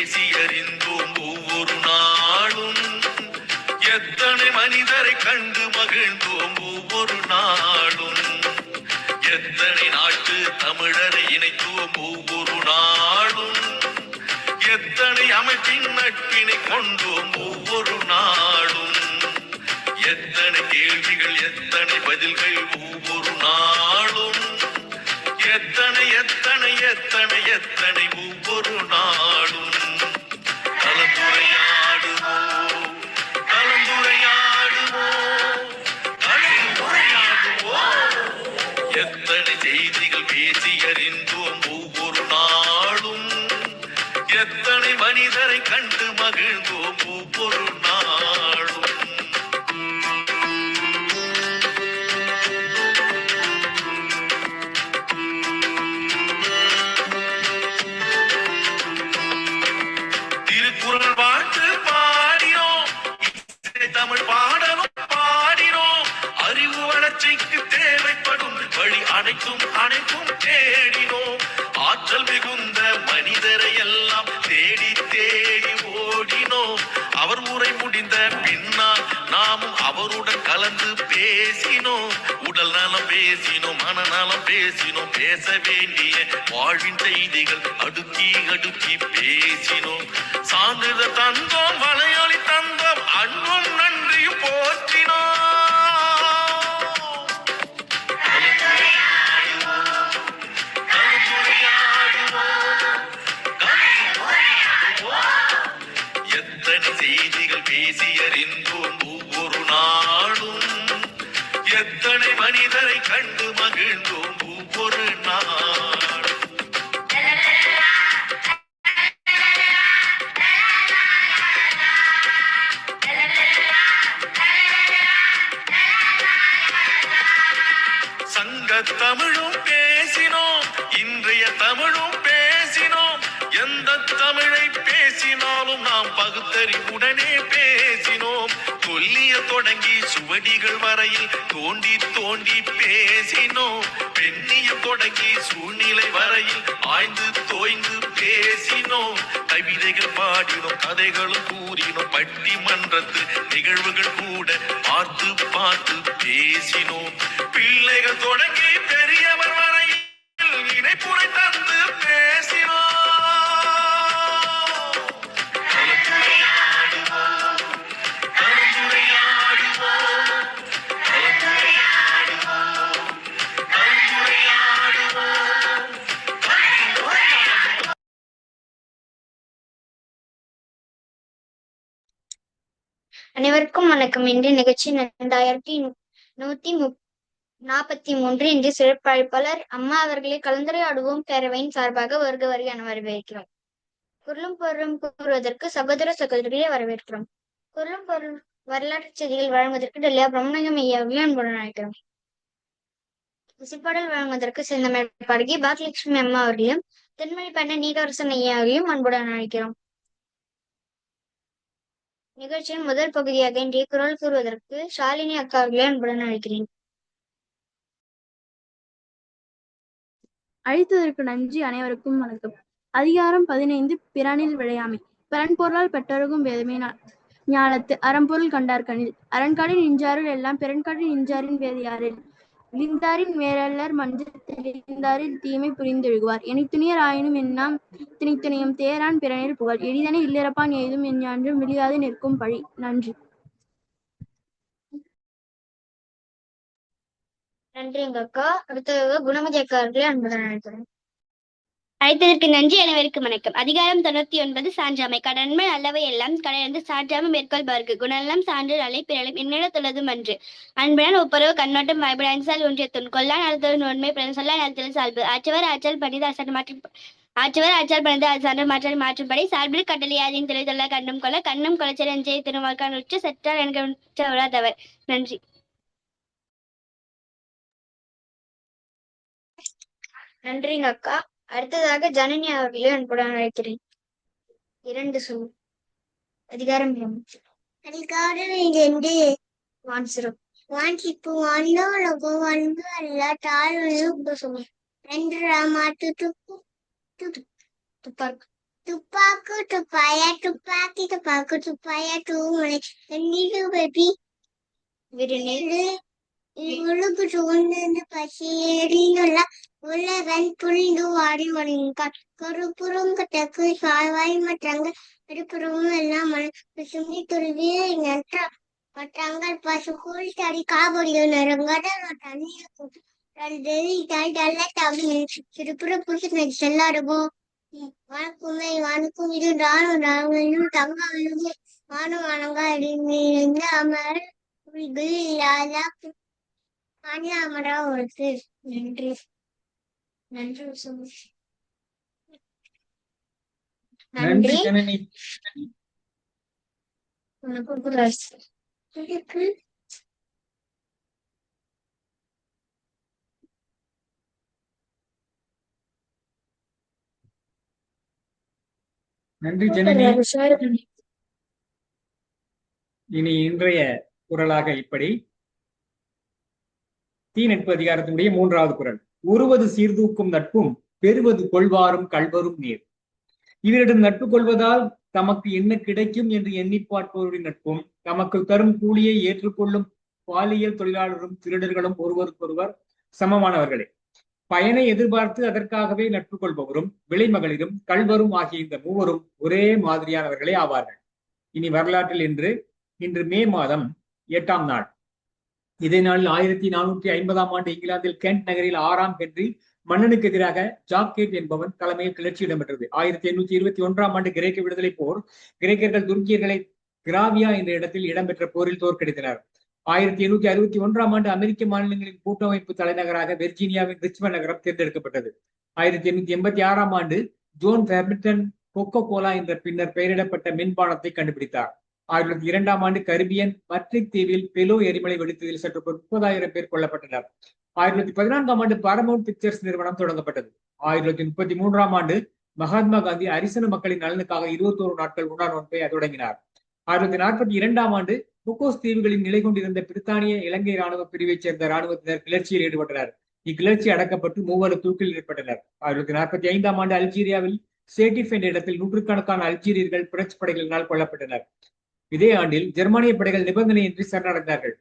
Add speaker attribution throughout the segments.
Speaker 1: பேசி அறிந்தோம் ஒவ்வொரு நாளும். எத்தனை மனிதரை கண்டு மகிழ்ந்தோம் ஒவ்வொரு நாளும். எத்தனை நாட்டு தமிழரை இணைத்தோம் ஒவ்வொரு நாளும். எத்தனை அமைப்பின் நட்பினை கொண்டோம் ஒவ்வொரு நாளும். எத்தனை கேள்விகள் எத்தனை பதில்கள் ஒவ்வொரு நாளும். எத்தனை எத்தனை எத்தனை எத்தனை ஒவ்வொரு நாளும். கலந்துரையாடுவோம் கலந்துரையாடுவோம் கலந்துரையாடுவோம். எத்தனை செய்திகள் பேசி அறிந்தோம் ஒவ்வொரு நாளும். எத்தனை மனிதரை கண்டு மகிழ்ந்தோம் ஒவ்வொரு நாளும். திருக்குறள் வாழ்த்து பாடினோம், தமிழ் பாடலும் பாடினோம். அறிவு வளர்ச்சிக்கு தேவைப்படும் வழி அனைத்தும் அனைத்தும் தேடினோம். ஆற்றல் மிகுந்த மனிதரை எல்லாம் தேடி தேடி ஓடினோம். அவர் உரை முடிந்த பின்னால் நாமும் அவருடன் கலந்து பேசினோம். உடல் நலம் பேசினோம், மனநலம் பேசினோம். பேச வேண்டிய வாழ்வின் செய்திகள் அடுக்கி அடுக்கி பேசினோம். சான்றிதழ் தந்தோம், வலையொலி தந்தோம், அன்பும் நன்றியும் போற்றினோம். எத்தனை செய்திகள் பேசி அறிந்தோம் ஒவ்வொரு நாளும். எத்தனை மனிதரை கண்டு மகிழ்ந்தோம் ஒவ்வொரு நாளும். சங்க தமிழும் பேசினோம், இன்றைய தமிழும் பேசினோம். எந்த தமிழை பேசினாலும் நாம் பகுத்தறிவுடனே பேசினோம். சொல்லிய தொடங்கி சுவடிகள் வரையில் தோண்டி தோண்டி பேசினோம். பெண்ணிய தொடங்கி சூழ்நிலை வரையில் ஆய்ந்து தோய்ந்து பேசினோம். கவிதைகள் பாடினோம், கதைகளும் கூறினோம். பட்டிமன்றத்து நிகழ்வுகள் கூட பார்த்து பார்த்து பேசினோம். பிள்ளைகள் தொடங்கி பெரியவர் வரையில் இணைப்புரை தந்து பேசினோம்.
Speaker 2: அனைவருக்கும் வணக்கம். இன்றைய நிகழ்ச்சி 2143 இன்று சிறப்பழைப்பாளர் அம்மா அவர்களை கலந்துரையாடுவோம் பேரவையின் சார்பாக வருக வருக என வரவேற்கிறோம். குரலும் பொருளும் கூறுவதற்கு சகோதர சகோதரிகளை வரவேற்கிறோம். குரலும் பொருள் வரலாற்று செய்திகள் வழங்குவதற்கு டெல்லியா பிரம்மணங்கம் ஐயாவையும் அன்புடன் அழைக்கிறோம். இசைப்பாடல் வழங்குவதற்கு செந்தமிழ் பாடகி பாக்யலட்சுமி அம்மா அவர்களையும் தென்மொழி பண்ண நீலரசன் ஐயாவையும் அன்புடன் அழைக்கிறோம். நிகழ்ச்சியின் முதல் பகுதியாக இன்றைய குரல் கூறுவதற்கு ஷாலினி அக்கா அவர்களை அன்புடன் அழைக்கிறேன்.
Speaker 3: அழைத்ததற்கு நன்றி. அனைவருக்கும் வணக்கம். அதிகாரம் 15 பிறனில் விழையாமை. பிறன்பொருளால் பெற்றருகும் வேதமே ஞாலத்து அறம்பொருள் கண்டார் கண்ணில். அரண்காடில் நின்றாருள் எல்லாம் பிறன்காடில் நின்றாரின் வேதியாரில். விழிந்தாரின் மேலல்லர் மஞ்சள் தெளிந்தாரில் தீமை புரிந்தொழுகுவார். எனித்துணியர் ஆயினும் என்னாம் திணித்துணியும் தேரான் பிறனில் புகழ். எளிதனை இல்லிறப்பான் எய்தும் எஞ்ஞான்றும் விழியாது நிற்கும் பழி. நன்றி.
Speaker 2: நன்றி எங்க அக்கா. அடுத்ததாக குணமதி அக்கா அவர்களை அன்புடன் அழைக்கிறேன்.
Speaker 4: அழைத்ததற்கு நன்றி. அனைவருக்கும் வணக்கம். அதிகாரம் 99 சான்றாமை. கடன்மை அல்லவை எல்லாம் கடந்து சான்றாமை மேற்கொள்பார்க்கு குணெல்லாம் சான்று அலை பிறலும் என்னிட தொழுதும் அன்று. அன்புடன் ஒப்புரவு கண்ணோட்டம் வாய்படான்சால் ஒன்றிய துண் கொல்லான் அழுத்தல் நோன்மை பிறன் சொல்ல நிலத்தில் சால்பு. ஆற்றவர் ஆற்றல் பணிது அசன் மாற்றும் ஆற்றவர் ஆற்றல் பணிது அசான்று மாற்றல் மாற்றும்படி சார்பில் கட்டளையாதின் தொலை தொல்ல கண்ணும் கொள்ள கண்ணும் கொலைச்சல் எஞ்சை திருமார்கான் உற்று சற்றால் என்கவர். நன்றி.
Speaker 2: நன்றிங்க அக்கா. அடுத்ததாக ஜனனி அவர்களே அன்புடன் அழைக்கிறேன். 2 சொல். அதிகாரம் 2 வான்சிறம். வான்சிப்பு வாண்டோலகு அன்பு அல்ல தாழ்வு சொல். 2 ராமாட்டு துப்பார்க்கு.
Speaker 5: துப்பாக்கு துப்பாயா துப்பாக்கி துப்பாக்கு துப்பாயா தூமலை நீடு பேபி விருநெல்லு உழுகு சூழ்ந்து பசியேறியுள்ள உலகன் புரிந்து வாடி வணிகான் கருப்புறம் கட்டக்கு சாய்வாய் மற்றங்கள் பெருப்புறமும் எல்லாம் சுண்டி துருவிய மற்றங்கள் பசுக்குள் தடி காபடியோ நிறங்கடல் தண்ணீர் சிறுபுற புருஷனை செல்லாடுபோ வணக்குமை வணக்கும் இது ராணும் தங்க விழுந்து வானம் வணங்கா இடிந்து அமர் அமரா ஒருத்து நன்றி நன்றி
Speaker 6: நன்றி ஜனனி. நன்றி ஜனனி. இனி இன்றைய குறளாக இப்படி தீநட்பு அதிகாரத்தினுடைய 3வது குறள். உருவது சீர்தூக்கும் நட்பும் பெறுவது கொள்வாரும் கள்வரும் நேர். இவரிடம் நட்பு கொள்வதால் தமக்கு என்ன கிடைக்கும் என்று எண்ணி பார்ப்பவருடைய நட்பும் தமக்கு தரும் கூலியை ஏற்றுக்கொள்ளும் பாலியல் தொழிலாளரும் திருடர்களும் ஒருவருக்கொருவர் சமமானவர்களே. பயனை எதிர்பார்த்து அதற்காகவே நட்பு கொள்பவரும் விலைமகளிரும் கள்வரும் ஆகிய இந்த மூவரும் ஒரே மாதிரியானவர்களே ஆவார்கள். இனி வரலாற்றில் இன்று மே மாதம் 8ஆம் நாள். இதே நாளில் 1450ஆம் ஆண்டு இங்கிலாந்தில் கென்ட் நகரில் 6ஆம் ஹென்றி மன்னனுக்கு எதிராக ஜாக்கேட் என்பவன் தலைமையில் கிளர்ச்சி இடம்பெற்றது. 1821ஆம் ஆண்டு கிரேக்க விடுதலை போர். கிரேக்கர்கள் துருக்கியர்களை கிராவியா என்ற இடத்தில் இடம்பெற்ற போரில் தோற்கடித்தனர். 1861ஆம் ஆண்டு அமெரிக்க மாநிலங்களின் கூட்டமைப்பு தலைநகராக வெர்ஜீனியாவின் ரிச்மண்ட் நகரம் தேர்ந்தெடுக்கப்பட்டது. 1886ஆம் ஆண்டு ஜோன் ஃபெர்மிட்டன் கொக்கோ கோலா என்ற பின்னர் பெயரிடப்பட்ட மின்பானத்தை கண்டுபிடித்தார். 1902ஆம் ஆண்டு கரிபியன் மட்ரிக் தீவில் பெலோ எரிமலை வெடித்ததில் சற்று 30,000 பேர் கொல்லப்பட்டனர். 1914ஆம் ஆண்டு பாரமவுண்ட் பிக்சர்ஸ் நிறுவனம் தொடங்கப்பட்டது. 1933ஆம் ஆண்டு மகாத்மா காந்தி அரிசன மக்களின் நலனுக்காக 21 நாட்கள் உண்ணாநோன்பை தொடங்கினார். 1942ஆம் ஆண்டு புக்கோஸ் தீவுகளில் நிலை கொண்டிருந்த பிரித்தானிய இலங்கை ராணுவ பிரிவைச் சேர்ந்த ராணுவத்தினர் கிளர்ச்சியில் ஈடுபட்டனர். இக்கிளர்ச்சி அடக்கப்பட்டு 3 தூக்கில் இடப்பட்டனர். 1945ஆம் ஆண்டு அல்ஜீரியாவில் சேட்டிஃப் என்ற இடத்தில் நூற்றுக்கணக்கான அல்ஜீரியர்கள் பிரெஞ்சு படைகளினால் கொல்லப்பட்டனர். இதே ஆண்டில் ஜெர்மானிய படைகள் நிபந்தனையின்றி சரணடைந்தார்கள்.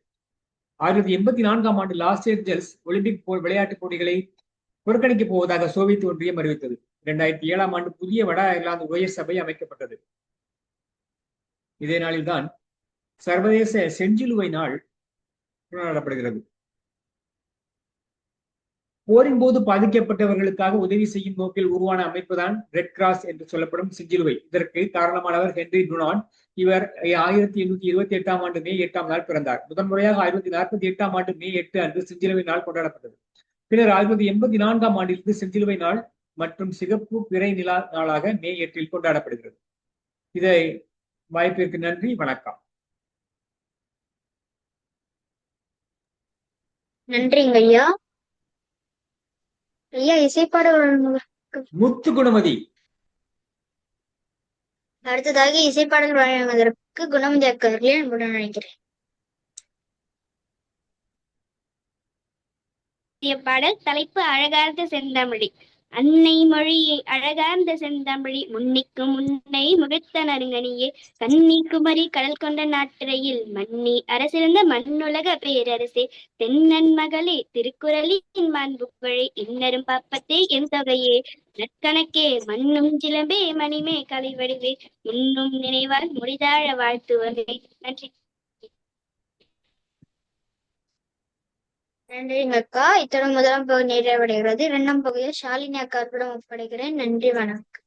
Speaker 6: 1984ஆம் ஆண்டு லாஸ் ஏஞ்சல்ஸ் ஒலிம்பிக் விளையாட்டுப் போட்டிகளை புறக்கணிக்கப் போவதாக சோவியத் ஒன்றியம் அறிவித்தது. 2007ஆம் ஆண்டு புதிய வட அயர்லாந்து உயர் சபை அமைக்கப்பட்டது. இதே நாளில்தான் சர்வதேச செஞ்சிலுவை நாள் கொண்டாடப்படுகிறது. போரின் போது பாதிக்கப்பட்டவர்களுக்காக உதவி செய்யும் நோக்கில் உருவான அமைப்புதான் ரெட் கிராஸ் என்று சொல்லப்படும் செஞ்சிலுவை. இதற்கு காரணமானவர் ஹென்றி டுனாண்ட். இவர் 1828ஆம் ஆண்டு மே 8ஆம் நாள் பிறந்தார். முதன்முறையாக 1848ஆம் ஆண்டு மே 8 அன்று செஞ்சிலுவை நாள் கொண்டாடப்பட்டது. பின்னர் 1884ஆம் ஆண்டிலிருந்து செஞ்சிலுவை நாள் மற்றும் சிகப்பு பிறை நிலா நாளாக மே 8 கொண்டாடப்படுகிறது. இதை வாய்ப்பிற்கு நன்றி, வணக்கம்.
Speaker 2: நன்றிங்க ஐயா. ஐயா இசைப்பாடல்
Speaker 6: முத்து குணமதி.
Speaker 2: அடுத்ததாக இசைப்பாடல் வழங்குவதற்கு குணமதி அக்கவர்களை அன்புடன் நினைக்கிறேன்.
Speaker 4: பாடல் தலைப்பு அழகார்ந்த செந்தமிழி. அன்னை மொழியை அழகார்ந்த செந்தமிழி முன்னிக்கும் முன்னை முகத்த நறுங்கனியே கன்னி குமரி கடல் கொண்ட நாட்டிரையில் மன்னி அரசிருந்த மண்ணுலக பேரரசே தென்னன் மகளே திருக்குறளின் மாண்புகழே இன்னரும் பாப்பத்தே என் தொகையே நற்கணக்கே மண்ணும் சிலம்பே மணிமே கலைவடிவே முன்னும் நினைவால் முடிதாழ வாழ்த்துவதே. நன்றி.
Speaker 2: நன்றிங்க அக்கா. இத்துடன் 1ஆம் பகுதி நிறைவடைகிறது. 2ஆம் பகுதியில் ஷாலினி அக்காவிடம் ஒப்படைக்கிறேன். நன்றி, வணக்கம்.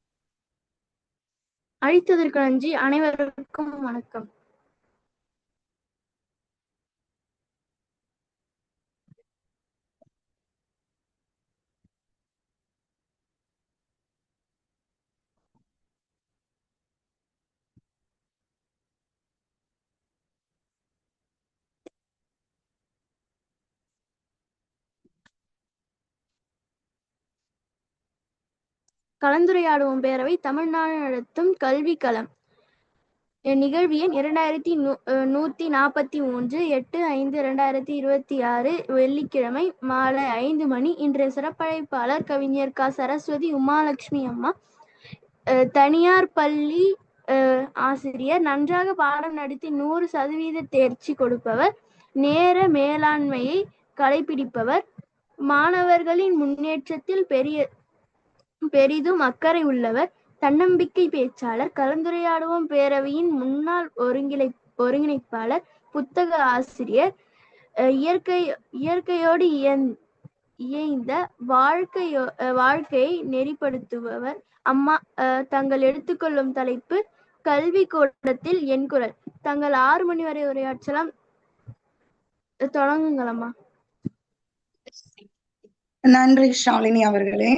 Speaker 3: அழைத்ததற்கு நன்றி. அனைவருக்கும் வணக்கம். கலந்துரையாடுவோம் பேரவை தமிழ்நாடு நடத்தும் கல்வி களம். நிகழ்வு எண் 2143 8/5/2026 வெள்ளிக்கிழமை மாலை 5 மணி. இன்றைய சிறப்பழைப்பாளர் கவிஞர் க. சரஸ்வதி உமாலட்சுமி அம்மா. தனியார் பள்ளி ஆசிரியர், நன்றாக பாடம் நடத்தி 100% தேர்ச்சி கொடுப்பவர், நேர மேலாண்மையை கடைபிடிப்பவர், மாணவர்களின் முன்னேற்றத்தில் பெரிதும் அக்கறை உள்ளவர், தன்னம்பிக்கை பேச்சாளர், கலந்துரையாடுவோம் பேரவையின் முன்னாள் ஒருங்கிணைப்பாளர், புத்தக ஆசிரியர், இயற்கையோடு இயைந்த வாழ்க்கையை நெறிப்படுத்துபவர். அம்மா தங்கள் எடுத்துக்கொள்ளும் தலைப்பு கல்வி கூடத்தில் என் குரல். தங்கள் 6 மணி வரை உரையாற்றலாம். தொடங்குங்களம்மா.
Speaker 7: நன்றி ஷாலினி அவர்களே.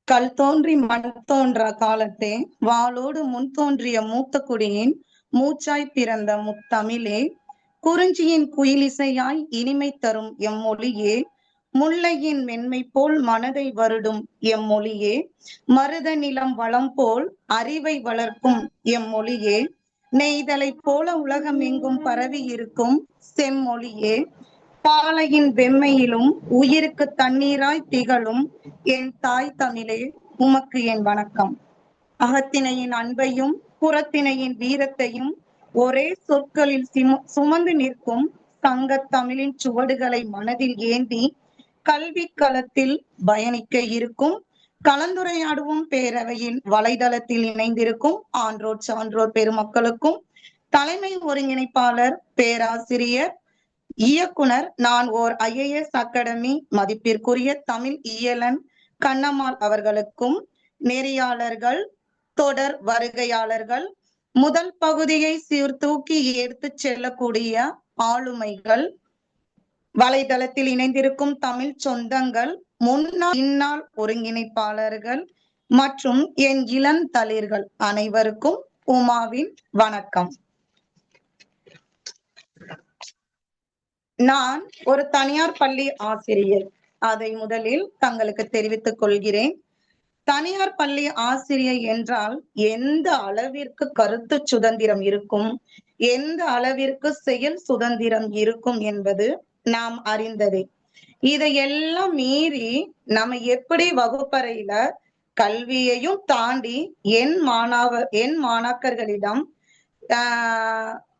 Speaker 7: கல் தோன்றி மண் தோன்றா காலத்தே வாளோடு முன் தோன்றிய மூத்த குடியின் மூச்சாய் பிறந்த முத்தமிழே, குறிஞ்சியின் குயிலிசையாய் இனிமை தரும் எம்மொழியே, முல்லையின் மென்மை போல் மனதை வருடும் எம்மொழியே, மருத நிலம் வளம் போல் அறிவை வளர்க்கும் எம்மொழியே, நெய்தலை போல உலகம் எங்கும் பரவி இருக்கும் செம்மொழியே, பாலையின் வெம்மையிலும் உயிருக்கு தண்ணீராய் திகழும் என் தாய் தமிழே, உமக்கு என் வணக்கம். அகத்தினையின் அன்பையும் புறத்தினையின் வீரத்தையும் ஒரே சொற்களில் சுமந்து நிற்கும் சங்கத் தமிழின் சுவடுகளை மனதில் ஏந்தி கல்வி களத்தில் பயணிக்க இருக்கும் கலந்துரையாடுவோம் பேரவையின் வலைதளத்தில் இணைந்திருக்கும் ஆன்றோர் சான்றோர் பெருமக்களுக்கும், தலைமை ஒருங்கிணைப்பாளர், பேராசிரியர், இயக்குனர், நான் ஓர் IAS அகாடமி மதிப்பிற்குரிய தமிழ் இயலன் கண்ணம்மாள் அவர்களுக்கும், நெறியாளர்கள், தொடர் வருகையாளர்கள், முதல் பகுதியை சீர்தூக்கி எடுத்துச் செல்லக்கூடிய ஆளுமைகள், வலைதளத்தில் இணைந்திருக்கும் தமிழ் சொந்தங்கள், முன்னாள் ஒருங்கிணைப்பாளர்கள் மற்றும் என் இளந்தளிர்கள் அனைவருக்கும் உமாவின் வணக்கம். நான் ஒரு தனியார் பள்ளி ஆசிரியர். அதை முதலில் தங்களுக்கு தெரிவித்துக் கொள்கிறேன். தனியார் பள்ளி ஆசிரியர் என்றால் எந்த அளவிற்கு கருத்து சுதந்திரம் இருக்கும், எந்த அளவிற்கு செயல் சுதந்திரம் இருக்கும் என்பது நாம் அறிந்ததே. இதையெல்லாம் மீறி நம்ம எப்படி வகுப்பறையில கல்வியையும் தாண்டி என் மாணாக்கர்களிடம்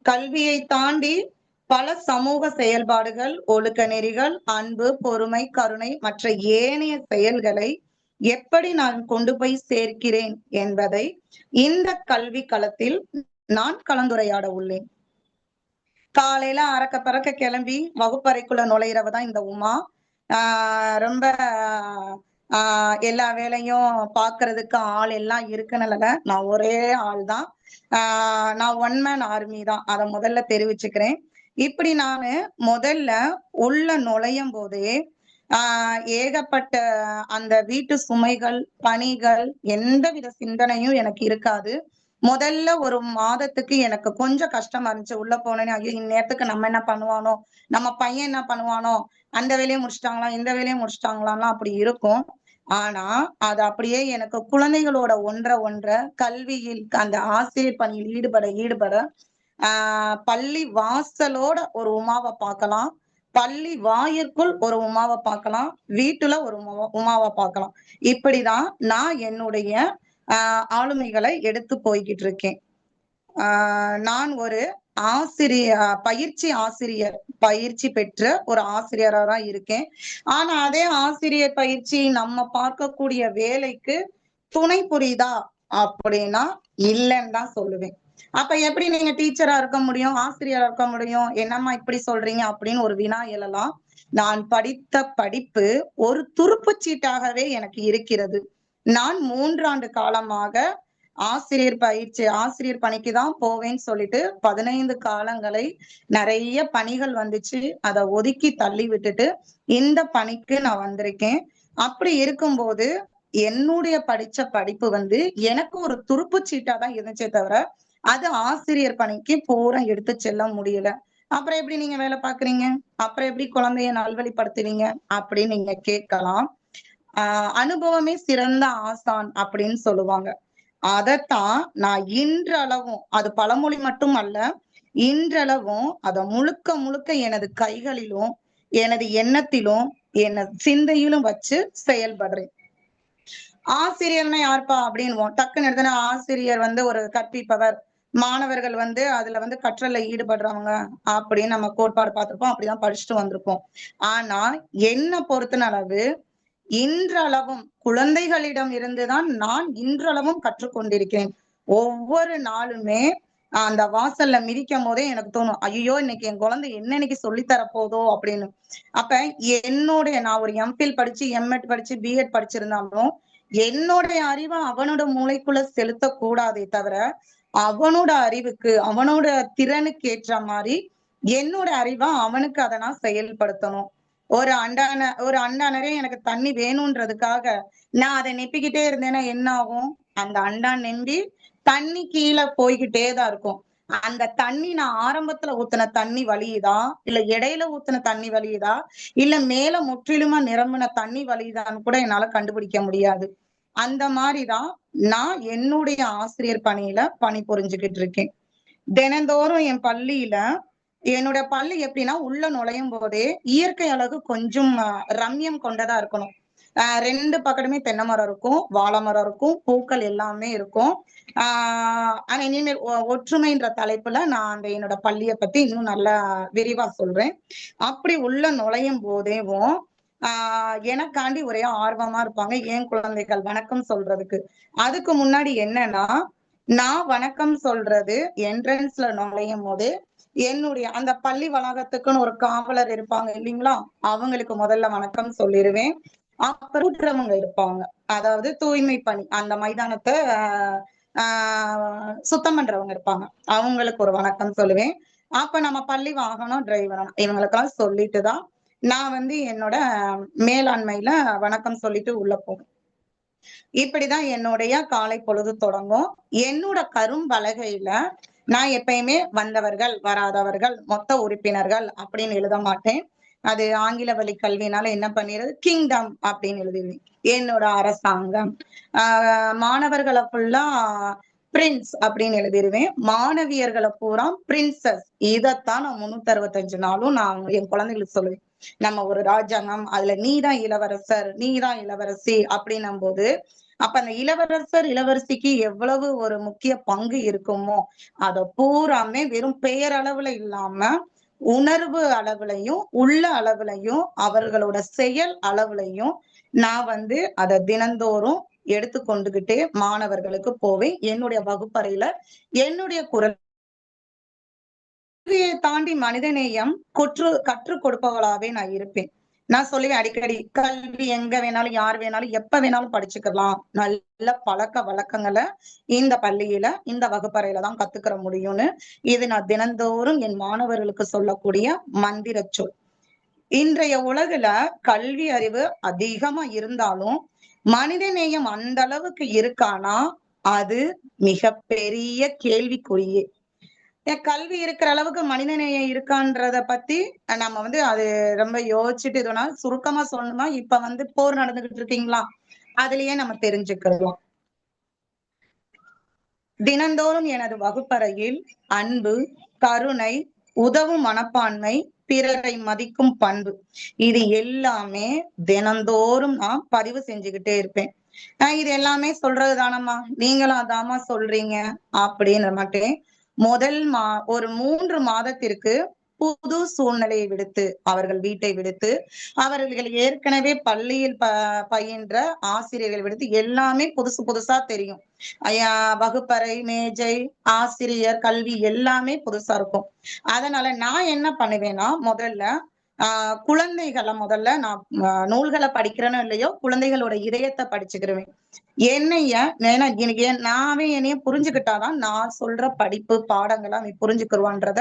Speaker 7: கல்வியை தாண்டி பல சமூக செயல்பாடுகள், ஒழுக்க நெறிகள், அன்பு, பொறுமை, கருணை மற்ற ஏனைய செயல்களை எப்படி நான் கொண்டு போய் சேர்க்கிறேன் என்பதை இந்த கல்வி களத்தில் நான் கலந்துரையாட உள்ளேன். காலையில அறக்க பறக்க கிளம்பி வகுப்பறைக்குள்ள நுழையிறவதான் இந்த உமா. ரொம்ப எல்லா வேலையும் பாக்குறதுக்கு ஆள் எல்லாம் இருக்குனால நான் ஒரே ஆள் தான். நான் ஒன் மேன் ஆர்மி தான், அதை முதல்ல தெரிவிச்சுக்கிறேன். இப்படி நானு முதல்ல உள்ள நுழையும் போதே ஏகப்பட்ட அந்த வீட்டு சுமைகள், பணிகள், எந்தவித சிந்தனையும் எனக்கு இருக்காது. முதல்ல ஒரு மாதத்துக்கு எனக்கு கொஞ்சம் கஷ்டமா இருந்துச்சு. உள்ள போனேன்னு, ஐயோ இந்நேரத்துக்கு நம்ம என்ன பண்ணுவானோ, நம்ம பையன் என்ன பண்ணுவானோ, அந்த வேலையை முடிச்சிட்டாங்களா, இந்த வேலையை முடிச்சிட்டாங்களாம் அப்படி இருக்கும். ஆனா அது அப்படியே எனக்கு குழந்தைகளோட ஒன்ற கல்வியில் அந்த ஆசிரியர் பணியில் ஈடுபட பள்ளி வாசலோட ஒரு உமாவை பார்க்கலாம், பள்ளி வாயிற்குள் ஒரு உமாவை பார்க்கலாம், வீட்டுல ஒரு உமாவை பார்க்கலாம். இப்படிதான் நான் என்னுடைய ஆளுமைகளை எடுத்து போய்கிட்டு இருக்கேன். நான் ஒரு பயிற்சி பெற்ற ஒரு ஆசிரியரா தான் இருக்கேன். ஆனா அதே ஆசிரியர் பயிற்சி நம்ம பார்க்கக்கூடிய வேலைக்கு துணை புரியுதா அப்படின்னா இல்லைன்னு தான் சொல்லுவேன். அப்ப எப்படி நீங்க டீச்சரா இருக்க முடியும், ஆசிரியரா இருக்க முடியும், என்னம்மா இப்படி சொல்றீங்க அப்படின்னு ஒரு வினா எழலாம். நான் படித்த படிப்பு ஒரு துருப்புச்சீட்டாகவே எனக்கு இருக்கிறது. நான் 3 ஆண்டு காலமாக ஆசிரியர் பணிக்கு தான் போவேன்னு சொல்லிட்டு 15 காலங்களை நிறைய பணிகள் வந்துச்சு, அதை ஒதுக்கி தள்ளி விட்டுட்டு இந்த பணிக்கு நான் வந்திருக்கேன். அப்படி இருக்கும்போது என்னுடைய படிச்ச படிப்பு எனக்கு ஒரு துருப்புச்சீட்டா தான் இருந்துச்சே தவிர அது ஆசிரியர் பணிக்கு பூரா எடுத்து செல்ல முடியல. அப்புறம் எப்படி நீங்க வேலை பாக்குறீங்க, அப்புறம் எப்படி குழந்தைய நல்வழிப்படுத்துவீங்க அப்படின்னு நீங்க கேட்கலாம். அனுபவமே சிறந்த ஆசான் அப்படின்னு சொல்லுவாங்க. அதத்தான் நான் இன்றளவும், அது பழமொழி மட்டும் அல்ல, இன்றளவும் அதை முழுக்க எனது கைகளிலும் எனது எண்ணத்திலும் எனது சிந்தையிலும் வச்சு செயல்படுறேன். ஆசிரியர்னா யாருப்பா அப்படின்வோம். டக்குன்னு எடுத்தோன்னா ஆசிரியர் வந்து ஒரு கற்பிப்பவர், மாணவர்கள் வந்து அதுல வந்து கற்றல்ல ஈடுபடுறவங்க அப்படின்னு நம்ம கோட்பாடு பார்த்திருப்போம். அப்படிதான் படிச்சுட்டு வந்திருப்போம். ஆனா என்ன பொறுத்த அளவு இன்றளவும் குழந்தைகளிடம் இருந்துதான் நான் இன்றளவும் கற்றுக்கொண்டிருக்கிறேன். ஒவ்வொரு நாளுமே அந்த வாசல்ல மிதிக்கும் போதே எனக்கு தோணும், ஐயோ இன்னைக்கு என் குழந்தை என்ன இன்னைக்கு சொல்லித்தர போதோ அப்படின்னு. அப்ப நான் ஒரு எம்ஃபில் படிச்சு, எம்எட் படிச்சு, பிஎட் படிச்சிருந்தாலும் என்னுடைய அறிவை அவனோட மூளைக்குள்ள செலுத்தக்கூடாதே தவிர, அவனோட அறிவுக்கு அவனோட திறனுக்கு ஏற்ற மாதிரி என்னோட அறிவை அவனுக்கு அதை நான் செயல்படுத்தணும். ஒரு அண்டா நிறைய எனக்கு தண்ணி வேணும்ன்றதுக்காக நான் அதை நெப்பிக்கிட்டே இருந்தேன்னா என்ன ஆகும்? அந்த அண்டா நெம்பி தண்ணி கீழே போய்கிட்டே தான் இருக்கும். அந்த தண்ணி நான் ஆரம்பத்துல ஊத்துன தண்ணி வலியுதா, இல்ல இடையில ஊத்துன தண்ணி வலியுதா, இல்ல மேல முற்றிலுமா நிரம்பின தண்ணி வலியுதான்னு கூட என்னால கண்டுபிடிக்க முடியாது. அந்த மாதிரிதான் நான் என்னுடைய ஆசிரியர் பணியில பணி புரிஞ்சுக்கிட்டு இருக்கேன். தினந்தோறும் என் பள்ளியில என்னோட பள்ளி எப்படின்னா உள்ள நுழையும் போதே இயற்கை அழகு கொஞ்சம் ரம்யம் கொண்டதா இருக்கணும். 2 பக்கத்துமே தென்னை மரம் இருக்கும், வாழை மரம் இருக்கும், பூக்கள் எல்லாமே இருக்கும். ஆனா இனிமேல் ஒற்றுமைன்ற தலைப்புல நான் அந்த என்னோட பள்ளியை பத்தி இன்னும் நல்லா விரிவா சொல்றேன். அப்படி உள்ள நுழையும் போதேவும் எனக்காண்டி ஒரே ஆர்வமா இருப்பாங்க என் குழந்தைகள் வணக்கம் சொல்றதுக்கு. அதுக்கு முன்னாடி என்னன்னா, நான் வணக்கம் சொல்றது என்ட்ரன்ஸ்ல நுழையும் போது என்னுடைய அந்த பள்ளி வளாகத்துக்குன்னு ஒரு காவலர் இருப்பாங்க இல்லைங்களா, அவங்களுக்கு முதல்ல வணக்கம் சொல்லிடுவேன். அப்புறம் கூட்டுறவங்க இருப்பாங்க, அதாவது தூய்மை பணி அந்த மைதானத்தை சுத்தம் பண்றவங்க இருப்பாங்க, அவங்களுக்கு ஒரு வணக்கம் சொல்லுவேன். அப்ப நம்ம பள்ளி வாகனம் டிரைவர் இவங்களுக்கெல்லாம் சொல்லிட்டுதான் நான் வந்து என்னோட மேலாண்மையில வணக்கம் சொல்லிட்டு உள்ள போவேன். இப்படிதான் என்னுடைய காலை பொழுது தொடங்கும். என்னோட கரும்பலகையில நான் எப்பயுமே வந்தவர்கள் வராதவர்கள் மொத்த உறுப்பினர்கள் அப்படின்னு எழுத மாட்டேன். அது ஆங்கில வழி கல்வினால என்ன பண்ணிடுறது, கிங்டம் அப்படின்னு எழுதிடுவேன், என்னோட அரசாங்கம். மாணவர்களை ஃபுல்லா பிரின்ஸ் அப்படின்னு எழுதிடுவேன், மாணவியர்களை பூரா பிரின்சஸ். இதைத்தான் நான் 365 நாளும் நான் என் குழந்தைகளுக்கு சொல்லுவேன். நம்ம ஒரு ராஜாங்கம், அதுல நீதான் இளவரசர் நீதான் இளவரசி அப்படின்னும் போது அப்ப அந்த இளவரசர் இளவரசிக்கு எவ்வளவு ஒரு முக்கிய பங்கு இருக்குமோ அத பூராமே வெறும் பெயரளவுல இல்லாம உணர்வு அளவுலையும் உள்ள அளவுலையும் அவர்களோட செயல் அளவுலையும் நான் வந்து அதை தினந்தோறும் எடுத்துக்கொண்டுகிட்டே மாணவர்களுக்கு போவேன். என்னுடைய வகுப்பறையில என்னுடைய குரல் தாண்டி மனிதநேயம் கற்றுக் கொடுப்பவளாவே நான் இருப்பேன். நான் சொல்லுவேன் அடிக்கடி, கல்வி எங்க வேணாலும் யார் வேணாலும் எப்ப வேணாலும் படிச்சுக்கலாம். நல்ல பழக்க வழக்கங்களை இந்த பள்ளியில இந்த வகுப்பறையில தான் கத்துக்கிற முடியும்னு இது நான் தினந்தோறும் என் மாணவர்களுக்கு சொல்லக்கூடிய மந்திர சொல். இன்றைய உலகுல கல்வி அறிவு அதிகமா இருந்தாலும் மனித நேயம் அந்த அளவுக்கு இருக்கானா அது மிக பெரிய கேள்விக்குறியே. கல்வி இருக்கிற அளவுக்கு மனிதநேயம் இருக்கான்றத பத்தி நம்ம வந்து அது ரொம்ப யோசிச்சுட்டு இதோனா சுருக்கமா சொல்லணும்னா இப்ப வந்து போர் நடந்துகிட்டு இருக்கீங்களா, அதுலயே நம்ம தெரிஞ்சுக்கலாம். தினந்தோறும் எனது வகுப்பறையில் அன்பு, கருணை, உதவும் மனப்பான்மை, பிறரை மதிக்கும் பண்பு, இது எல்லாமே தினந்தோறும் நான் பதிவு செஞ்சுக்கிட்டே இருப்பேன். இது எல்லாமே சொல்றது தானம்மா, நீங்களும் அதாமா சொல்றீங்க அப்படின்னு மட்டும் ஒரு 3 மாதத்திற்கு புது சூழ்நிலையை விடுத்து அவர்கள் வீட்டை விடுத்து அவர்கள் ஏற்கனவே பள்ளியில் பயின்ற ஆசிரியர்கள் விடுத்து எல்லாமே புதுசு புதுசா தெரியும். வகுப்பறை, மேஜை, ஆசிரியர், கல்வி எல்லாமே புதுசா இருக்கும். அதனால நான் என்ன பண்ணுவேன்னா முதல்ல குழந்தைகளை முதல்ல நான் நூல்களை படிக்கிறேன்னு இல்லையோ குழந்தைகளோட இதயத்தை படிச்சுக்கிறேன். நாவே என்னைய புரிஞ்சுக்கிட்டாதான் நான் சொல்ற படிப்பு பாடங்களை அவன் புரிஞ்சுக்கிருவான்றத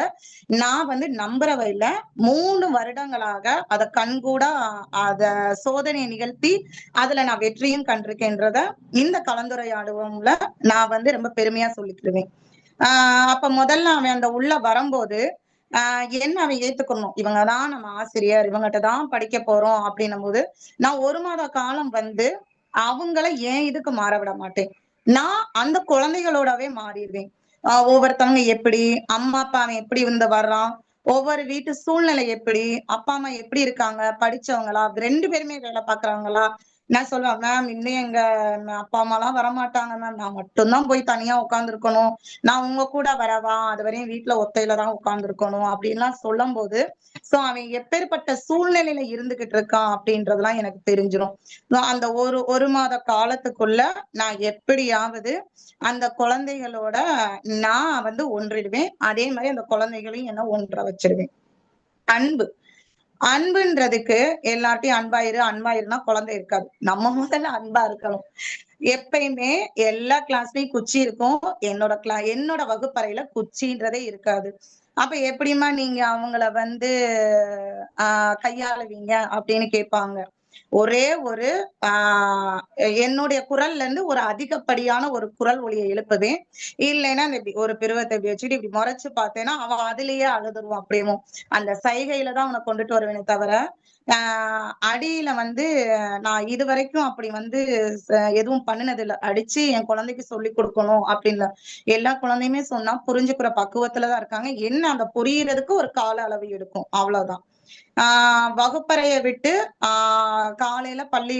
Speaker 7: நான் வந்து நம்புறவ இல்ல. 3 வருடங்களாக அதை கண்கூடா அத சோதனையை நிகழ்த்தி அதுல நான் வெற்றியும் கண்டிருக்கேன்றத இந்த கலந்துரையாடுவோம்ல நான் வந்து ரொம்ப பெருமையா சொல்லிக்கிடுவேன். அப்ப முதல்ல அவன் அந்த உள்ள வரும்போது என்ன அவன் ஏத்துக்கணும், இவங்கதான் நம்ம ஆசிரியர், இவங்ககிட்ட தான் படிக்க போறோம் அப்படின்னும் போது நான் 1 மாத காலம் வந்து அவங்கள ஏன் இதுக்கு மாற விட மாட்டேன். நான் அந்த குழந்தைகளோடவே மாறிடுவேன். ஒவ்வொருத்தவங்க எப்படி, அம்மா அப்பா அவன் எப்படி வந்து வர்றான், ஒவ்வொரு வீட்டு சூழ்நிலை எப்படி, அப்பா அம்மா எப்படி இருக்காங்க, படிச்சவங்களா, 2 பேருமே வேலை பாக்குறாங்களா, நான் சொல்லுவேன், மேம் இன்னும் எங்க அப்பா அம்மா எல்லாம் வரமாட்டாங்க மேம், நான் மட்டும்தான் போய் தனியா உட்கார்ந்து இருக்கணும், நான் உங்க கூட வரவா, அது வரையும் வீட்டுல ஒத்தையில தான் உட்கார்ந்து இருக்கணும் அப்படின்லாம் சொல்லும் போது சோ அவன் எப்பேற்பட்ட சூழ்நிலையில இருந்துகிட்டு இருக்கான் அப்படின்றதெல்லாம் எனக்கு தெரிஞ்சிடும். அந்த ஒரு மாத காலத்துக்குள்ள நான் எப்படியாவது அந்த குழந்தைகளோட நான் ஒன்றிடுவேன், அதே மாதிரி அந்த குழந்தைகளையும் என்ன ஒன்ற வச்சிருவேன். அன்பு அன்புன்றதுக்கு எல்லார்ட்டையும் அன்பாயிருன்னா குழந்தை இருக்காது. நம்ம முதல்ல அன்பா இருக்கணும். எப்பயுமே எல்லா கிளாஸ்லயும் குச்சி இருக்கும். என்னோட வகுப்பறையில குச்சின்றதே இருக்காது. அப்ப எப்படிம்மா நீங்க அவங்கள கையாளுவீங்க அப்படின்னு கேட்பாங்க. ஒரே ஒரு என்னுடைய குரல்ல இருந்து ஒரு அதிகப்படியான ஒரு குரல் ஒலியை எழுப்புவேன். இல்லைன்னா ஒரு பிருவத்தை இப்படி வச்சுட்டு இப்படி முறைச்சு பார்த்தேன்னா அவன் அதிலேயே அழுதுருவான். அப்படியும் அந்த சைகையில தான் அவனை கொண்டுட்டு வருவேனே தவிர அடியில நான் இது வரைக்கும் அப்படி எதுவும் பண்ணினது இல்ல. அடிச்சு என் குழந்தைக்கு சொல்லி கொடுக்கணும் அப்படின்னு எல்லா குழந்தையுமே சொன்னா புரிஞ்சுக்கிற பக்குவத்துலதான் இருக்காங்க. என்ன அந்த புரியறதுக்கு ஒரு கால அளவு எடுக்கும், அவ்வளவுதான். வகுப்பறையை விட்டு காலையில பள்ளி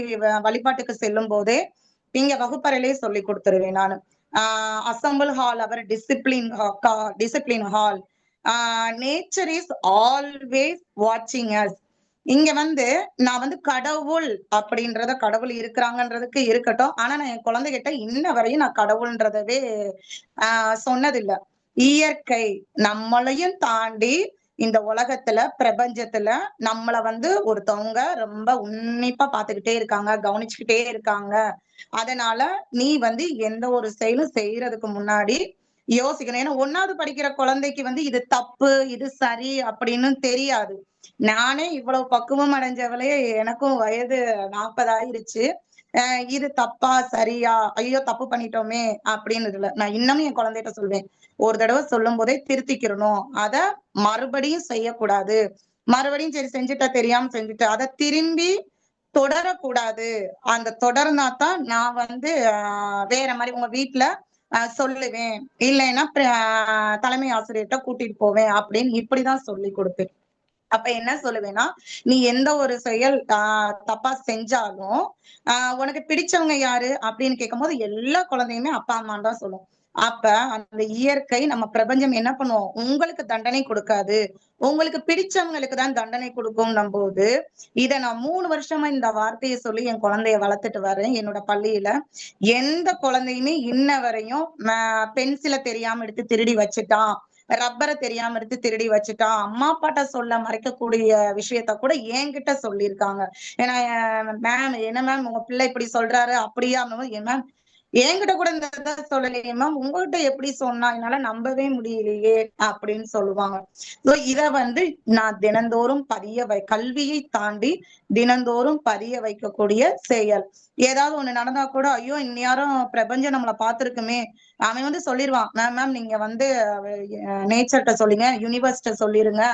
Speaker 7: வழிபாட்டுக்கு செல்லும் போதே இங்க வகுப்பறையிலேயே சொல்லி கொடுத்துருவேன் நானு. Assemble hall our discipline hall, nature is always வாட்சிங் அஸ். இங்க நான் கடவுள் அப்படின்றத, கடவுள் இருக்கிறாங்கன்றதுக்கு இருக்கட்டும், ஆனா நான் என் குழந்தைகிட்ட இன்ன வரையும் நான் கடவுள்ன்றதவே சொன்னதில்லை. இயற்கை நம்மளையும் தாண்டி இந்த உலகத்துல பிரபஞ்சத்துல நம்மள ஒருத்தவங்க ரொம்ப உன்னிப்பா பாத்துக்கிட்டே இருக்காங்க, கவனிச்சுக்கிட்டே இருக்காங்க. அதனால நீ எந்த ஒரு செயலும் செய்யறதுக்கு முன்னாடி யோசிக்கணும். ஏன்னா 1வது படிக்கிற குழந்தைக்கு இது தப்பு இது சரி அப்படின்னு தெரியாது. நானே இவ்வளவு பக்குவம் அடைஞ்சவளே, எனக்கும் வயது 40 ஆயிருச்சு. இது தப்பா சரியா, ஐயோ தப்பு பண்ணிட்டோமே அப்படின்னு இல்ல. நான் இன்னமும் என் குழந்தைகிட்ட சொல்வேன், ஒரு தடவை சொல்லும் போதே திருத்திக்கிறணும், அத மறுபடியும் செய்யக்கூடாது. மறுபடியும் சரி செஞ்சுட்டா, தெரியாம செஞ்சுட்டு அதை திரும்பி தொடரக்கூடாது. அந்த தொடர்னாதான் நான் வேற மாதிரி உங்க வீட்டுல சொல்லுவேன், இல்லைன்னா தலைமை ஆசிரியர்கிட்ட கூட்டிட்டு போவேன் அப்படின்னு இப்படிதான் சொல்லி கொடுப்பேன். அப்ப என்ன சொல்லுவேன்னா, நீ எந்த ஒரு செயல் தப்பா செஞ்சாலும் உனக்கு பிடிச்சவங்க யாரு அப்படின்னு கேட்கும் போது எல்லா குழந்தையுமே அப்பா அம்மான்னு தான் சொல்லும். அப்ப அந்த இயற்கை நம்ம பிரபஞ்சம் என்ன பண்ணுவோம், உங்களுக்கு தண்டனை கொடுக்காது, உங்களுக்கு பிடிச்சவங்களுக்கு தான் தண்டனை கொடுக்கும் போது இத நான் 3 வருஷமா இந்த வார்த்தையை சொல்லி என் குழந்தைய வளர்த்துட்டு வரேன். என்னோட பள்ளியில எந்த குழந்தையுமே இன்ன வரையும் பென்சிலை தெரியாம எடுத்து திருடி வச்சுட்டான், ரப்பரை தெரியாம எடுத்து திருடி வச்சுட்டான், அம்மா அப்பாட்ட சொல்ல மறைக்கக்கூடிய விஷயத்த கூட என்கிட்ட சொல்லியிருக்காங்க. ஏன்னா மேம் என்ன மேம் உங்க பிள்ளை இப்படி சொல்றாரு அப்படியா, மேம் என்கிட்ட கூட இந்த சொல்லலையே மேம், உங்ககிட்ட எப்படி சொன்னா, என்னால நம்பவே முடியலையே அப்படின்னு சொல்லுவாங்க. சோ இத நான் தினந்தோறும் கல்வியை தாண்டி தினந்தோறும் பதிய வைக்கக்கூடிய செயல். ஏதாவது ஒண்ணு நடந்தா கூட ஐயோ இந்நேரம் பிரபஞ்சம் நம்மளை பார்த்திருக்குமே, அவன் சொல்லிருவான், மேம் நீங்க நேச்சர்கிட்ட சொல்லுங்க, யூனிவர்ஸ்ட சொல்லிருங்க,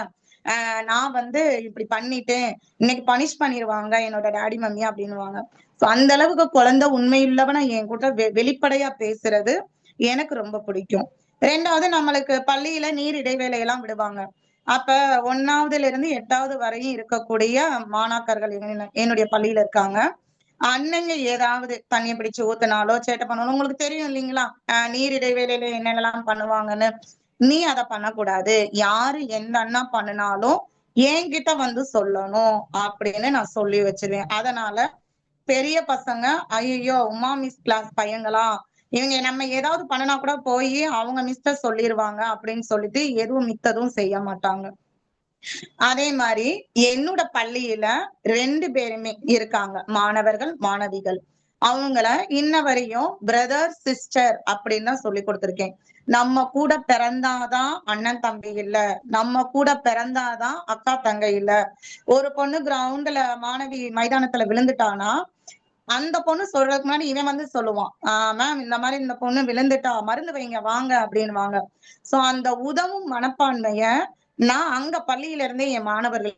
Speaker 7: நான் இப்படி பண்ணிட்டேன், இன்னைக்கு பனிஷ் பண்ணிருவாங்க என்னோட டாடி மம்மி அப்படின்னுவாங்க. சோ அந்த அளவுக்கு குழந்தை உண்மையுள்ளவனா என் கூட வெளிப்படையா பேசுறது எனக்கு ரொம்ப பிடிக்கும். 2வது நம்மளுக்கு பள்ளியில நீர் இடைவேளை எல்லாம் விடுவாங்க. அப்ப 1வதுல இருந்து 8வது வரையும் இருக்கக்கூடிய மாணாக்கர்கள் என்னுடைய பள்ளியில இருக்காங்க. அண்ணங்க ஏதாவது தண்ணியை பிடிச்சு ஊத்துனாலோ சேட்டை பண்ணாலும் உங்களுக்கு தெரியும் இல்லைங்களா, நீர் இடைவேளையில என்னென்னலாம் பண்ணுவாங்கன்னு. நீ அதை பண்ணக்கூடாது, யாரு எந்த அண்ணா பண்ணினாலும் என்கிட்ட சொல்லணும் அப்படின்னு நான் சொல்லி வச்சிருவேன். அதனால பெரிய பசங்க ஐயோ உமா மிஸ் கிளாஸ் பையங்களா, இவங்க நம்ம ஏதாவது பண்ணனா கூட போய் அவங்க மிஸ்டர் சொல்லிருவாங்க அப்படின்னு சொல்லிட்டு எதுவும் மித்ததும் செய்ய மாட்டாங்க. அதே மாதிரி என்னோட பள்ளியில 2 பேருமே இருக்காங்க, மாணவர்கள் மாணவிகள். அவங்கள இன்ன வரையும் பிரதர் சிஸ்டர் அப்படின்னு தான் சொல்லி கொடுத்திருக்கேன். நம்ம கூட பிறந்தாதான் அண்ணன் தம்பி இல்ல, நம்ம கூட பிறந்தாதான் அக்கா தங்கை இல்ல. ஒரு பொண்ணு கிரவுண்ட்ல மாணவி மைதானத்துல விழுந்துட்டானா அந்த பொண்ணு சொல்றதுக்கு முன்னாடி இவன் சொல்லுவான், மேம் இந்த மாதிரி இந்த பொண்ணு விழுந்துட்டா, மருந்து வைங்க வாங்க அப்படின்னுவாங்க. சோ அந்த உதவும் மனப்பான்மைய நான் அங்க பள்ளியில இருந்தே என் மாணவர்கள்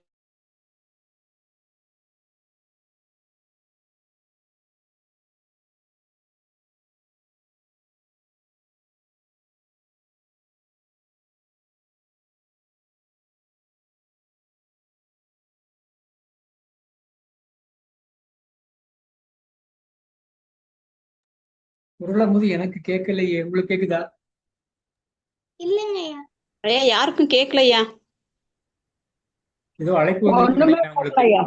Speaker 6: குரலும் போது எனக்கு கேட்கலையே, உங்களுக்கு கேக்குதா?
Speaker 2: இல்லைங்கய்யா.
Speaker 8: ஐயா யாருக்கும் கேட்கலையா?
Speaker 6: ஏதோ அழைப்பு வந்திருக்கு
Speaker 9: ஒண்ணுமே
Speaker 6: நினைக்கிறேன் உங்களுக்கு.
Speaker 9: போடலையா?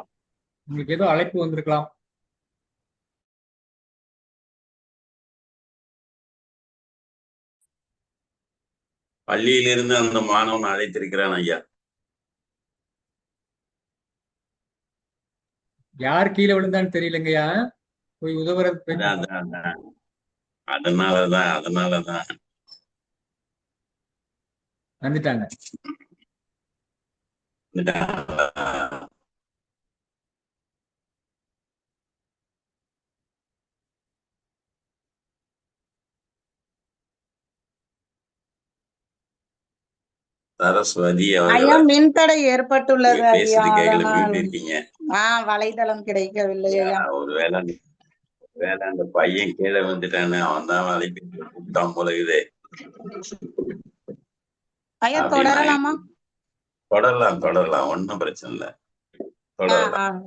Speaker 6: உங்களுக்கு ஏதோ அழைப்பு வந்திருக்கலாம்.
Speaker 10: பள்ளியிலிருந்து அந்த மாணவன் அழைத்திருக்கிறான் ஐயா.
Speaker 6: யார் கீழே விழுந்தான்னு தெரியலங்கய்யா, போய் உதவுறது.
Speaker 10: அதனாலதான்
Speaker 6: வந்துட்டாங்க.
Speaker 10: சரஸ்வதி
Speaker 7: ஐயா
Speaker 10: அவர்களை
Speaker 7: மின்தடை ஏற்பட்டுள்ளது ஐயா,
Speaker 10: பேசிட்டு கேட்கல,
Speaker 7: அதனால்
Speaker 10: மியூட் இருக்கீங்க.
Speaker 7: வலைதளம் கிடைக்கவில்லை ஐயா.
Speaker 10: ஒருவேளை அந்த பையன் கீழே வந்துட்டானு அவன் தான் அழைப்பு கூப்பிட்டான் போல இது.
Speaker 7: ஐயா தொடரலாமா?
Speaker 10: தொடரலாம், ஒன்னும் பிரச்சனை இல்லை, தொடரலாம்.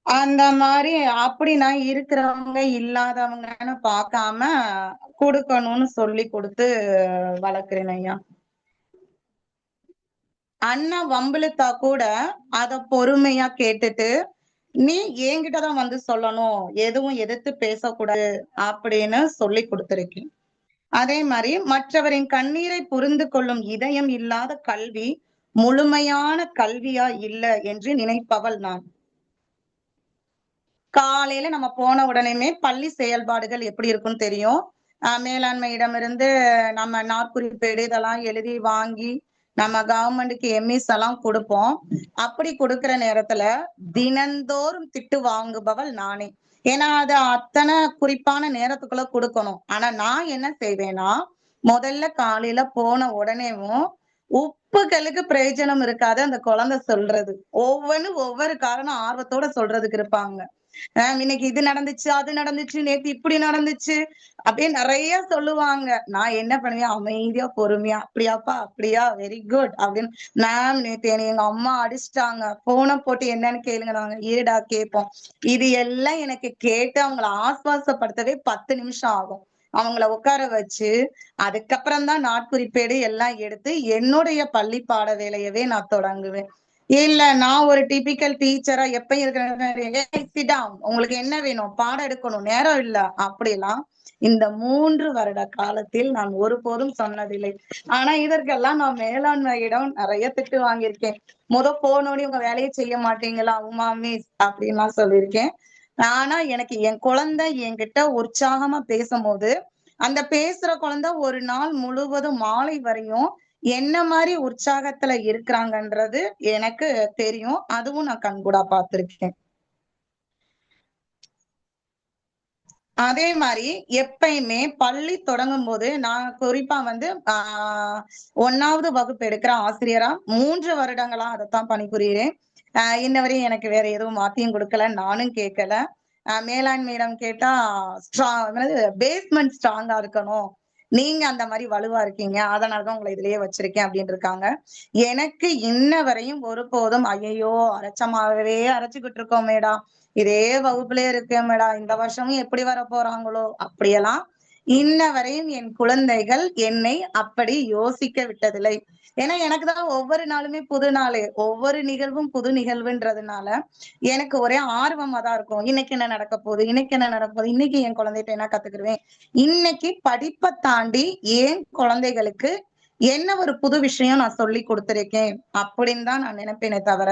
Speaker 7: அந்த மாதிரி அப்படி நான் இருக்கிறவங்க இல்லாதவங்கன்னு பார்க்காம கொடுக்கணும்னு சொல்லி கொடுத்து வளர்க்கிறேன் ஐயா. அண்ணா வம்பிழுத்தா கூட அத பொறுமையா கேட்டுட்டு, நீ என்கிட்டதான் வந்து சொல்லணும், எதுவும் எதிர்த்து பேசக்கூடாது அப்படின்னு சொல்லி கொடுத்திருக்கேன். அதே மாதிரி மற்றவரின் கண்ணீரை புரிந்து கொள்ளும் இதயம் இல்லாத கல்வி முழுமையான கல்வியா இல்லை என்று நினைப்பவள் நான். காலையில நம்ம போன உடனேமே பள்ளி செயல்பாடுகள் எப்படி இருக்குன்னு தெரியும். மேலாண்மையிடமிருந்து நம்ம நாட்குறிப்பேடு இதெல்லாம் எழுதி வாங்கி நம்ம கவர்மெண்ட்டுக்கு எம்இஸ் எல்லாம் கொடுப்போம். அப்படி கொடுக்கிற நேரத்துல தினந்தோறும் திட்டு வாங்குபவள் நானே. ஏன்னா அது அத்தனை குறிப்பான நேரத்துக்குள்ள கொடுக்கணும். ஆனா நான் என்ன செய்வேன்னா, முதல்ல காலையில போன உடனேவும் உப்புகளுக்கு பிரயோஜனம் இருக்காது அந்த குழந்தை சொல்றது. ஒவ்வொரு காரணம் ஆர்வத்தோட சொல்றதுக்கு இருப்பாங்க. இன்னைக்கு இது நடந்துச்சு, அது நடந்துச்சு, நேத்து இப்படி நடந்துச்சு அப்படின்னு நிறைய சொல்லுவாங்க. நான் என்ன பண்ணுவேன், அமைதியா பொறுமையா, அப்படியாப்பா அப்படியா, வெரி குட் அப்படின்னு, மேம் நேத்து எங்க அம்மா அடிச்சிட்டாங்க, போனை போட்டு என்னன்னு கேளுங்க, நாங்க ஈடா கேட்போம். இது எல்லாம் எனக்கு கேட்டு அவங்கள ஆஸ்வாசப்படுத்தவே 10 நிமிஷம் ஆகும். அவங்கள உட்கார வச்சு அதுக்கப்புறம் தான் நாட்குறிப்பேடு எல்லாம் எடுத்து என்னுடைய பள்ளி பாட வேலையவே நான் தொடங்குவேன். இல்ல நான் ஒரு டிபிக்கல் டீச்சரா எப்பயும் இருக்கிறேன், உங்களுக்கு என்ன வேணும், பாடம் எடுக்கணும், நேரம் இல்ல அப்படிலாம் இந்த 3 வருட காலத்தில் நான் ஒருபோதும் சொன்னதில்லை. ஆனா இதற்கெல்லாம் நான் மேலாண்மையிடம் நிறைய திட்டு வாங்கியிருக்கேன். போனோடனே உங்க வேலையை செய்ய மாட்டீங்களா உமா மிஸ் அப்படின்லாம் சொல்லியிருக்கேன். ஆனா எனக்கு என் குழந்தை என்கிட்ட உற்சாகமா பேசும்போது, அந்த பேசுற குழந்தை ஒரு நாள் முழுவதும் மாலை வரையும் என்ன மாதிரி உற்சாகத்துல இருக்கிறாங்கன்றது எனக்கு தெரியும். அதுவும் நான் கண்கூடா பார்த்திருக்கேன். அதே மாதிரி எப்பயுமே பள்ளி தொடங்கும் போது நான் குறிப்பா வந்து 1வது வகுப்பு எடுக்கிற ஆசிரியரா 3 வருடங்களா அதைத்தான் பணிபுரிகிறேன். இன்னவரையும் எனக்கு வேற எதுவும் மாத்தியும் கொடுக்கல, நானும் கேட்கல. மேலாண்மையிடம் கேட்டா பேஸ்மெண்ட் ஸ்ட்ராங்கா இருக்கணும், நீங்க அந்த மாதிரி வலுவா இருக்கீங்க, அதனாலதான் உங்களை இதுலயே வச்சிருக்கேன் அப்படின்னு இருக்காங்க. எனக்கு இன்ன வரையும் ஒருபோதும் ஐயோ அரைச்சமாகவே அரைச்சுக்கிட்டு இருக்கோம் மேடா, இதே வகுப்புலயே இருக்கேன் மேடா, இந்த வருஷமும் எப்படி வர போறாங்களோ அப்படியெல்லாம் இன்ன வரையும் என் குழந்தைகள் என்னை அப்படி யோசிக்க விட்டதில்லை. ஏன்னா எனக்குதான் ஒவ்வொரு நாளுமே புது நாள், ஒவ்வொரு நிகழ்வும் புது நிகழ்வுன்றதுனால எனக்கு ஒரே ஆர்வமா தான் இருக்கும். இன்னைக்கு என்ன நடக்க போகுது, இன்னைக்கு என் குழந்தைகிட்ட என்ன கத்துக்கிடுவேன், இன்னைக்கு படிப்பை தாண்டி ஏன் குழந்தைகளுக்கு என்ன ஒரு புது விஷயம் நான் சொல்லி கொடுத்திருக்கேன் அப்படின்னு தான் நான் நினைப்பேனே தவிர,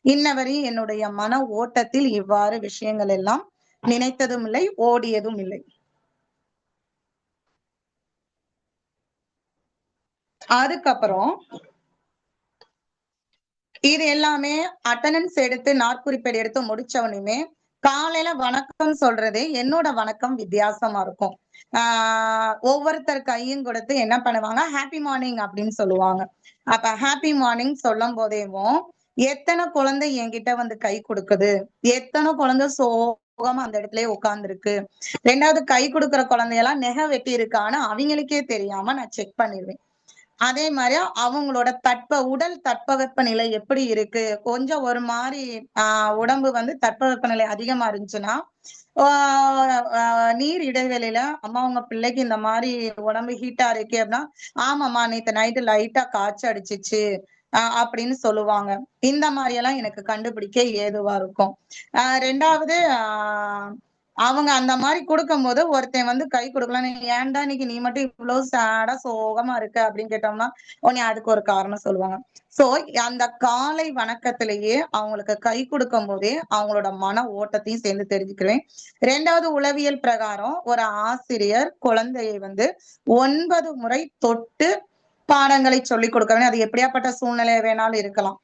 Speaker 7: இன்னவரையும் என்னுடைய மன ஓட்டத்தில் இவ்வாறு விஷயங்கள் எல்லாம் நினைத்ததும் இல்லை, ஓடியதும் இல்லை. அதுக்கப்புறம் இது எல்லாமே அட்டண்டன்ஸ் எடுத்து நாட்குறிப்பேடு எடுத்து முடிச்சவனுமே காலையில வணக்கம் சொல்றது என்னோட வணக்கம் வித்தியாசமா இருக்கும். ஒவ்வொருத்தர் கையும் கொடுத்து என்ன பண்ணுவாங்க, ஹாப்பி மார்னிங் அப்படின்னு சொல்லுவாங்க. அப்ப ஹாப்பி மார்னிங் சொல்லும் போதேவும் எத்தனை குழந்தை என்கிட்ட வந்து கை கொடுக்குது, எத்தனை குழந்தை சோகமா அந்த இடத்துலயே உட்கார்ந்துருக்கு. 2வது கை கொடுக்குற குழந்தையெல்லாம் நெகை வெட்டி இருக்கான்னு அவங்களுக்கே தெரியாம நான் செக் பண்ணிடுவேன். அதே மாதிரி அவங்களோட உடல் தட்பவெப்ப நிலை எப்படி இருக்கு, கொஞ்சம் ஒரு மாதிரி உடம்பு வந்து தட்பவெப்ப நிலை அதிகமா இருந்துச்சுன்னா நீர் இடைவெளியில அம்மா உங்க பிள்ளைக்கு இந்த மாதிரி உடம்பு ஹீட்டா இருக்கு அப்படின்னா, ஆமாம்மா நேத்து நைட்டு லைட்டா காய்ச்சல் அடிச்சிச்சு அப்படின்னு சொல்லுவாங்க. இந்த மாதிரி எல்லாம் எனக்கு கண்டுபிடிக்க ஏதுவா இருக்கும். ரெண்டாவது அவங்க அந்த மாதிரி கொடுக்கும் போது ஒருத்தன் வந்து கை கொடுக்கலாம், ஏன்டா இன்னைக்கு நீ மட்டும் இவ்வளவு சேடா சோகமா இருக்க அப்படின்னு கேட்டோம்னா உடனே அதுக்கு ஒரு காரணம் சொல்லுவாங்க. சோ அந்த காலை வணக்கத்திலேயே அவங்களுக்கு கை கொடுக்கும் போதே அவங்களோட மன ஓட்டத்தையும் சேர்ந்து தெரிஞ்சுக்கிறேன். ரெண்டாவது, உளவியல் பிரகாரம் ஒரு ஆசிரியர் குழந்தையை வந்து 9 முறை தொட்டு பாடங்களை சொல்லி கொடுக்க, அது எப்படியாப்பட்ட சூழ்நிலை வேணாலும் இருக்கலாம்.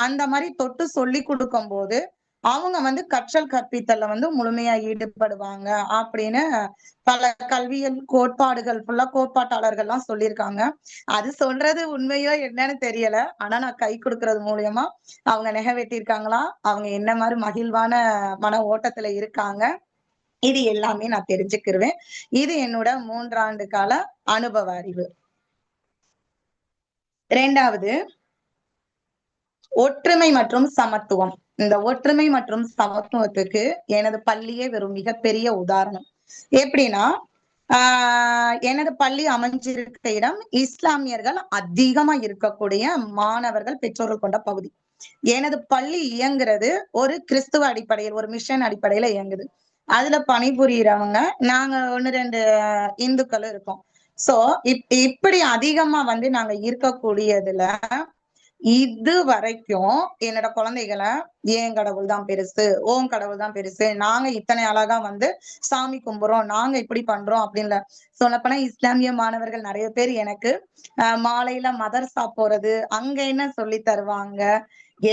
Speaker 7: அந்த மாதிரி தொட்டு சொல்லி கொடுக்கும் போது அவங்க வந்து கற்றல் கற்பித்தல்ல வந்து முழுமையா ஈடுபடுவாங்க அப்படின்னு பல கல்வியல் கோட்பாடுகள் ஃபுல்லா கோட்பாட்டாளர்கள்லாம் சொல்லியிருக்காங்க. அது சொல்றது உண்மையோ என்னன்னு தெரியல. ஆனா நான் கை கொடுக்கறது மூலியமா அவங்க நிறைவேற்றிருக்காங்களா, அவங்க என்ன மாதிரி மகிழ்வான மன ஓட்டத்துல இருக்காங்க, இது எல்லாமே நான் தெரிஞ்சுக்கிருவேன். இது என்னோட 3 ஆண்டு கால அனுபவ அறிவு. ரெண்டாவது, ஒற்றுமை மற்றும் சமத்துவம். இந்த ஒற்றுமை மற்றும் சமத்துவத்துக்கு எனது பள்ளியே வெறும் மிகப்பெரிய உதாரணம். எப்படின்னா எனது பள்ளி அமைஞ்சிருக்க இடம் இஸ்லாமியர்கள் அதிகமா இருக்கக்கூடிய மாணவர்கள் பெற்றோர்கள் கொண்ட பகுதி. எனது பள்ளி இயங்குறது ஒரு கிறிஸ்துவ அடிப்படையில், ஒரு மிஷன் அடிப்படையில இயங்குது. அதுல பணிபுரியறவங்க நாங்க 1-2 இந்துக்களும் இருக்கோம். சோ இப்படி அதிகமா வந்து நாங்க இருக்கக்கூடியதுல இது வரைக்கும் என்னோட குழந்தைகளை ஏன் கடவுள் தான் பெருசு, ஓம் கடவுள் தான் பெருசு, நாங்க இத்தனை அழகா வந்து சாமி கும்புறோம், நாங்க இப்படி பண்றோம் அப்படின்னு சொல்லப்போனா இஸ்லாமிய மாணவர்கள் நிறைய பேர் எனக்கு மாலையில மதர்சா போறது, அங்க என்ன சொல்லி தருவாங்க,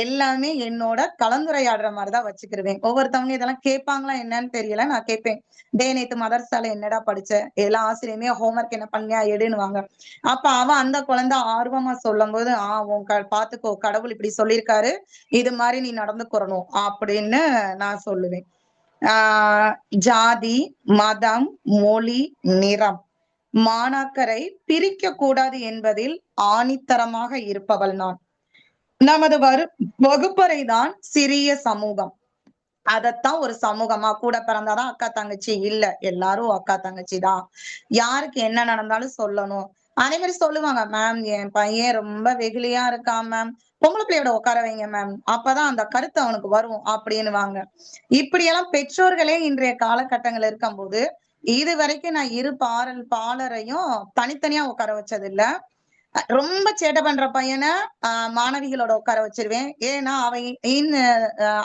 Speaker 7: எல்லாமே என்னோட கலந்துரையாடுற மாதிரிதான் வச்சுக்கிருவேன். ஒவ்வொருத்தவங்க இதெல்லாம் கேட்பாங்களா என்னன்னு தெரியல. நான் கேட்பேன், நேத்து மதர்சால என்னடா படிச்ச, எல்லா ஆசிரியருமே ஹோம்ஒர்க் என்ன பண்ணியா எடுன்னுவாங்க. அப்ப அவன் அந்த குழந்தை ஆர்வமா சொல்லும் போது பாத்துக்கோ கடவுள் இப்படி சொல்லியிருக்காரு, இது மாதிரி நீ நடந்துக்கிறணும் அப்படின்னு நான் சொல்லுவேன். ஜாதி, மதம், மொழி, நிறம், மாணாக்கரை பிரிக்க கூடாது என்பதில் ஆணித்தரமாக இருப்பவள் நான். நமது வகுப்பறை தான் சிறிய சமூகம். அதத்தான் ஒரு சமூகமா, கூட பிறந்தாதான் அக்கா தங்கச்சி இல்ல, எல்லாரும் அக்கா தங்கச்சி தான், யாருக்கு என்ன நடந்தாலும் சொல்லணும். அதே மாதிரி சொல்லுவாங்க, மேம் என் பையன் ரொம்ப வெகுளியா இருக்கான் மேம், பொம்பளை பிள்ளையோட உட்கார வைங்க மேம், அப்பதான் அந்த கருத்து அவனுக்கு வரும் அப்படின்னுவாங்க. இப்படியெல்லாம் பெற்றோர்களே இன்றைய காலகட்டங்கள் இருக்கும் போது இது வரைக்கும் நான் இரு பாலரையும் தனித்தனியா உட்கார வச்சது இல்ல. ரொம்ப சேட்டை பண்ற பையனை மாணவிகளோட உட்கார வச்சிருவேன். ஏன்னா அவன்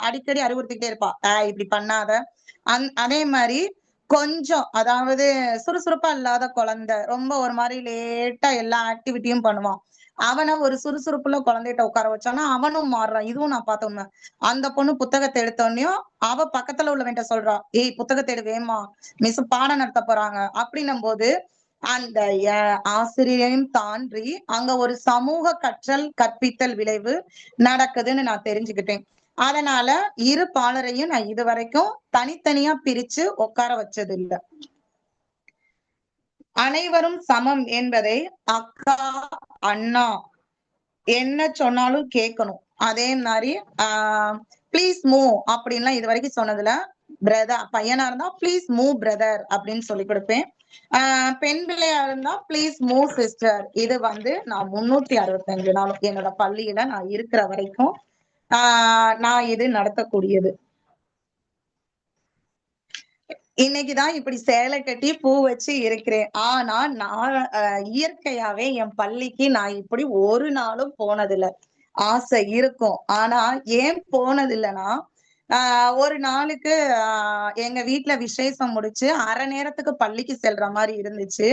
Speaker 7: அடிக்கடி அறிவுறுத்திக்கிட்டே இருப்பா, இப்படி பண்ணாத. அதே மாதிரி கொஞ்சம் அதாவது சுறுசுறுப்பா இல்லாத குழந்தை, ரொம்ப ஒரு மாதிரி லேட்டா எல்லா ஆக்டிவிட்டியும் பண்ணுவான், அவனை ஒரு சுறுசுறுப்புல குழந்தைகிட்ட உட்கார வச்சானா அவனும் மாறுறான். இதுவும் நான் பார்த்தோம்னா அந்த பொண்ணு புத்தகத்தை எடுத்தோடனையும் அவ பக்கத்துல உள்ளவன்ட்ட சொல்றா, ஏய் புத்தகத்தை எடு வேமா, மிஸ் பாடம் நடத்த போறாங்க அப்படின்னும் போது அந்த ஆசிரியரையும் தாண்டி அங்க ஒரு சமூக கற்றல் கற்பித்தல் விளைவு நடக்குதுன்னு நான் தெரிஞ்சுக்கிட்டேன். அதனால இரு பாலரையும் நான் இது வரைக்கும் தனித்தனியா பிரிச்சு உட்கார வச்சது இல்லை. அனைவரும் சமம் என்பதை அக்கா அண்ணா என்ன சொன்னாலும் கேட்கணும். அதே மாதிரி பிளீஸ் மூவ் அப்படின்லாம் இது வரைக்கும் சொன்னதுல, பிரதர் பையனா இருந்தா பிளீஸ் மூவ் பிரதர் அப்படின்னு சொல்லி கொடுப்பேன். பெண் பிள்ளையா இருந்தா பிளீஸ் மூவ் சிஸ்டர். இது வந்து நான் 365 நாளும் என்னோட பள்ளியில நான் இருக்கிற வரைக்கும் நான் இது நடத்தக்கூடியது. இன்னைக்குதான் இப்படி சேலை கட்டி பூ வச்சு இருக்கிறேன். ஆனா நான் இயற்கையாவே என் பள்ளிக்கு நான் இப்படி ஒரு நாளும் போனதில்லை. ஆசை இருக்கும், ஆனா ஏன் போனதில்லைன்னா ஒரு நாளுக்கு எங்க வீட்டுல விசேஷம் முடிச்சு அரை நேரத்துக்கு பள்ளிக்கு செல்ற மாதிரி இருந்துச்சு.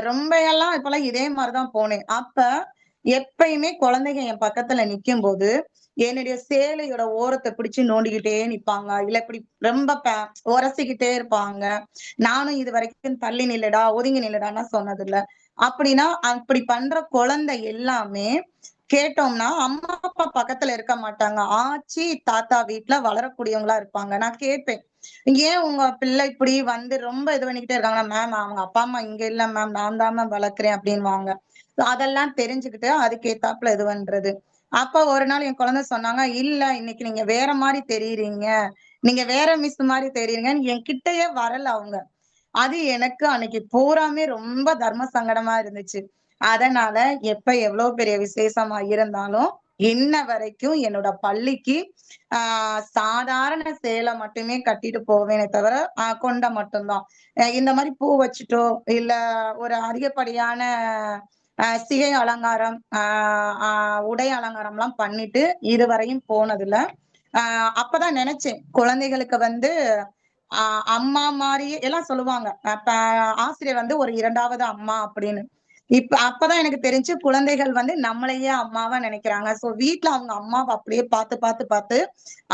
Speaker 7: ரொம்ப எல்லாம் இப்பெல்லாம் இதே மாதிரிதான் போனேன். அப்ப எப்பயுமே குழந்தைங்க என் பக்கத்துல நிக்கும் போது என்னுடைய சேலையோட ஓரத்தை பிடிச்சு நோண்டிக்கிட்டே நிப்பாங்க, இல்ல இப்படி ரொம்ப உரசிக்கிட்டே இருப்பாங்க. நானும் இது வரைக்கும் தள்ளி நில்லுடா ஒதுங்கி நில்லுடான்னா சொன்னது இல்ல. அப்படின்னா அப்படி பண்ற குழந்தை எல்லாமே கேட்டோம்னா அம்மா அப்பா பக்கத்துல இருக்க மாட்டாங்க, ஆச்சி தாத்தா வீட்டுல வளரக்கூடியவங்களா இருப்பாங்க. நான் கேட்பேன், ஏன் உங்க பிள்ளை இப்படி வந்து ரொம்ப இது பண்ணிக்கிட்டே இருக்காங்கன்னா, மேம் அவங்க அப்பா அம்மா இங்க இல்ல மேம், நான் தான் மேம் வளர்க்குறேன் அப்படின்வாங்க. அதெல்லாம் தெரிஞ்சுக்கிட்டு அதுக்கேத்தாப்புல இது பண்றது. அப்ப ஒரு நாள் என் குழந்தை சொன்னாங்க, இல்ல இன்னைக்கு நீங்க வேற மாதிரி தெரியுறீங்க, நீங்க வேற மிஸ் மாதிரி தெரியுறீங்கன்னு என் கிட்டயே வரல அவங்க. அது எனக்கு அன்னைக்கு பூராமே ரொம்ப தர்ம சங்கடமா இருந்துச்சு. அதனால எப்ப எவ்வளவு பெரிய விசேஷமா இருந்தாலும் இன்ன வரைக்கும் என்னோட பள்ளிக்கு சாதாரண சேலை மட்டுமே கட்டிட்டு போவேனே தவிர கொண்ட மட்டும்தான். இந்த மாதிரி பூ வச்சுட்டோ இல்ல ஒரு அதிகப்படியான சிகை அலங்காரம் உடை அலங்காரம் எல்லாம் பண்ணிட்டு இதுவரையும் போனதில்ல. அப்பதான் நினைச்சேன் குழந்தைகளுக்கு வந்து அம்மா மாதிரியே எல்லாம் சொல்லுவாங்க. அப்ப ஆசிரியர் வந்து ஒரு 2வது அம்மா அப்படின்னு. அப்பதான் எனக்கு தெரிஞ்சு குழந்தைகள் வந்து நம்மளையே அம்மாவா நினைக்கிறாங்க. சோ வீட்டுல அவங்க அம்மாவை அப்படியே பார்த்து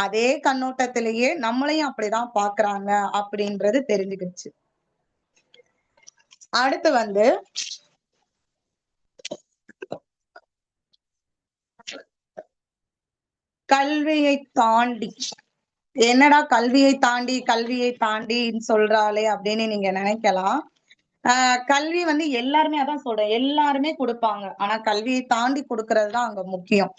Speaker 7: அதே கண்ணோட்டத்திலேயே நம்மளையும் அப்படிதான் பாக்குறாங்க அப்படின்றது தெரிஞ்சுக்கிடுச்சு. அடுத்து வந்து கல்வியை தாண்டி, என்னடா கல்வியை தாண்டின்னு சொல்றாளே அப்படின்னு நீங்க நினைக்கலாம். கல்வி வந்து எல்லாருமே அதான் சொல்றேன், எல்லாருமே கொடுப்பாங்க. ஆனா கல்வியை தாண்டி கொடுக்கறதுதான் அங்க முக்கியம்.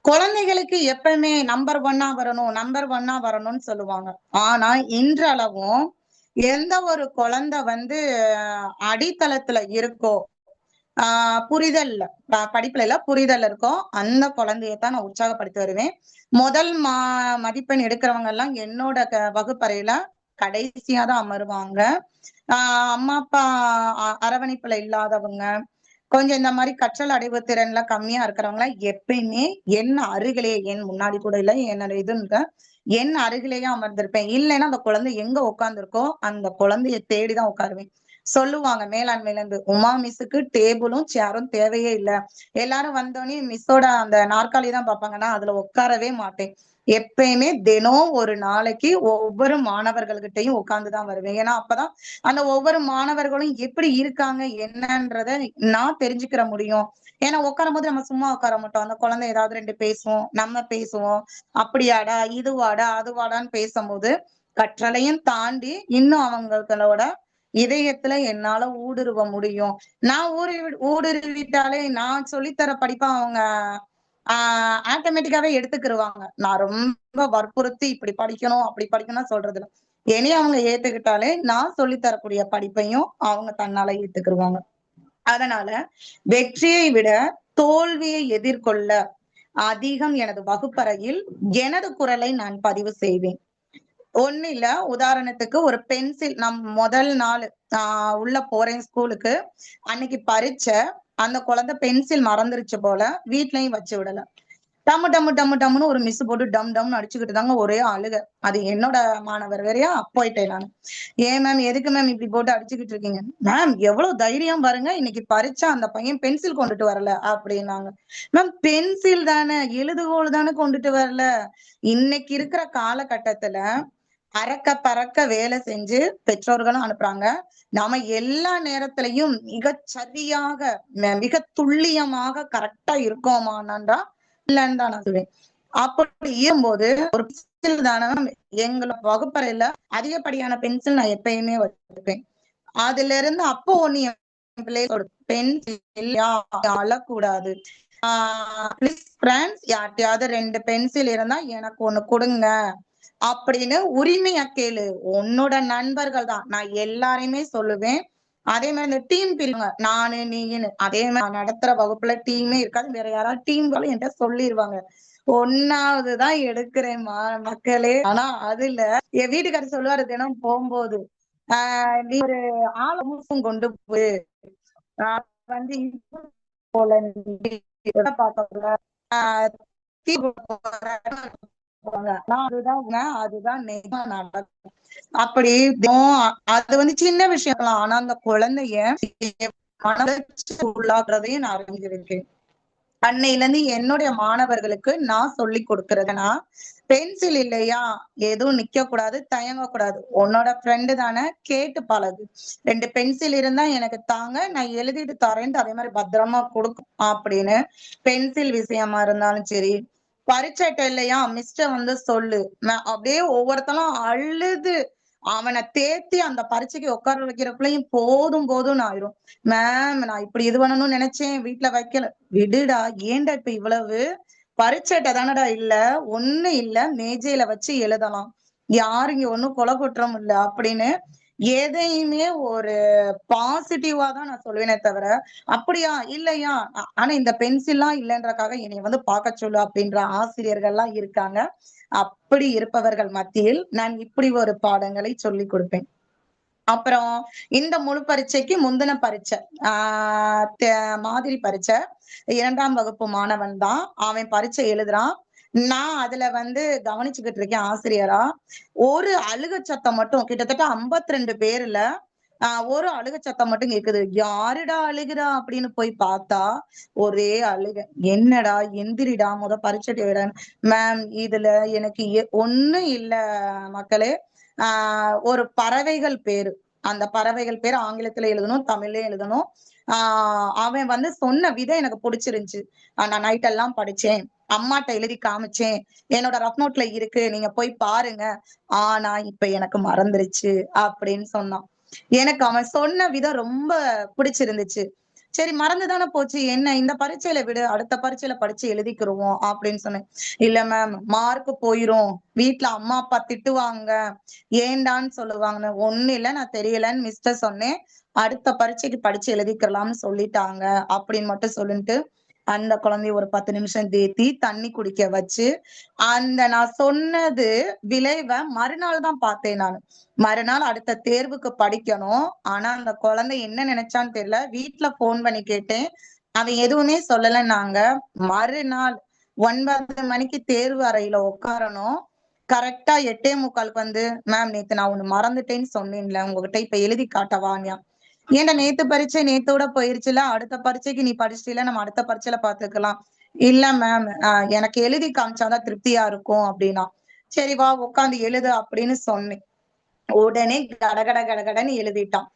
Speaker 7: குழந்தைகளுக்கு எப்பவுமே நம்பர் ஒன்னா வரணும்னு சொல்லுவாங்க. ஆனா இன்றளவும் எந்த ஒரு குழந்தை வந்து அடித்தளத்துல இருக்கோ, புரிதல் படிப்புல இல்ல புரிதல் இருக்கும், அந்த குழந்தையத்தான் நான் உற்சாகப்படுத்தி வருவேன். முதல் மதிப்பெண் எடுக்கிறவங்க எல்லாம் என்னோட வகுப்பறையில கடைசியா தான் அமருவாங்க. அம்மா அப்பா அரவணைப்புல இல்லாதவங்க, கொஞ்சம் இந்த மாதிரி கற்றல் அடைவு திறன்ல கம்மியா இருக்கிறவங்க எப்பயுமே என் அருகிலேயே, என் முன்னாடி கூட இல்ல, என்னோட இதுங்க என் அருகிலேயே அமர்ந்திருப்பேன். இல்லைன்னா அந்த குழந்தை எங்க உட்கார்ந்துருக்கோ அந்த குழந்தைய தேடிதான் உட்காருவேன். சொல்லுவாங்க மேலாண்மையில இருந்து, உமா மிஸ்ஸுக்கு டேபிளும் சேரும் தேவையே இல்ல, எல்லாரும் வந்தோடனே மிஸ்ஸோட அந்த நாற்காலி தான் பார்ப்பாங்கன்னா அதுல உட்காரவே மாட்டேன். எப்பயுமே தினம் ஒரு நாளைக்கு ஒவ்வொரு மாணவர்கள்கிட்டையும் உட்கார்ந்துதான் வருவேன். ஏன்னா அப்பதான் அந்த ஒவ்வொரு மாணவர்களும் எப்படி இருக்காங்க என்னன்றத நான் தெரிஞ்சுக்கிற முடியும். ஏன்னா உட்காரும் போது நம்ம சும்மா உட்கார மாட்டோம். அந்த குழந்தை ஏதாவது 2 பேசுவோம், நம்ம பேசுவோம், அப்படியாடா இதுவாடா அதுவாடான்னு பேசும்போது கற்றலையும் தாண்டி இன்னும் அவங்களோட இதயத்துல என்னால ஊடுருவ முடியும். நான் ஊடுருவிட்டாலே நான் சொல்லித்தர படிப்பா அவங்க ஆட்டோமேட்டிக்காவே எடுத்துக்கிருவாங்க. நான் ரொம்ப வற்புறுத்தி இப்படி படிக்கணும் அப்படி படிக்கணும் சொல்றது இல்லை. இனி அவங்க ஏத்துக்கிட்டாலே நான் சொல்லித்தரக்கூடிய படிப்பையும் அவங்க தன்னால ஏத்துக்கிருவாங்க. அதனால வெற்றியை விட தோல்வியை எதிர்கொள்ள அதிகம் எனது வகுப்பறையில் எனது குரலை நான் பதிவு செய்வேன். ஒண்ணு இல்ல, உதாரணத்துக்கு ஒரு பென்சில், நான் முதல் நாள் உள்ள போறேன் ஸ்கூலுக்கு, அன்னைக்கு பரீட்சை, அந்த குழந்தை பென்சில் மறந்துருச்சு போல, வீட்லயும் வச்சு விடல. டம்முன்னு ஒரு மிஸ் போட்டு டம்னு அடிச்சுக்கிட்டு தாங்க ஒரே அழுக. அது என்னோட மாணவர் வேறையா, போயிட்டேன் நான். ஏன் மேம் எதுக்கு மேம் இப்படி போட்டு அடிச்சுக்கிட்டு இருக்கீங்க? மேம் எவ்வளவு தைரியம் பாருங்க, இன்னைக்கு பரீட்சை அந்த பையன் பென்சில் கொண்டுட்டு வரல அப்படின்னாங்க. மேம் பென்சில் தானே, எழுதுகோள் தானே கொண்டுட்டு வரல. இன்னைக்கு இருக்கிற காலகட்டத்துல அறக்க பறக்க வேலை செஞ்சு பெற்றோர்களும் அனுப்புறாங்க. நாம எல்லா நேரத்திலையும் மிக சரியாக மிக துல்லியமாக கரெக்டா இருக்கோமானன்றா இல்லன்னு தான் நான் சொல்லுவேன். அப்படி இருக்கும்போது ஒரு பென்சில் தானே, எங்களோட வகுப்பறையில அதிகப்படியான பென்சில் நான் எப்பயுமே வச்சிருப்பேன். அதுல இருந்து அப்போ ஒண்ணு பென்சில் அழக்கூடாது, யார்ட்டையாவது 2 பென்சில் இருந்தா எனக்கு ஒண்ணு கொடுங்க அப்படின்னு உரிமையா கேளு. உன்னோட நண்பர்கள் தான், நான் எல்லாரையுமே சொல்லுவேன். அதே மாதிரி இந்த டீம் பிரிவுங்க, நானு நீன்னு, அதே மாதிரி நடத்துற வகுப்புல டீமே இருக்காது, வேற யாராவது டீம்களும் என்கிட்ட சொல்லிருவாங்க. 1வதுதான் எடுக்கிறேன் மக்களே. ஆனா அதுல என் வீட்டுக்காரர் சொல்லுவாரு தினம் போகும்போது, நீ ஒரு ஆளும் கொண்டு போய் வந்து போல அதுதான் நடக்கும். அப்படி அது வந்து சின்ன விஷயம், ஆனா அந்த குழந்தைய உள்ளாக்குறதையும் நான் அறிஞ்சிருக்கேன். அன்னையில இருந்து என்னுடைய மாணவர்களுக்கு நான் சொல்லி கொடுக்கறதுனா, பென்சில் இல்லையா எதுவும் நிக்க கூடாது, தயங்க கூடாது, உன்னோட ஃப்ரெண்டு தானே, கேட்டு பழகு. 2 பென்சில் இருந்தா எனக்கு தாங்க, நான் எழுதிட்டு தரேன்ட்டு அதே மாதிரி பத்திரமா கொடுக்கும் அப்படின்னு. பென்சில் விஷயமா இருந்தாலும் சரி, பரீட்சை இல்லையா மிஸ்ட வந்து சொல்லு, அப்படியே ஒவ்வொருத்தரும் அழுது அவனை தேத்தி அந்த பரீட்சைக்கு உட்கார வைக்கிறக்குள்ளயும் போதும் போதும்னு ஆயிரும். மேம் நான் இப்படி இது பண்ணணும்னு நினைச்சேன், வீட்டுல வைக்கல. விடுடா, ஏன்டா இப்ப இவ்வளவு? பரீட்சைட்ட தானடா இல்ல, ஒண்ணு இல்ல, மேஜையில வச்சு எழுதலாம், யாரு இங்க ஒண்ணும் கொலை குற்றம் இல்ல அப்படின்னு எதையுமே ஒரு பாசிட்டிவா தான் நான் சொல்லுவேனே தவிர, அப்படியா இல்லையா ஆனா இந்த பென்சில்லாம் இல்லைன்றக்காக என்னை வந்து பார்க்க சொல்லு அப்படின்ற ஆசிரியர்கள்லாம் இருக்காங்க. அப்படி இருப்பவர்கள் மத்தியில் நான் இப்படி ஒரு பாடங்களை சொல்லி கொடுப்பேன். அப்புறம் இந்த முழு பரீட்சைக்கு முந்தின பரீட்சை மாதிரி பரீட்சை 2ஆம் வகுப்பு மாணவன் தான், அவன் பரீட்சை எழுதுறான். நான் அதுல வந்து கவனிச்சுக்கிட்டு இருக்கேன் ஆசிரியரா. ஒரு அழுக சத்தம் மட்டும் கிட்டத்தட்ட 52 பேர்ல ஒரு அழுக சத்தம் மட்டும் கேக்குது. யாருடா அழுகுறா அப்படின்னு போய் பார்த்தா ஒரே அழுக. என்னடா, எந்திரிடா, பரீட்சை விட. மேம் இதுல எனக்கு ஒண்ணும் இல்ல மக்களே, ஒரு பறவைகள் பேரு, அந்த பறவைகள் பேர் ஆங்கிலத்துல எழுதணும், தமிழ்லயும் எழுதணும். அவன் வந்து சொன்ன விதம் எனக்கு பிடிச்சிருந்துச்சு. நான் நைட் எல்லாம் படிச்சேன், அம்மாட்ட எழுதி காமிச்சேன், என்னோட ரஃப் நோட்ல இருக்கு, நீங்க போய் பாருங்க, ஆனா இப்ப எனக்கு மறந்துருச்சு அப்படின்னு சொன்னான். எனக்கு அவன் சொன்ன விதம் ரொம்ப பிடிச்சிருந்துச்சு. சரி, மறந்துதானே போச்சு, என்ன இந்த பரீட்சையில விடு, அடுத்த பரீட்சையில படிச்சு எழுதிக்கிருவோம் அப்படின்னு சொன்னேன். இல்ல மேம், மார்க் போயிரும், வீட்டுல அம்மா அப்பா திட்டுவாங்க, ஏண்டான்னு சொல்லுவாங்கன்னு. ஒண்ணு இல்ல, நான் தெரியலன்னு மிஸ்டர் சொன்னேன், அடுத்த பரீட்சைக்கு படிச்சு எழுதிக்கலாம்னு சொல்லிட்டாங்க அப்படின்னு மட்டும் சொல்லிட்டு அந்த குழந்தைய ஒரு 10 நிமிஷம் தேத்தி தண்ணி குடிக்க வச்சு, அந்த நான் சொன்னது விளைவை மறுநாள் தான் பார்த்தேன் நான். மறுநாள் அடுத்த தேர்வுக்கு படிக்கணும். ஆனா அந்த குழந்தை என்ன நினைச்சான்னு தெரியல, வீட்டுல போன் பண்ணி கேட்டேன், அவன் எதுவுமே சொல்லலைன்னாங்க. மறுநாள் 9 மணிக்கு தேர்வு அறையில உட்காரணும். கரெக்டா 8:45 வந்து, மேம் நேத்து நான் ஒண்ணு மறந்துட்டேன்னு சொன்னேன்ல, உங்ககிட்ட இப்ப எழுதி காட்டவான்யா. ஏன்டா, நேத்து பரீட்சை நேத்தோட போயிருச்சுல, அடுத்த பரீட்சைக்கு நீ படிச்சிட்டீல, நம்ம அடுத்த பரீட்சையில பாத்துக்கலாம். இல்ல மேம், எனக்கு எழுதி காமிச்சாதான் திருப்தியா இருக்கும் அப்படின்னா. சரி வா உட்காந்து எழுது அப்படின்னு சொன்னேன். உடனே கடகட கடகடன்னு எழுதிட்டான்.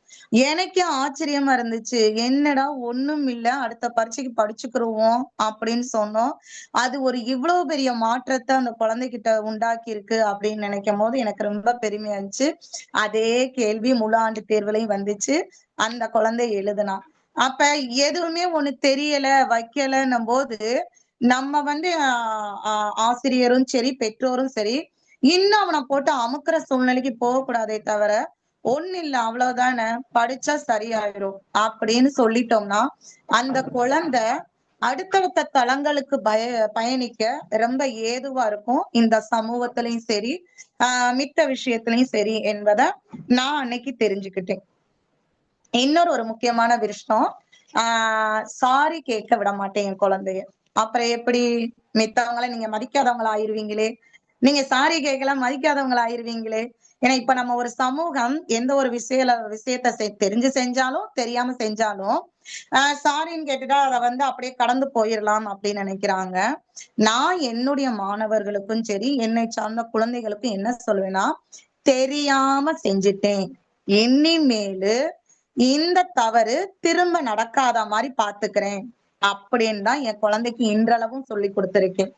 Speaker 7: எனக்கே ஆச்சரியமா இருந்துச்சு, என்னடா ஒண்ணும் இல்ல, அடுத்த பரீட்சைக்கு படிச்சுக்கிருவோம் அப்படின்னு சொன்னோம். அது ஒரு இவ்வளவு பெரிய மாற்றத்தை அந்த குழந்தைகிட்ட உண்டாக்கி இருக்கு அப்படின்னு நினைக்கும் போது எனக்கு ரொம்ப பெருமையா இருந்துச்சு. அதே கேள்வி முழு ஆண்டு தேர்வுலையும் வந்துச்சு, அந்த குழந்தை எழுதுனான். அப்ப எதுவுமே ஒண்ணு தெரியல வைக்கலன்னும் போது நம்ம வந்து ஆசிரியரும் சரி, பெற்றோரும் சரி, இன்னும் அவனை போட்டு அமுக்குற சூழ்நிலைக்கு போகக்கூடாதே தவிர, ஒண்ணு இல்ல அவ்வளவுதானே, படிச்சா சரியாயிரும் அப்படின்னு சொல்லிட்டோம்னா அந்த குழந்தை அடுத்தடுத்த தளங்களுக்கு பயணிக்க ரொம்ப ஏதுவா இருக்கும். இந்த சமூகத்திலையும் சரி, மித்த விஷயத்திலையும் சரி என்பதை நான் அன்னைக்கு தெரிஞ்சுக்கிட்டேன். இன்னொரு ஒரு முக்கியமான விஷயம், சாரி கேட்க விட மாட்டேன் என் குழந்தைய. அப்புறம் எப்படி, மித்தவங்களை நீங்க மதிக்காதவங்களா ஆயிருவீங்களே, நீங்க சாரி கேட்கலாம் மதிக்காதவங்களா ஆயிருவீங்களே. ஏன்னா இப்ப நம்ம ஒரு சமூகம் எந்த ஒரு விஷயத்த தெரிஞ்சு செஞ்சாலும் தெரியாம செஞ்சாலும் சாரின்னு கேட்டுட்டா அதை வந்து அப்படியே கடந்து போயிடலாம் அப்படின்னு நினைக்கிறாங்க. நான் என்னுடைய மாணவர்களுக்கும் சரி, என்னை சார்ந்த குழந்தைகளுக்கும் என்ன சொல்லுவேன்னா, தெரியாம செஞ்சுட்டேன், இனிமேலு இந்த தவறு திரும்ப நடக்காத மாதிரி பாத்துக்கிறேன் அப்படின்னு தான் என் குழந்தைக்கு இன்றளவும் சொல்லி கொடுத்திருக்கேன்.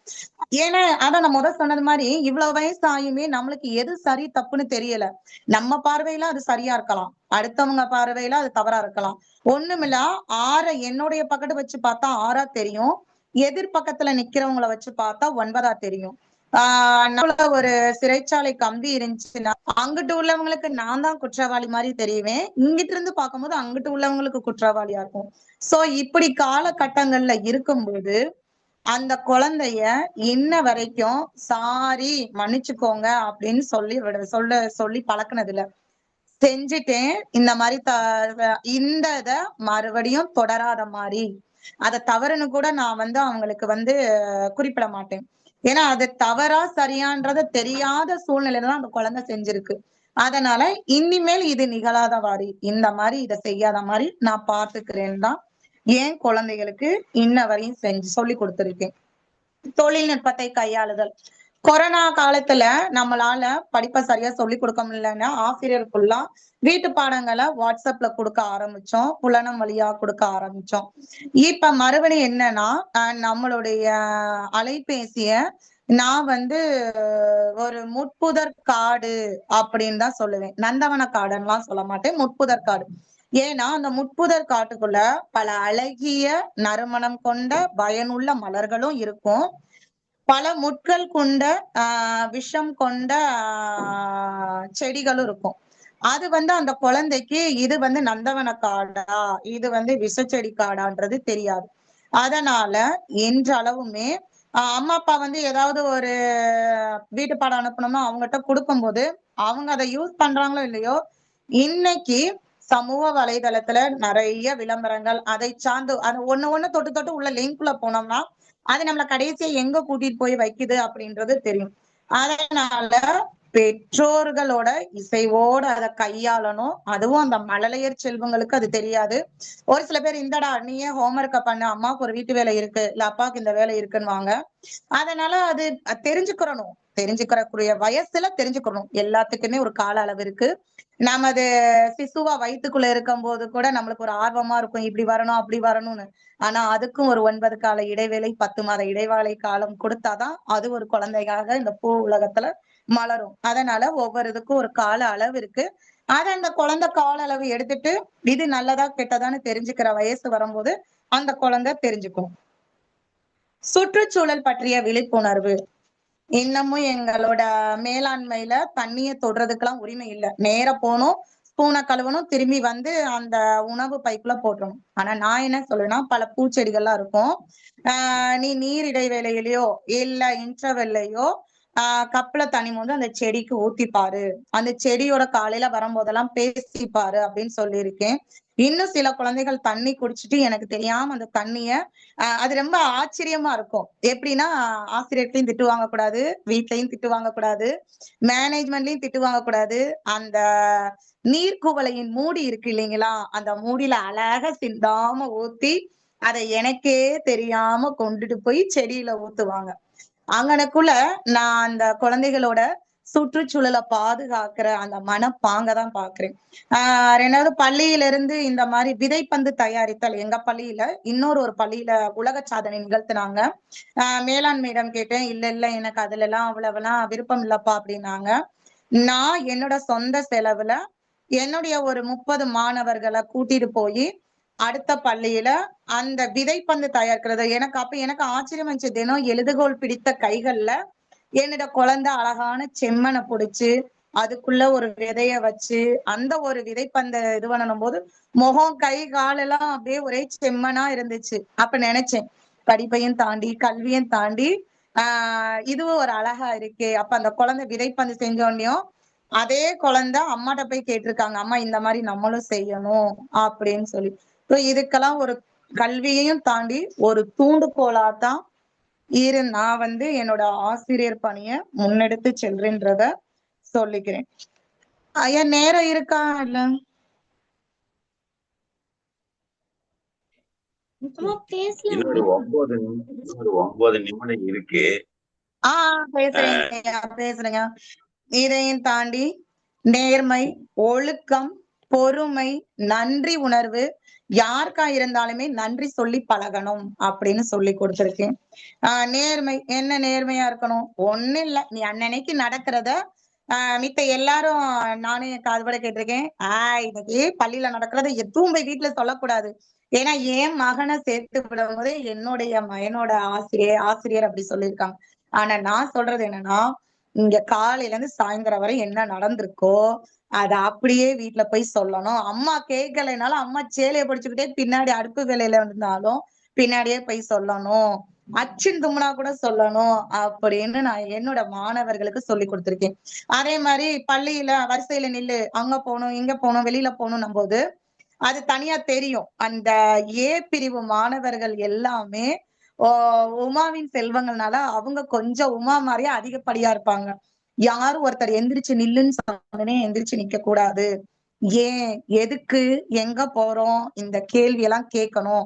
Speaker 7: ஏன்னா அதான் நான் முதல் சொன்னது மாதிரி, இவ்வளவு வயசு ஆயுமே நம்மளுக்கு எது சரி தப்புன்னு தெரியல. நம்ம பார்வையில அது சரியா இருக்கலாம், அடுத்தவங்க பார்வையில அது தவறா இருக்கலாம். ஒண்ணுமில்ல, என்னுடைய பக்கத்து வச்சு பார்த்தா 6 தெரியும், எதிர்பக்கத்துல நிக்கிறவங்கள வச்சு பார்த்தா 9 தெரியும். நம்மள ஒரு சிறைச்சாலை கம்பி இருந்துச்சுன்னா அங்கிட்டு உள்ளவங்களுக்கு நான் தான் குற்றவாளி மாதிரி தெரியுவேன், இங்கிட்டு இருந்து பார்க்கும்போது அங்கிட்டு உள்ளவங்களுக்கு குற்றவாளியா இருக்கும். சோ இப்படி காலகட்டங்கள்ல இருக்கும்போது அந்த குழந்தைய இன்ன வரைக்கும் சாரி மன்னிச்சுக்கோங்க அப்படின்னு சொல்லி பழக்கினது இல்ல. செஞ்சுட்டேன், இந்த மாதிரி இந்த இத மறுபடியும் தொடராத மாதிரி, அத தவறுன்னு கூட நான் வந்து அவங்களுக்கு வந்து குறிப்பிட மாட்டேன். ஏன்னா அது தவறா சரியான்றத தெரியாத சூழ்நிலையில தான் அந்த குழந்தை செஞ்சிருக்கு. அதனால இனிமேல் இது நிகழாத மாதிரி, இந்த மாதிரி இதை செய்யாத மாதிரி நான் பாத்துக்கிறேன்னு தான் என் குழந்தைகளுக்கு இன்ன வரையும் சொல்லி கொடுத்திருக்கேன். தொழில்நுட்பத்தை கையாளுதல். கொரோனா காலத்துல நம்மளால படிப்பை சரியா சொல்லி கொடுக்க முடியலன்னா ஆசிரியருக்குள்ள வீட்டு பாடங்களை வாட்ஸ்அப்ல கொடுக்க ஆரம்பிச்சோம், புலனம் வழியா கொடுக்க ஆரம்பிச்சோம். இப்ப மறுபடியும் என்னன்னா, நம்மளுடைய அலைபேசிய நான் வந்து ஒரு முட்புதர் காடு அப்படின்னு தான் சொல்லுவேன். நந்தவன காடுன்னுலாம் சொல்ல மாட்டேன், முட்புதர் காடு. ஏன்னா அந்த முட்புதர் காட்டுக்குள்ள பல அழகிய நறுமணம் கொண்ட பயனுள்ள மலர்களும் இருக்கும், பல முட்கள் கொண்ட விஷம் கொண்ட செடிகளும் இருக்கும். அது வந்து அந்த குழந்தைக்கு இது வந்து நந்தவன காடா, இது வந்து விஷச்செடி காடான்றது தெரியாது. அதனால இன்றளவுமே அம்மா அப்பா வந்து ஏதாவது ஒரு வீட்டு பாடம் அனுப்பணும்னா அவங்ககிட்ட கொடுக்கும்போது அவங்க அதை யூஸ் பண்றாங்களோ இல்லையோ, இன்னைக்கு சமூக வலைதளத்துல நிறைய விளம்பரங்கள் அதை சார்ந்து அது ஒண்ணு தொட்டு தொட்டு உள்ள லிங்க்ல போனோம்னா அது நம்மள கடைசியா எங்க கூட்டிட்டு போய் வைக்குது அப்படின்றது தெரியும். அதனால பெற்றோர்களோட இசைவோட அதை கையாளணும். அதுவும் அந்த மழலையர் செல்வங்களுக்கு அது தெரியாது. ஒரு சில பேர் இந்தடா நீயே ஹோம்ஒர்க்க பண்ணு, அம்மாவுக்கு ஒரு வீட்டு வேலை இருக்கு, இல்ல அப்பாவுக்கு இந்த வேலை இருக்குன்னுவாங்க. அதனால அது தெரிஞ்சுக்கிறணும், தெரிஞ்சுக்கிறக்கூடிய வயசுல தெரிஞ்சுக்கணும். எல்லாத்துக்குமே ஒரு கால அளவு இருக்கு. நமது சிசுவா வயிற்றுக்குள்ள இருக்கும் போது கூட நம்மளுக்கு ஒரு ஆர்வமா இருக்கும், இப்படி வரணும் அப்படி வரணும்னு. ஆனா அதுக்கும் ஒரு 9 கால இடைவேளை 10 மாத இடைவேளை காலம் கொடுத்தாதான் அது ஒரு குழந்தையாக இந்த பூ உலகத்துல மலரும். அதனால ஒவ்வொரு இதுக்கும் ஒரு கால அளவு இருக்கு. அத அந்த குழந்தை கால அளவு எடுத்துட்டு இது நல்லதா கெட்டதான்னு தெரிஞ்சுக்கிற வயசு வரும்போது அந்த குழந்தை தெரிஞ்சுக்கும். சுற்றுச்சூழல் பற்றிய விழிப்புணர்வு இன்னமும் எங்களோட மேலாண்மையில தண்ணிய தொடுறதுக்கெல்லாம் உரிமை இல்லை. நேர போகணும், ஸ்பூனை கழுவணும், திரும்பி வந்து அந்த உணவு பைக்குள்ள போட்டுறணும். ஆனா நான் என்ன சொல்லுவேன்னா, பல பூச்செடிகள்லாம் இருக்கும். நீ நீர் இடைவேளையிலயோ இல்ல இன்டர்வெல்லையோ கப்புல தண்ணி வந்து அந்த செடிக்கு ஊத்திப்பாரு, அந்த செடியோட காலையில வரும்போதெல்லாம் பேசிப்பாரு அப்படின்னு சொல்லியிருக்கேன். இன்னும் சில குழந்தைகள் தண்ணி குடிச்சிட்டு எனக்கு தெரியாம அந்த தண்ணிய அது ரொம்ப ஆச்சரியமா இருக்கும். எப்படின்னா ஆசிரியர்கிட்டையும் திட்டு வாங்க கூடாது, வீட்லயும் திட்டு வாங்க கூடாது, மேனேஜ்மெண்ட்லயும் திட்டு வாங்க கூடாது. அந்த நீர்க்குவளையின் மூடி இருக்கு இல்லைங்களா, அந்த மூடியில அழகா சிந்தாம ஊத்தி அதை எனக்கே தெரியாம கொண்டுட்டு போய் செடியில ஊத்துவாங்க. அங்கனக்குள்ள நான் அந்த குழந்தைகளோட சுற்றுச்சூழலை பாதுகாக்கிற அந்த மனப்பாங்க தான் பாக்குறேன். ரெண்டாவது பள்ளியில இருந்து இந்த மாதிரி விதைப்பந்து தயாரித்தல் எங்க பள்ளியில ஒரு பள்ளியில உலக சாதனை நிகழ்த்தினாங்க. மேலாண்மையிடம் கேட்டேன், இல்ல எனக்கு அதுல எல்லாம் அவ்வளவுலாம் விருப்பம் இல்லப்பா அப்படின்னாங்க. நான் என்னோட சொந்த செலவுல என்னுடைய ஒரு 30 மாணவர்களை கூட்டிட்டு போய் அடுத்த பள்ளியில அந்த விதைப்பந்து தயாரிக்கிறது எனக்கு ஆச்சரியம் இருந்துச்சு. தினம் எழுதுகோல் பிடித்த கைகள்ல என்னோட குழந்தை அழகான செம்மனை பிடிச்சு அதுக்குள்ள ஒரு விதைய வச்சு அந்த ஒரு விதைப்பந்த இது பண்ணணும் போது முகம் கை காலெல்லாம் அப்படியே ஒரே செம்மனா இருந்துச்சு. அப்ப நினைச்சேன், படிப்பையும் தாண்டி கல்வியும் தாண்டி இதுவும் ஒரு அழகா இருக்கே. அப்ப அந்த குழந்தை விதைப்பந்து செஞ்சோன்னையும் அதே குழந்தை அம்மாட்ட போய் கேட்டிருக்காங்க, அம்மா இந்த மாதிரி நம்மளும் செய்யணும் அப்படின்னு சொல்லி. இதுக்கெல்லாம் ஒரு கல்வியையும் தாண்டி ஒரு தூண்டுகோலாதான் நான் வந்து என்னோட ஆசிரியர் பணிய முன்னெடுத்து செல்றேன்றத சொல்லிக்கிறேன். ஐயா நேரம் இருக்கா? இல்ல
Speaker 10: இன்னொரு 9 நிமிடம் இருக்கு.
Speaker 7: பேசுறேங்க. இதையும் தாண்டி நேர்மை, ஒழுக்கம், பொறுமை, நன்றி உணர்வு, யாருக்கா இருந்தாலுமே நன்றி சொல்லி பழகணும் அப்படின்னு சொல்லி கொடுத்திருக்கேன். நேர்மை என்ன நேர்மையா இருக்கணும்? ஒண்ணும் இல்ல, நீ அன்னன்னைக்கு நடக்கிறத மித்த எல்லாரும் நானும் என் காதுபட கேட்டிருக்கேன். இன்னைக்கு பள்ளியில நடக்கிறத எதுவும் போய் வீட்டுல சொல்லக்கூடாது. ஏன்னா என் மகனை சேர்த்து விடும் போது என்னோட ஆசிரியர் அப்படி சொல்லியிருக்காங்க. ஆனா நான் சொல்றது என்னன்னா, இங்க காலையில இருந்து சாயந்தரம் வரை என்ன நடந்திருக்கோ அத அப்படியே வீட்டுல போய் சொல்லணும். அம்மா கேட்கலைனாலும் அம்மா சேலையை படிச்சுக்கிட்டே பின்னாடி அடுப்பு வேலையில இருந்தாலும் பின்னாடியே போய் சொல்லணும், அச்சின் தும்னா கூட சொல்லணும் அப்படின்னு நான் என்னோட மாணவர்களுக்கு சொல்லி கொடுத்திருக்கேன். அதே மாதிரி பள்ளியில வரிசையில நில்லு, அங்க போகணும் இங்க போகணும் வெளியில போகணும் போது அது தனியா தெரியும். அந்த பிரிவு மாணவர்கள் எல்லாமே உமாவின் செல்வங்கள்னால அவங்க கொஞ்சம் உமா மாதிரியே அதிகப்படியா இருப்பாங்க. யாரும் ஒருத்தர் எந்திரிச்சு நில்லுன்னு சொன்னே எந்திரிச்சு நிக்க கூடாது. ஏன், எதுக்கு, எங்க போறோம், இந்த கேள்வி எல்லாம் கேட்கணும்.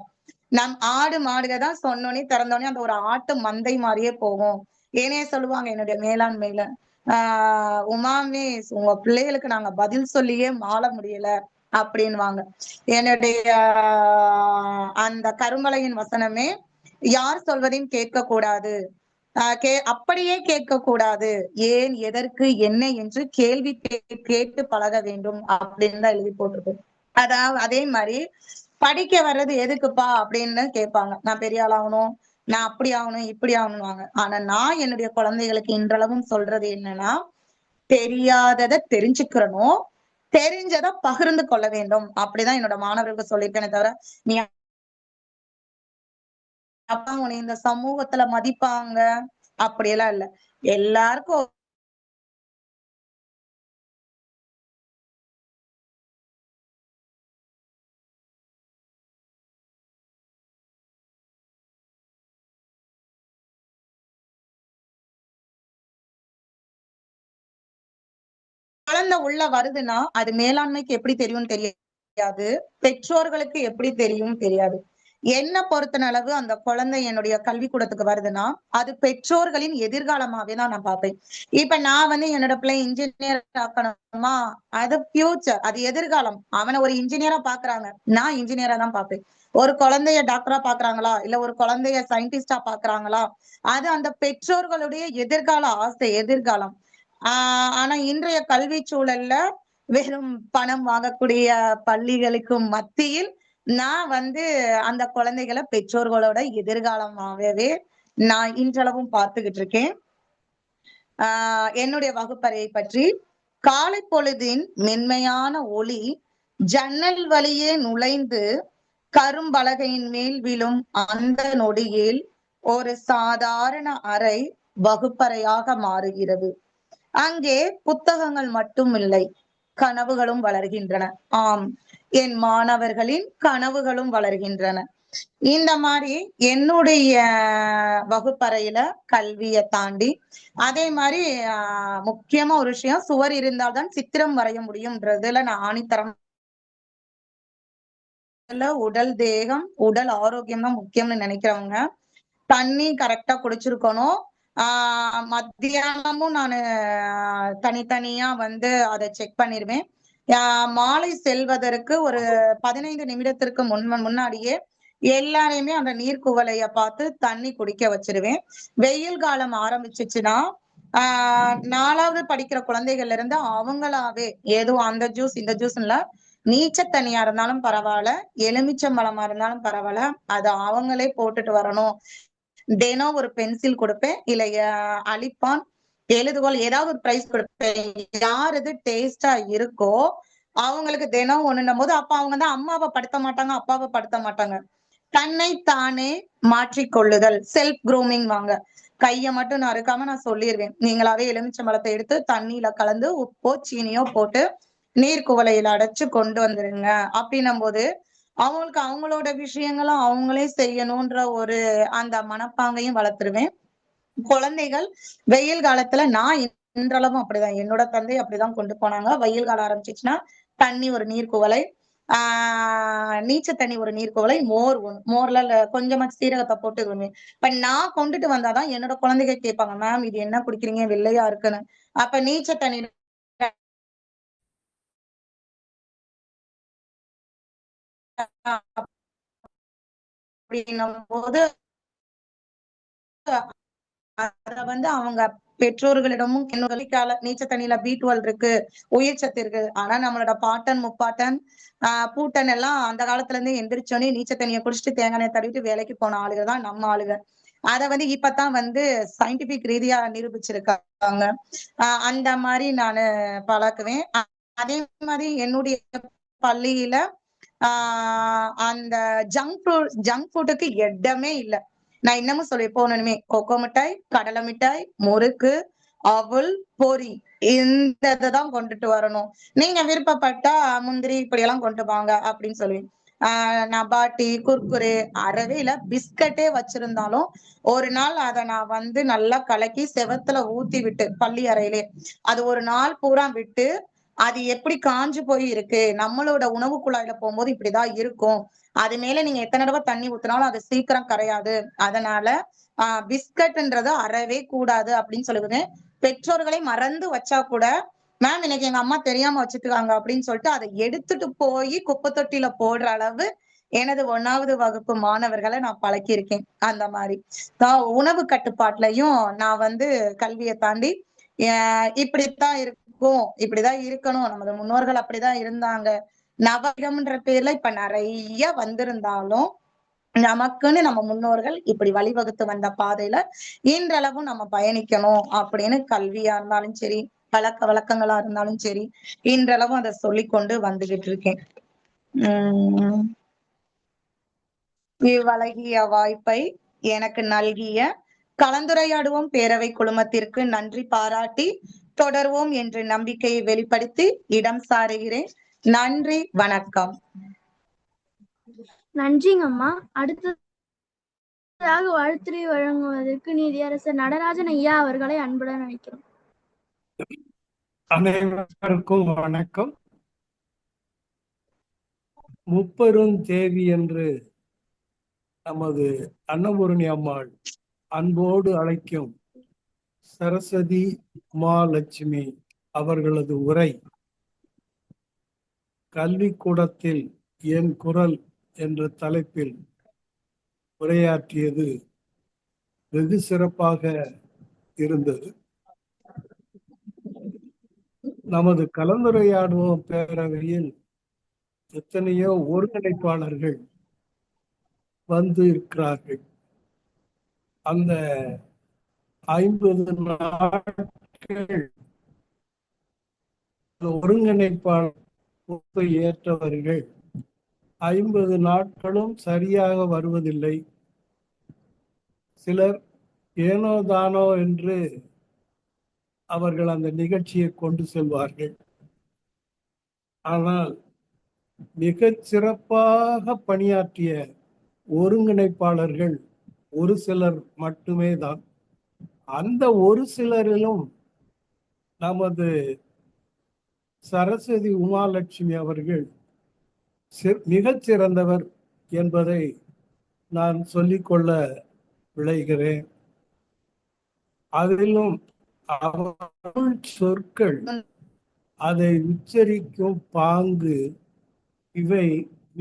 Speaker 7: நம் ஆடு மாடுக தான் சொன்னோன்னே திறந்தோடனே அந்த ஒரு ஆட்டு மந்தை மாதிரியே போகும். ஏனே சொல்லுவாங்க என்னுடைய மேலாண்மையில, உமாமே உங்க பிள்ளைகளுக்கு நாங்க பதில் சொல்லியே மாள முடியல அப்படின்வாங்க. என்னுடைய அந்த கருமலையின் வசனமே யார் சொல்வதையும் கேட்க கூடாது, அப்படியே கேட்க கூடாது, ஏன் எதற்கு என்ன என்று கேள்வி கேட்டு பழக வேண்டும் அப்படின்னு தான் எழுதி போட்டிருக்கு. அதாவது அதே மாதிரி படிக்க வர்றது எதுக்குப்பா அப்படின்னு கேட்பாங்க. நான் பெரிய ஆள் ஆகணும், நான் அப்படி ஆகணும் இப்படி ஆகணும்வாங்க. ஆனா நான் என்னுடைய குழந்தைகளுக்கு இன்றளவும் சொல்றது என்னன்னா, தெரியாததை தெரிஞ்சுக்கிறணும், தெரிஞ்சதை பகிர்ந்து கொள்ள வேண்டும். அப்படிதான் என்னோட மாணவர்களுக்கு சொல்லியிருக்கேனே தவிர, நீ அப்பா உன்னை இந்த சமூகத்துல மதிப்பாங்க அப்படியெல்லாம் இல்ல. எல்லாருக்கும் குழந்தை உள்ள வருதுன்னா அது மேலாண்மைக்கு எப்படி தெரியும் தெரியாது, பெற்றோர்களுக்கு எப்படி தெரியும் தெரியாது. என்ன பொறுத்த அளவு அந்த குழந்தை என்னுடைய கல்விக்கூடத்துக்கு வருதுன்னா அது பெற்றோர்களின் எதிர்காலமாவே தான் நான் பார்ப்பேன். இப்ப நான் என்னோட பிள்ளை இன்ஜினியர் ஆக்கணுமா, அது ஃபியூச்சர், அது எதிர்காலம். அவனை ஒரு இன்ஜினியரா பாக்குறாங்க, நான் இன்ஜினியரா தான் பார்ப்பேன். ஒரு குழந்தைய டாக்டரா பாக்குறாங்களா, இல்ல ஒரு குழந்தைய சயின்டிஸ்டா பாக்குறாங்களா, அது அந்த பெற்றோர்களுடைய எதிர்கால ஆசை, எதிர்காலம். ஆனா இன்றைய கல்வி சூழல்ல வெறும் பணம் வாங்கக்கூடிய பள்ளிகளுக்கும் மத்தியில் நான் அந்த குழந்தைகளை பெற்றோர்களோட எதிர்காலமாகவே நான் இன்றளவும் பார்த்துக்கிட்டு இருக்கேன். என்னுடைய வகுப்பறையை பற்றி, காலை பொழுதின் மென்மையான ஒளி ஜன்னல் வழியே நுழைந்து கரும்பலகையின் மேல் விழும் அந்த நொடியில் ஒரு சாதாரண அறை வகுப்பறையாக மாறுகிறது. அங்கே புத்தகங்கள் மட்டும் இல்லை, கனவுகளும் வளர்கின்றன. ஆம், என் மாணவர்களின் கனவுகளும் வளர்கின்றன. இந்த மாதிரி என்னுடைய வகுப்பறையில கல்வியை தாண்டி அதே மாதிரி முக்கியமா ஒரு விஷயம், சுவர் இருந்தால்தான் சித்திரம் வரைய முடியும்ன்றதுல நான் ஆணித்தரம். உடல் தேகம் உடல் ஆரோக்கியம் தான் முக்கியம்னு நினைக்கிறவங்க தண்ணி கரெக்டா குடிச்சிருக்கணும். மத்தியானமும் நான் தனித்தனியா அதை செக் பண்ணிருவேன். மாலை செல்வதற்கு ஒரு 15 நிமிடத்திற்கு முன்னாடியே எல்லாரையுமே அந்த நீர்க்குவலைய பார்த்து தண்ணி குடிக்க வச்சிருவேன். வெயில் காலம் ஆரம்பிச்சிச்சுன்னா 4வது படிக்கிற குழந்தைகள்ல இருந்து அவங்களாவே ஏதோ அந்த ஜூஸ் இந்த ஜூஸ் இல்ல, நீச்ச தண்ணியா இருந்தாலும் பரவாயில்ல, எலுமிச்சம்பழமா இருந்தாலும் பரவாயில்ல, அதை அவங்களே போட்டுட்டு வரணும். தினம் ஒரு பென்சில் கொடுப்பேன், இல்ல அழிப்பான், எழுதுகோள், ஏதாவது ஒரு பிரைஸ் கொடுப்பேன். யார் இது டேஸ்டா இருக்கோ அவங்களுக்கு தினம் ஒண்ணுன்னும் போது அப்ப அவங்க தான் அம்மாவை படுத்த மாட்டாங்க, அப்பாவை படுத்த மாட்டாங்க. தன்னை தானே மாற்றிக்கொள்ளுதல், செல்ஃப் க்ரூமிங் வாங்க. கைய மட்டும் நான் இருக்காம நான் சொல்லிடுவேன், நீங்களாவே எலுமிச்சம்பழத்தை எடுத்து தண்ணியில கலந்து உப்போ சீனியோ போட்டு நீர்க்குவலையில அடைச்சு கொண்டு வந்துருங்க. அப்படின்னும் போது அவங்களுக்கு அவங்களோட விஷயங்களும் அவங்களே செய்யணும்ன்ற ஒரு அந்த மனப்பாங்கையும் வளர்த்துருவேன். குழந்தைகள் வெயில் காலத்துல நான் இன்றளவும் அப்படிதான், என்னோட தந்தை அப்படிதான் கொண்டு போனாங்க. வெயில் காலம் ஆரம்பிச்சிச்சுன்னா தண்ணி ஒரு நீர்க்குவலை, நீச்ச தண்ணி ஒரு நீர்க்குவலை, மோர்ல கொஞ்சமா சீரகத்தை போட்டு விடுவேன். இப்ப நான் கொண்டுட்டு வந்தாதான் என்னோட குழந்தைங்க கேட்பாங்க, மேம் இது என்ன குடிக்கிறீங்க வெள்ளையா இருக்குன்னு. அப்ப நீச்ச தண்ணி அப்படின்னும் போது அத அவங்க பெற்றோர்களிடமும் நீச்ச தண்ணியில B12 இருக்கு, உயிர் சத்து இருக்கு. ஆனா நம்மளோட பாட்டன் முப்பாட்டன் பூட்டன் எல்லாம் அந்த காலத்துல இருந்து எந்திரிச்சோன்னே நீச்ச தண்ணியை குடிச்சிட்டு தேங்காய் தடவிட்டு வேலைக்கு போன ஆளுக தான் நம்ம ஆளுக. அத இப்பதான் சயின்டிபிக் ரீதியா நிரூபிச்சிருக்காங்க. அந்த மாதிரி நானு பழக்குவேன். அதே மாதிரி என்னுடைய பள்ளியில அந்த ஜங்க் ஃபுட்டுக்கு இடமே இல்லை. நான் இன்னமும் சொல்லி போனணுமே, கொக்கோ மிட்டாய், கடலை மிட்டாய், முறுக்கு, அவல், பொரி, இந்த இதைதான் கொண்டுட்டு வரணும். நீங்க விருப்பப்பட்டா முந்திரி இப்படி எல்லாம் கொண்டு வாங்க அப்படின்னு சொல்லுவேன். நபாட்டி, குர்குரே, அறவையில பிஸ்கட்டே வச்சிருந்தாலும் ஒரு நாள் அதை நான் நல்லா கலக்கி செவத்துல ஊத்தி விட்டு பள்ளி அறையிலே அது ஒரு நாள் பூரா விட்டு அது எப்படி காஞ்சு போய் இருக்கு, நம்மளோட உணவு குழாயில போகும்போது இப்படிதான் இருக்கும், அது மேல நீங்க எத்தனை தடவை தண்ணி ஊத்தினாலும் அது சீக்கிரம் கரையாது, அதனால பிஸ்கட்ன்றது அறவே கூடாது அப்படின்னு சொல்லுவேன். பெற்றோர்களை மறந்து வச்சா கூட, மேம் இன்னைக்கு எங்க அம்மா தெரியாம வச்சுட்டுருக்காங்க அப்படின்னு சொல்லிட்டு அதை எடுத்துட்டு போய் குப்பை தொட்டியில போடுற அளவு எனது 1வது வகுப்பு மாணவர்களை நான் பழக்கியிருக்கேன். அந்த மாதிரி உணவு கட்டுப்பாட்டுலயும் நான் வந்து கல்வியை தாண்டி இப்படித்தான் இருக்கும், இப்படிதான் இருக்கணும், நமது முன்னோர்கள் அப்படிதான் இருந்தாங்க. நவீனம்ன்ற பேர்ல இப்ப நிறைய வந்திருந்தாலும் நமக்குன்னு நம்ம முன்னோர்கள் இப்படி வழிவகுத்து வந்த பாதையில இன்றளவும் நம்ம பயணிக்கணும் அப்படின்னு கல்வியா இருந்தாலும் சரி, பழக்க வழக்கங்களா இருந்தாலும் சரி, இன்றளவும் அதை சொல்லிக்கொண்டு வந்துகிட்டு இருக்கேன். இவ்வழகிய வாய்ப்பை எனக்கு நல்கிய கலந்துரையாடுவோம் பேரவை குழுமத்திற்கு நன்றி பாராட்டி தொடர்வோம் என்று நம்பிக்கையை வெளிப்படுத்தி இடம் சாருகிறேன். நன்றி, வணக்கம்.
Speaker 3: நன்றிங்கம்மா. அடுத்ததாக வாழ்த்துரை வழங்குவதற்கு நீதியரசர் நடராஜன் ஐயா அவர்களை அன்புடன் அழைக்கிறோம்.
Speaker 9: அனைவருக்கும் வணக்கம். முப்பெரும் தேவி என்று நமது அன்னபூரணி அம்மாள் அன்போடு அழைக்கும் சரஸ்வதி உமாலட்சுமி அவர்களது உரை கல்விக்கூடத்தில் என் குரல் என்ற தலைப்பில் உரையாற்றியது வெகு சிறப்பாக இருந்தது. நமது கலந்துரையாடுவோம் பேரவையில் எத்தனையோ ஒருங்கிணைப்பாளர்கள் வந்து இருக்கிறார்கள். அந்த 50 நாட்கள் ஒருங்கிணைப்பாளர் பொறுப்பை ஏற்றவர்கள் 50 நாட்களும் சரியாக வருவதில்லை. சிலர் ஏனோ தானோ என்று அவர்கள் அந்த நிகழ்ச்சியை கொண்டு செல்வார்கள். ஆனால் மிகச் சிறப்பாக பணியாற்றிய ஒருங்கிணைப்பாளர்கள் ஒரு சிலர் மட்டுமே தான். அந்த ஒரு சிலரிலும் நமது சரஸ்வதி உமாலட்சுமி அவர்கள் மிகச் சிறந்தவர் என்பதை நான் சொல்லிக்கொள்ள விளைகிறேன். அதிலும் அவள் சொற்கள், அதை உச்சரிக்கும் பாங்கு, இவை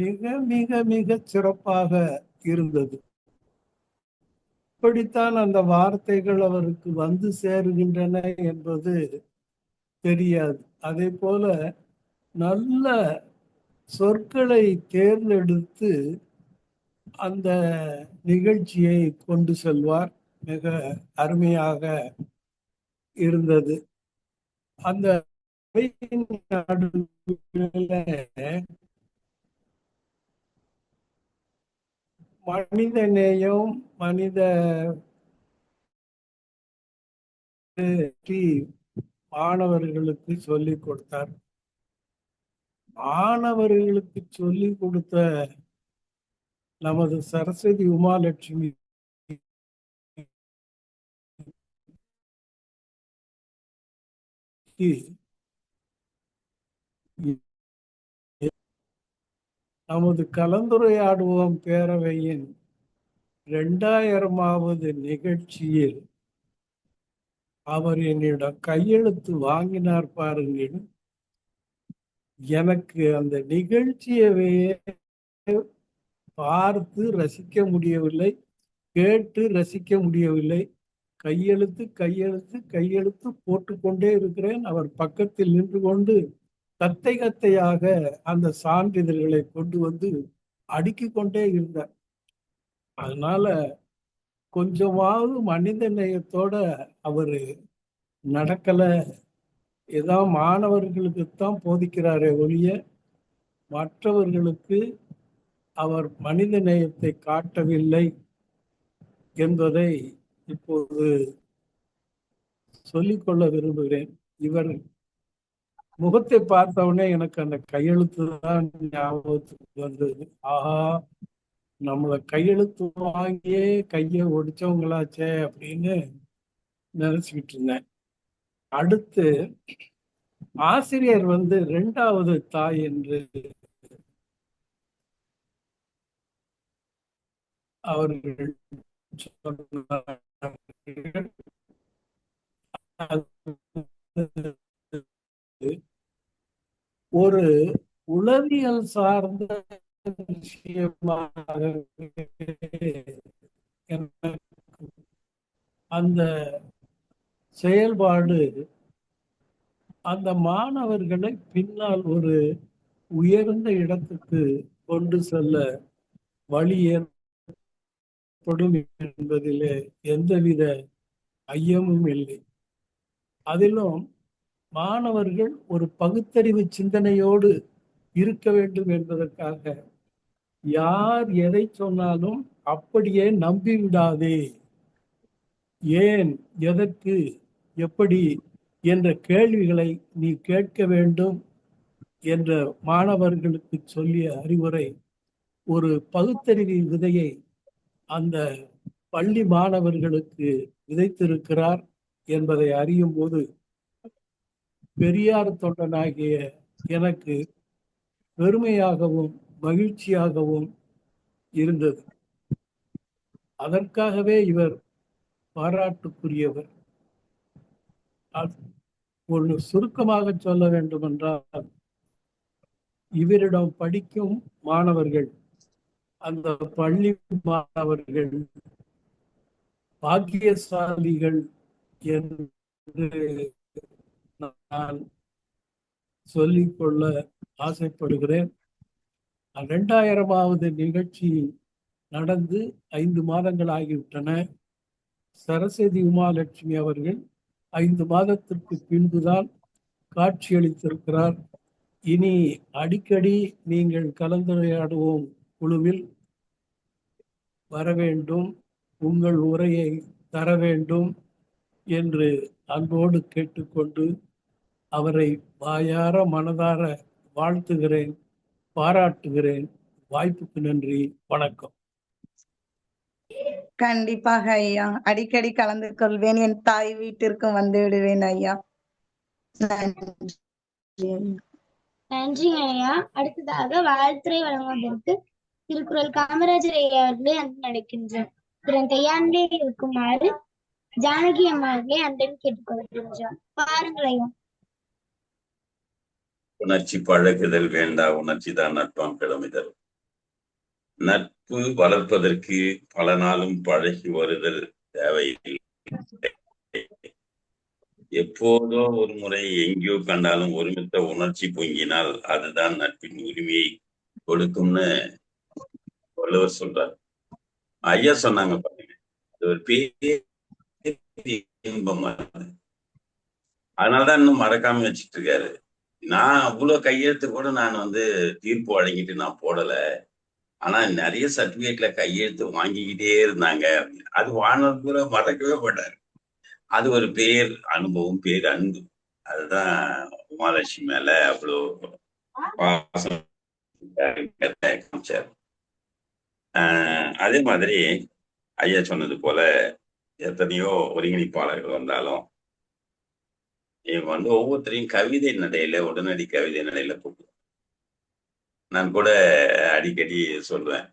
Speaker 9: மிக மிக மிக சிறப்பாக இருந்தது. இப்படித்தான் அந்த வார்த்தைகள் அவருக்கு வந்து சேருகின்றன என்பது தெரியாது. அதே போல நல்ல சொற்களை தேர்ந்தெடுத்து அந்த நிகழ்ச்சியை கொண்டு செல்வார். மிக அருமையாக இருந்தது. அந்த மனித நேயம், மனித மாணவர்களுக்கு சொல்லிக் கொடுத்தார். மாணவர்களுக்கு சொல்லிக் கொடுத்த நமது சரஸ்வதி உமாலட்சுமி நமது கலந்துரையாடுவோம் பேரவையின் 2000வது நிகழ்ச்சியில் அவர் என்னிடம் கையெழுத்து வாங்கினார் பாருங்கள். எனக்கு அந்த நிகழ்ச்சியவே பார்த்து ரசிக்க முடியவில்லை, கேட்டு ரசிக்க முடியவில்லை. கையெழுத்து கையெழுத்து கையெழுத்து போட்டுக்கொண்டே இருக்கிறேன். அவர் பக்கத்தில் நின்று கொண்டு கத்தை கத்தையாக அந்த சான்றிதழ்களை கொண்டு வந்து அடுக்கிக் கொண்டே இருந்தார். அதனால கொஞ்சமாவது மனித நேயத்தோட அவரு நடக்கல. ஏதோ மாணவர்களுக்குத்தான் போதிக்கிறாரே ஒழிய மற்றவர்களுக்கு அவர் மனித நேயத்தை காட்டவில்லை என்பதை இப்போது சொல்லிக்கொள்ள விரும்புகிறேன். இவர் முகத்தை பார்த்தவுடனே எனக்கு அந்த கையெழுத்து தான் ஞாபகத்துக்கு வந்தது. ஆஹா, நம்மளை கையெழுத்து வாங்கியே கையை ஒடிச்சவங்களாச்சே அப்படின்னு நினைச்சுக்கிட்டு இருந்தேன். அடுத்து ஆசிரியர் வந்து 2வது தாய் என்று அவர்கள் ஒரு உளவியல் சார்ந்த அந்த செயல்பாடு அந்த மாணவர்களை பின்னால் ஒரு உயர்ந்த இடத்துக்கு கொண்டு செல்ல வழி ஏற்படும் என்பதிலே எந்தவித ஐயமும் இல்லை. அதிலும் மாணவர்கள் ஒரு பகுத்தறிவு சிந்தனையோடு இருக்க வேண்டும் என்பதற்காக யார் எதை சொன்னாலும் அப்படியே நம்பிவிடாதே, ஏன், எதற்கு, எப்படி என்ற கேள்விகளை நீ கேட்க வேண்டும் என்ற மாணவர்களுக்கு சொல்லிய அறிவுரை ஒரு பகுத்தறிவு விதையை அந்த பள்ளி மாணவர்களுக்கு விதைத்திருக்கிறார் என்பதை அறியும் போது பெரியார் தொண்டனாகிய எனக்கு பெருமையாகவும் மகிழ்ச்சியாகவும் இருந்தது. அதற்காகவே இவர் பாராட்டுக்குரியவர். ஒன்று சுருக்கமாக சொல்ல வேண்டுமென்றால், இவரிடம் படிக்கும் மாணவர்கள், அந்த பள்ளி மாணவர்கள் பாக்கியசாலிகள் என்று நான் சொல்லிக்கொள்ள ஆசைப்படுகிறேன். 2000வது நிகழ்ச்சி நடந்து 5 மாதங்கள் ஆகிவிட்டன. சரஸ்வதி உமாலட்சுமி அவர்கள் 5 மாதத்திற்கு பின்புதான் காட்சியளித்திருக்கிறார். இனி அடிக்கடி நீங்கள் கலந்துரையாடுவோம் குழுவில் வர வேண்டும், உங்கள் உரையை தர வேண்டும் என்று அன்போடு கேட்டுக்கொண்டு அவரை வாயார மனதார வாழ்த்துகிறேன், பாராட்டுகிறேன். வாய்ப்புக்கு நன்றி, வணக்கம்.
Speaker 7: கண்டிப்பாக ஐயா, அடிக்கடி கலந்து கொள்வேன். என் தாய் வீட்டிற்கும் வந்து விடுவேன் ஐயா.
Speaker 3: நன்றி ஐயா. அடுத்ததாக வாழ்த்துரை வழங்குவதற்கு திருக்குறள் காமராஜர் ஐயா அவர்களே அன்பு அழைக்கின்றோம். திறன் கையாண்டே இருக்குமாறு ஜானகி அம்மா அவர்களே அன்புடன் கேட்டுக்கொள்கின்றோம். பாருங்கள் ஐயா.
Speaker 10: உணர்ச்சி பழகுதல் வேண்டா, உணர்ச்சி தான் நட்பாம் கிளமிதல். நட்பு வளர்ப்பதற்கு பல நாளும் பழகி வருதல் தேவையில்லை. எப்போதோ ஒரு முறை எங்கேயோ கண்டாலும் ஒருமித்த உணர்ச்சி பொங்கினால் அதுதான் நட்பின் உரிமையை கொடுக்கும்னு வள்ளுவர் சொல்றார். ஐயா சொன்னாங்க பாருங்க, அது ஒரு பெரிய இன்பம். அதனாலதான் இன்னும் மறக்காம வச்சுட்டு இருக்காரு. நான் அவ்வளவு கையெழுத்து கூட நான் தீர்ப்பு வழங்கிட்டு நான் போடல. ஆனா நிறைய சர்டிபிகேட்ல கையெழுத்து வாங்கிக்கிட்டே இருந்தாங்க. அது வாழ்நாள் பூரா மறக்கவே மாட்டாரு. அது ஒரு பேர் அனுபவம், பேர் அன்பு. அதுதான் உமாலட்சுமி மேல அவ்வளோ பாசம் காமிச்சார். அதே மாதிரி ஐயா சொன்னது போல எத்தனையோ ஒருங்கிணைப்பாளர்கள் வந்தாலும் இவங்க ஒவ்வொருத்தரையும் கவிதை நடையில, உடனடி கவிதை நடையில கூப்பிடுவோம். நான் கூட அடிக்கடி சொல்லுவேன்,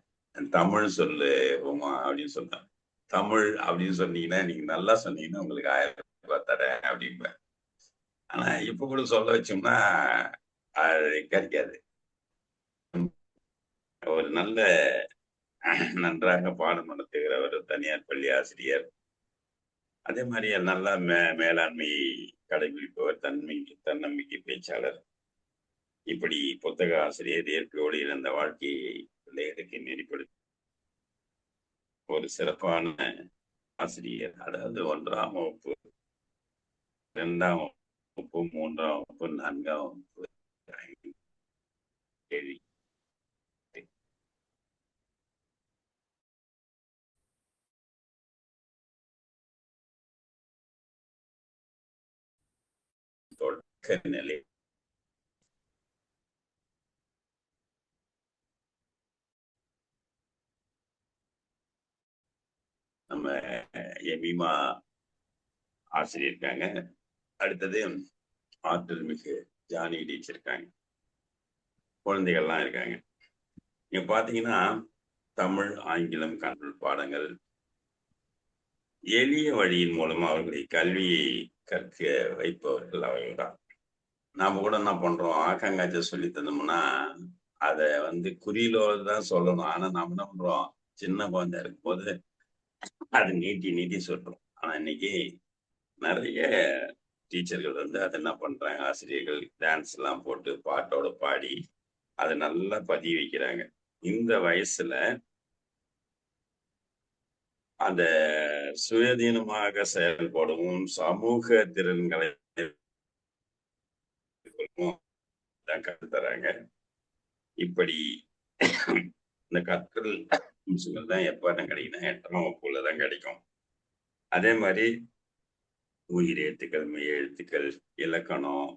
Speaker 10: தமிழ் சொல்லு உமா அப்படின்னு சொல்லுவேன். தமிழ் அப்படின்னு சொன்னீங்கன்னா, நீங்க நல்லா சொன்னீங்கன்னா உங்களுக்கு 1000 ரூபாய் தரேன் அப்படின்பேன். ஆனா இப்ப கூட சொல்ல வச்சோம்னா அது கிடைக்காது. ஒரு நல்ல நன்றாக பாடம் நடத்துகிற ஒரு தனியார் பள்ளி ஆசிரியர், அதே மாதிரி நல்லா மேலாண்மை கடைபிடிப்பவர், தன்னம்பிக்கை பேச்சாளர், இப்படி புத்தக ஆசிரியர், இயற்கையோடு இழந்த வாழ்க்கையை பிள்ளைகளுக்கு நெறிப்படுத்த ஒரு சிறப்பான ஆசிரியர். அதாவது 1ஆம் வகுப்பு, 2ஆம் வகுப்பு, 3ஆம் வகுப்பு, 4ஆம் வகுப்பு, கேள்வி தொடக்க நிலை நம்ம எமிமா ஆசிரியர் இருக்காங்க. அடுத்தது ஆற்றல் மிகு ஜானி டீச்சர் இருக்காங்க. குழந்தைகள்லாம் இருக்காங்க. நீங்க பாத்தீங்கன்னா தமிழ், ஆங்கிலம், கற்றல் பாடங்கள் எளிய வழியின் மூலம் அவர்களை கல்வியை கற்க வைப்பவர்கள் அவர்கள் தான். நாம கூட என்ன பண்றோம், ஆக்காங்காய்ச்சல் சொல்லி தந்தோம்னா அதை வந்து குறியிலோடு தான் சொல்லணும். ஆனா நம்ம என்ன பண்றோம், சின்ன குழந்தை இருக்கும்போது அது நீட்டி நீட்டி சொல்றோம். ஆனா இன்னைக்கு நிறைய டீச்சர்கள் வந்து அதை என்ன பண்றாங்க, ஆசிரியர்கள் டான்ஸ் எல்லாம் போட்டு பாட்டோட பாடி அதை நல்லா பதிய வைக்கிறாங்க. இந்த வயசுல அந்த சுயதீனமாக செயல்படவும் சமூக திறன்களை தான் கற்றுத்தராங்க. இப்படி இந்த கற்றல் அம்சங்கள் தான் எப்ப தான் கிடைக்குன்னா 8ஆம் வகுப்புல தான் கிடைக்கும். அதே மாதிரி உயிர் எழுத்துக்கள், மெய் எழுத்துக்கள், இலக்கணம்,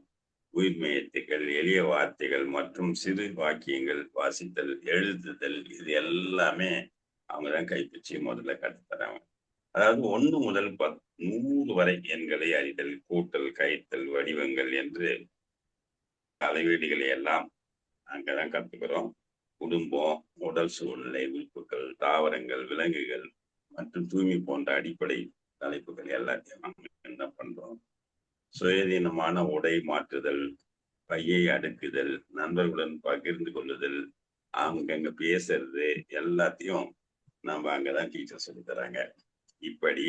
Speaker 10: உயிர்மெய் எழுத்துக்கள், எளிய வார்த்தைகள் மற்றும் சிறு வாக்கியங்கள் வாசித்தல், எழுதுதல், இது எல்லாமே அவங்கதான் கைப்பிச்சு முதல்ல கற்றுத்தராங்க. அதாவது 1 முதல் 100 வரை எண்களை அறிதல், கூட்டல், கழித்தல், வடிவங்கள் என்று அளவீடுகளை எல்லாம் அங்கதான் கற்றுக்கிறோம். குடும்பம், உடல் சூழ்நிலை, உறுப்புகள், தாவரங்கள், விலங்குகள் மற்றும் தூய்மை போன்ற அடிப்படை தலைப்புகள் எல்லாத்தையும் நம்ம என்ன பண்றோம், சுயதீனமான உடை மாற்றுதல், பையை அடுக்குதல், நண்பர்களுடன் பகிர்ந்து கொள்ளுதல், அங்கங்க பேசுறது எல்லாத்தையும் நம்ம அங்கதான் டீச்சர் சொல்லி தராங்க. இப்படி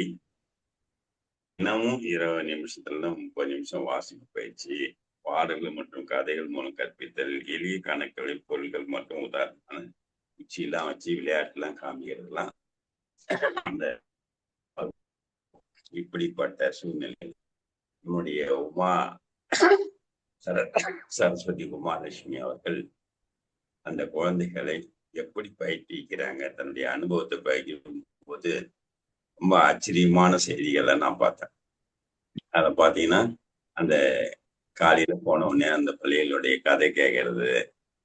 Speaker 10: தினமும் 20 நிமிஷத்துல 30 நிமிஷம் வாசிப்பு பயிற்சி, பாடல்கள் மற்றும் கதைகள் மூலம் கற்பித்தல், எளிய கணக்குகளை, பொருள்கள் மற்றும் உதாரணமான உச்சியெல்லாம் வச்சு விளையாட்டுலாம் காமிக்கிறதுலாம் அந்த இப்படிப்பட்ட சூழ்நிலை நம்முடைய சரஸ்வதி உமாலட்சுமி அவர்கள் அந்த குழந்தைகளை எப்படி பயிற்றுவிக்கிறாங்க, தன்னுடைய அனுபவத்தை பகிரும் போது ரொம்ப ஆச்சரியமான செய்திகளை நான் பார்த்தேன். அதை பார்த்தீங்கன்னா அந்த காலையில போன உடனே அந்த பிள்ளைகளுடைய கதை கேட்கறது,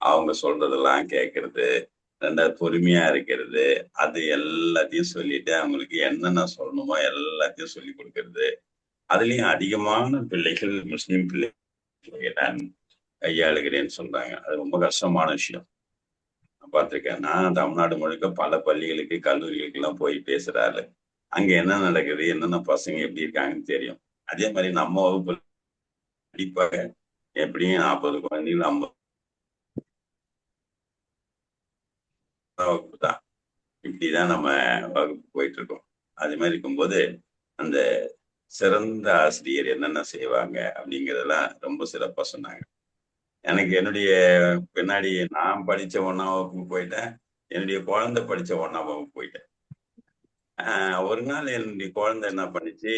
Speaker 10: அவங்க சொல்றதெல்லாம் கேட்கறது, ரெண்டாவது பொறுமையா இருக்கிறது, அது எல்லாத்தையும் சொல்லிட்டு அவங்களுக்கு என்னென்ன சொல்லணுமோ எல்லாத்தையும் சொல்லி கொடுக்கறது. அதுலயும் அதிகமான பிள்ளைகள் முஸ்லீம் பிள்ளைகளை நான் கையாளுகிறேன்னு சொல்றாங்க. அது ரொம்ப கஷ்டமான விஷயம். நான் பார்த்திருக்கேன். நான் தமிழ்நாடு முழுக்க பல பள்ளிகளுக்கு, கல்லூரிகளுக்கு எல்லாம் போய் பேசுறாரு. அங்க என்ன நடக்குது, என்னென்ன பசங்க எப்படி இருக்காங்கன்னு தெரியும். அதே மாதிரி நம்ம வகுப்பு கண்டிப்பாக எப்படியும் 40 குழந்தைகள் 50 வகுப்பு தான். இப்படிதான் நம்ம வகுப்பு போயிட்டு இருக்கோம். அது மாதிரி இருக்கும்போது அந்த சிறந்த ஆசிரியர் என்னென்ன செய்வாங்க அப்படிங்கிறதெல்லாம் ரொம்ப சிறப்பா சொன்னாங்க. எனக்கு என்னுடைய பின்னாடி நான் படிச்ச 1ஆம் வகுப்பு போயிட்டேன், என்னுடைய குழந்தை படிச்ச 1ஆம் வகுப்பு போயிட்டேன். ஒரு நாள் என்னுடைய குழந்தை என்ன பண்ணிச்சு,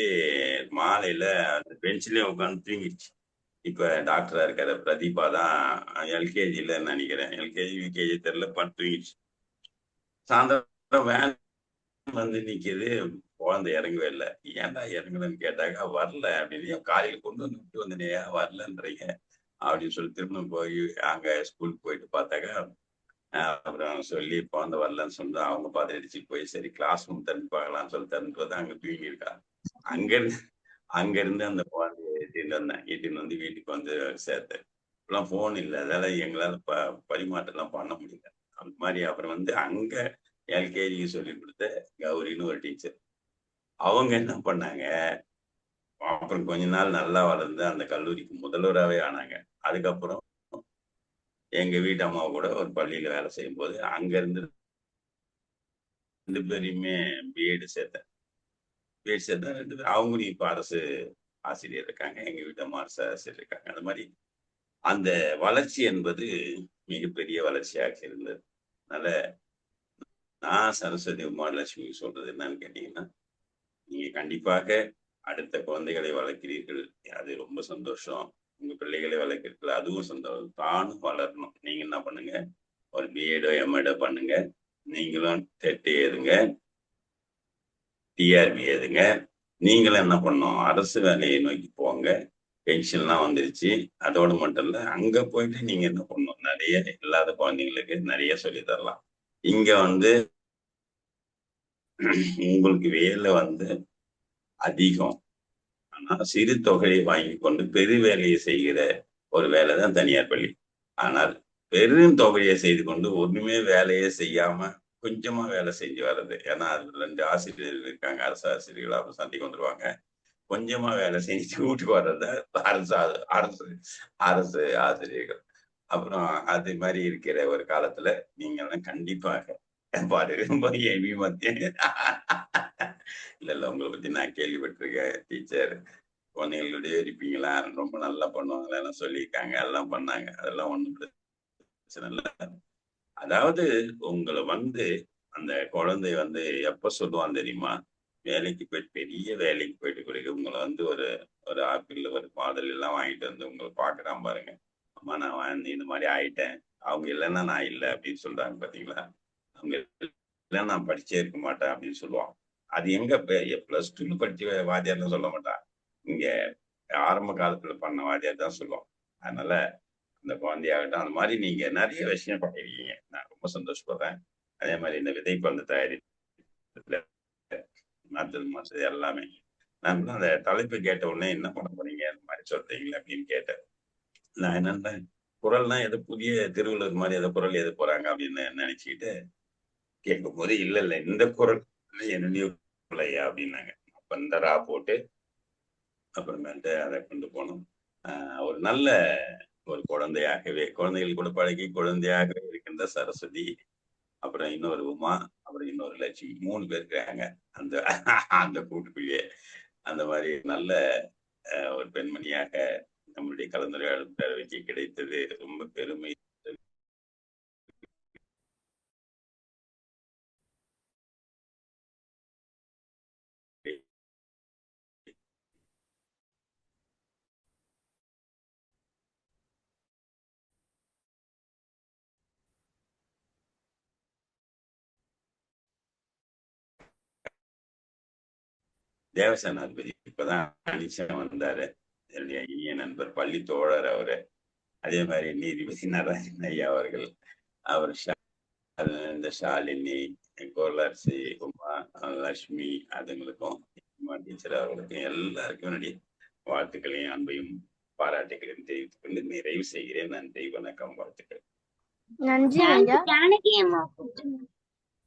Speaker 10: மாலையில அந்த பெஞ்சிலே உட்காந்து தூங்கிடுச்சு. இப்ப டாக்டரா இருக்கிற பிரதீபா தான் எல்கேஜில நினைக்கிறேன், எல்கேஜி யூகேஜி தெரியல, பட்டு தூங்கிடுச்சு. சாயந்தரம் வேன் வந்து நிக்குது, குழந்தை இறங்கவே இல்லை. ஏன்டா இறங்கலன்னு கேட்டாக்கா, வரல அப்படின்னு. காலையில் கொண்டு வந்து விட்டு வந்தனையா, வரலன்றீங்க அப்படின்னு சொல்லி திரும்ப போய் அங்க ஸ்கூலுக்கு போயிட்டு பார்த்தாக்கா, அப்புறம் சொல்லி குழந்தை வரலன்னு சொன்னா அவங்க பார்த்து அடிச்சு போய் சரி கிளாஸ் ரூம் திறந்து பார்க்கலாம்னு சொல்லி திறந்து பார்த்தா அங்க தூங்கி இருக்கா. அங்கிருந்து அந்த குழந்தைய இட்டுன்னு வந்து வீட்டுக்கு வந்து சேர்த்தேன். இப்பெல்லாம் போன் இல்லை, அதால எங்களால பரிமாற்றம்லாம் பண்ண முடியல. அந்த மாதிரி அப்புறம் வந்து அங்க எல்கேஜி சொல்லி கொடுத்த கௌரின்னு ஒரு டீச்சர், அவங்க என்ன பண்ணாங்க, அப்புறம் கொஞ்ச நாள் நல்லா வளர்ந்து அந்த கல்லூரிக்கு முதல்வராகவே ஆனாங்க. அதுக்கப்புறம் எங்க வீட்டு அம்மா கூட ஒரு பள்ளியில வேலை செய்யும் போது அங்க இருந்து 2 பேரையுமே பிஎட் சேர்த்தேன். 2 பேர் அவங்களும் இப்ப அரசு ஆசிரியர் இருக்காங்க, எங்க வீட்டு அம்மா அரசு ஆசிரியர் இருக்காங்க. அந்த மாதிரி அந்த வளர்ச்சி என்பது மிகப்பெரிய வளர்ச்சியாக இருந்தது. அதனால நான் சரஸ்வதி உமாலட்சுமி சொல்றது என்னன்னு கேட்டீங்கன்னா, நீங்க கண்டிப்பாக அடுத்த குழந்தைகளை வளர்க்கிறீர்கள், அது ரொம்ப சந்தோஷம். உங்க பிள்ளைகளை வளர்க்கிறீர்கள், அதுவும் சந்தோஷம். தானும் வளரணும். நீங்க என்ன பண்ணுங்க, ஒரு பிஎடோ எம்எடோ பண்ணுங்க, நீங்களும் டெட் எழுதுங்க, டிஆர்பி எழுதுங்க. நீங்களும் என்ன பண்ணணும், அரசு வேலையை நோக்கி போங்க. பென்ஷன்லாம் வந்துருச்சு. அதோடு மட்டும் இல்ல, அங்க போயிட்டு நீங்க என்ன பண்ணணும், நிறைய இல்லாத குழந்தைங்களுக்கு நிறைய சொல்லி தரலாம். இங்க வந்து உங்களுக்கு வேலை வந்து அதிகம், ஆனா சிறு தொகையை வாங்கி கொண்டு பெரு வேலையை செய்கிற ஒரு வேலை தான் தனியார் பள்ளி. ஆனால் பெரும் தொகையை செய்து கொண்டு ஒண்ணுமே வேலையே செய்யாம கொஞ்சமா வேலை செஞ்சு வர்றது. ஏன்னா அது 2 ஆசிரியர்கள் இருக்காங்க, அரசு ஆசிரியர்கள், அவங்க சண்டைக்கு வந்துருவாங்க. கொஞ்சமா வேலை செஞ்சு வீட்டுக்கு வர்றத அரசு ஆசிரியர்கள். அப்புறம் அது மாதிரி இருக்கிற ஒரு காலத்துல நீங்க கண்டிப்பாக பாரு ரொம்ப இல்ல உங்களை பத்தி நான் கேள்விப்பட்டிருக்கேன். டீச்சர் குழந்தைகளோடய இருப்பீங்களா, ரொம்ப நல்லா பண்ணுவாங்களா எல்லாம் சொல்லியிருக்காங்க, எல்லாம் பண்ணாங்க. அதெல்லாம் ஒண்ணும் பிரச்சனை இல்லை. அதாவது உங்களை அந்த குழந்தை எப்ப சொல்லுவான் தெரியுமா? வேலைக்கு போயிட்டு பெரிய வேலைக்கு போயிட்டு பிறகு உங்களை ஒரு ஒரு ஆப்பிள் ஒரு பாதல் எல்லாம் வாங்கிட்டு உங்களை பாக்குறான் பாருங்க. அம்மா நான் இந்த மாதிரி ஆயிட்டேன், அவங்க இல்லைன்னா நான் இல்லை அப்படின்னு சொல்றாங்க பாத்தீங்களா? அவங்க இல்லைன்னா நான் படிச்சே இருக்க மாட்டேன் அப்படின்னு சொல்லுவான். அது எங்க +2 படிச்ச வாத்தியார்னு சொல்ல மாட்டான், இங்க ஆரம்ப காலத்துல பண்ண வாத்தியார் தான் சொல்லுவோம். அதனால அந்த குழந்தையாகட்டும் அந்த மாதிரி நீங்க நிறைய விஷயம் பண்ணிருக்கீங்க, நான் ரொம்ப சந்தோஷப்படுறேன். அதே மாதிரி இந்த விதைப்பந்து தயாரி மற்றது எல்லாமே நான் அந்த தலைப்பு கேட்ட உடனே என்ன பண்ண போறீங்க அந்த மாதிரி சொல்றீங்களா அப்படின்னு கேட்டேன். நான் என்னன்னா குரல்னா எதோ புதிய திருவள்ளுவர் மாதிரி ஏதோ குரல் எது போறாங்க அப்படின்னு நினைச்சுக்கிட்டு கேட்கும் போது இல்ல இந்த குரல் என்னுடைய குரலையா அப்படின்னாங்க. அப்ப இந்த ரா போட்டு அப்புறமேட்டு அதை கொண்டு போனோம். ஒரு நல்ல ஒரு குழந்தையாகவே குழந்தைகள் கூட பழகி குழந்தையாகவே இருக்கின்ற சரஸ்வதி, அப்புறம் இன்னொரு உமா, அப்புறம் இன்னொரு லட்சுமி, 3 பேர் இருக்காங்க அந்த அந்த கூட்டுக்குள்ளேயே. அந்த மாதிரி நல்ல ஒரு பெண்மணியாக நம்மளுடைய கலந்துரையாடல் பேரவைக்கு கிடைத்தது ரொம்ப பெருமை. தேவசேனாதிபதி இப்பதான் அனிச்சம் வந்தாரு, என்னுடைய இனிய நண்பர் பள்ளி தோழர் அவரு. அதே மாதிரி நீதிபதி நாராயணன் ஐயா அவர்கள், அவர் இந்த ஷாலினி, கோலர்சி, உமா, லட்சுமி, அதுங்களுக்கும் டீச்சர் அவர்களுக்கும் எல்லாருக்கும் வாழ்த்துக்களையும் அன்பையும் பாராட்டுகளையும் தெரிவித்துக் கொண்டு நிறைவு செய்கிறேன். நன்றி, வணக்கம், வாழ்த்துக்கள்.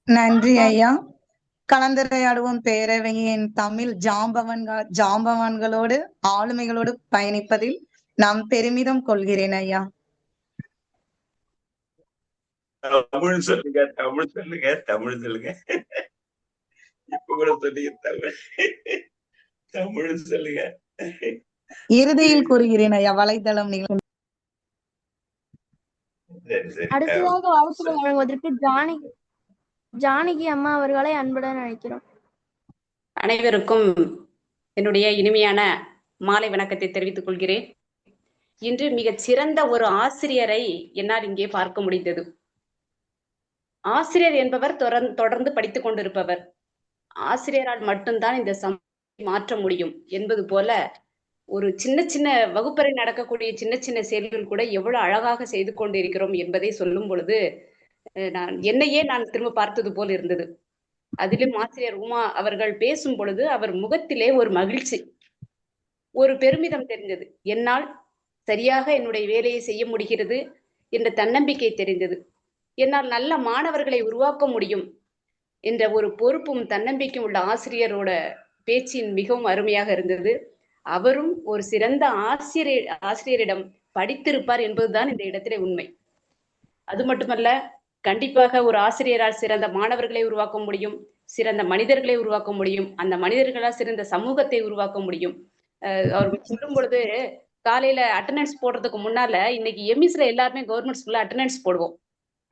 Speaker 7: நன்றி ஐயா. கலந்துரையாடுவோம் பேரவையின் தமிழ் ஜாம்பவான்களோடு ஆளுமைகளோடு பயணிப்பதில் நாம் பெருமிதம் கொள்கிறேன் ஐயா.
Speaker 10: தமிழ் சொல்லுங்க, தமிழ் சொல்லுங்க, தமிழ் சொல்லுங்க. இப்ப கூட சொல்லுங்க, தமிழ் சொல்லுங்க.
Speaker 7: இறுதியில் கூறுகிறேன் ஐயா, வலைதளம் நீங்கள்.
Speaker 3: அடுத்ததாக வாழ்த்துக்களை வழங்குவதற்கு ஜானகி அம்மா அவர்களை அன்புடன் அழைக்கிறோம்.
Speaker 8: அனைவருக்கும் என்னுடைய இனிமையான மாலை வணக்கத்தை தெரிவித்துக் கொள்கிறேன். இன்று மிகச் சிறந்த ஒரு ஆசிரியரை என்னால் இங்கே பார்க்க முடிந்தது. ஆசிரியர் என்பவர் தொடர்ந்து படித்துக் கொண்டிருப்பவர். ஆசிரியரால் மட்டும்தான் இந்த சமூகத்தை மாற்ற முடியும் என்பது போல ஒரு சின்ன சின்ன வகுப்பறை நடக்கக்கூடிய சின்ன சின்ன செயல்கள் கூட எவ்வளவு அழகாக செய்து கொண்டிருக்கிறோம் என்பதை சொல்லும் பொழுது என்னையே நான் திரும்ப பார்த்தது போல் இருந்தது. அதிலும் ஆசிரியர் உமா அவர்கள் பேசும் பொழுது அவர் முகத்திலே ஒரு மகிழ்ச்சி, ஒரு பெருமிதம் தெரிந்தது. என்னால் சரியாக என்னுடைய வேலையை செய்ய முடிகிறது என்ற தன்னம்பிக்கை தெரிந்தது. என்னால் நல்ல மாணவர்களை உருவாக்க முடியும் என்ற ஒரு பொறுப்பும் தன்னம்பிக்கையும் உள்ள ஆசிரியரோட பேச்சின் மிகவும் அருமையாக இருந்தது. அவரும் ஒரு சிறந்த ஆசிரியரிடம் படித்திருப்பார் என்பதுதான் இந்த இடத்திலே உண்மை. அது மட்டுமல்ல, கண்டிப்பாக ஒரு ஆசிரியரால் சிறந்த மாணவர்களை உருவாக்க முடியும், சிறந்த மனிதர்களை உருவாக்க முடியும், அந்த மனிதர்களால் சிறந்த சமூகத்தை உருவாக்க முடியும். அவர் சொல்லும் பொழுது காலையில அட்டண்டன்ஸ் போடுறதுக்கு முன்னால இன்னைக்கு எம்இஸ்ல எல்லாருமே கவர்மெண்ட் ஸ்கூல்ல அட்டண்டன்ஸ் போடுவோம்.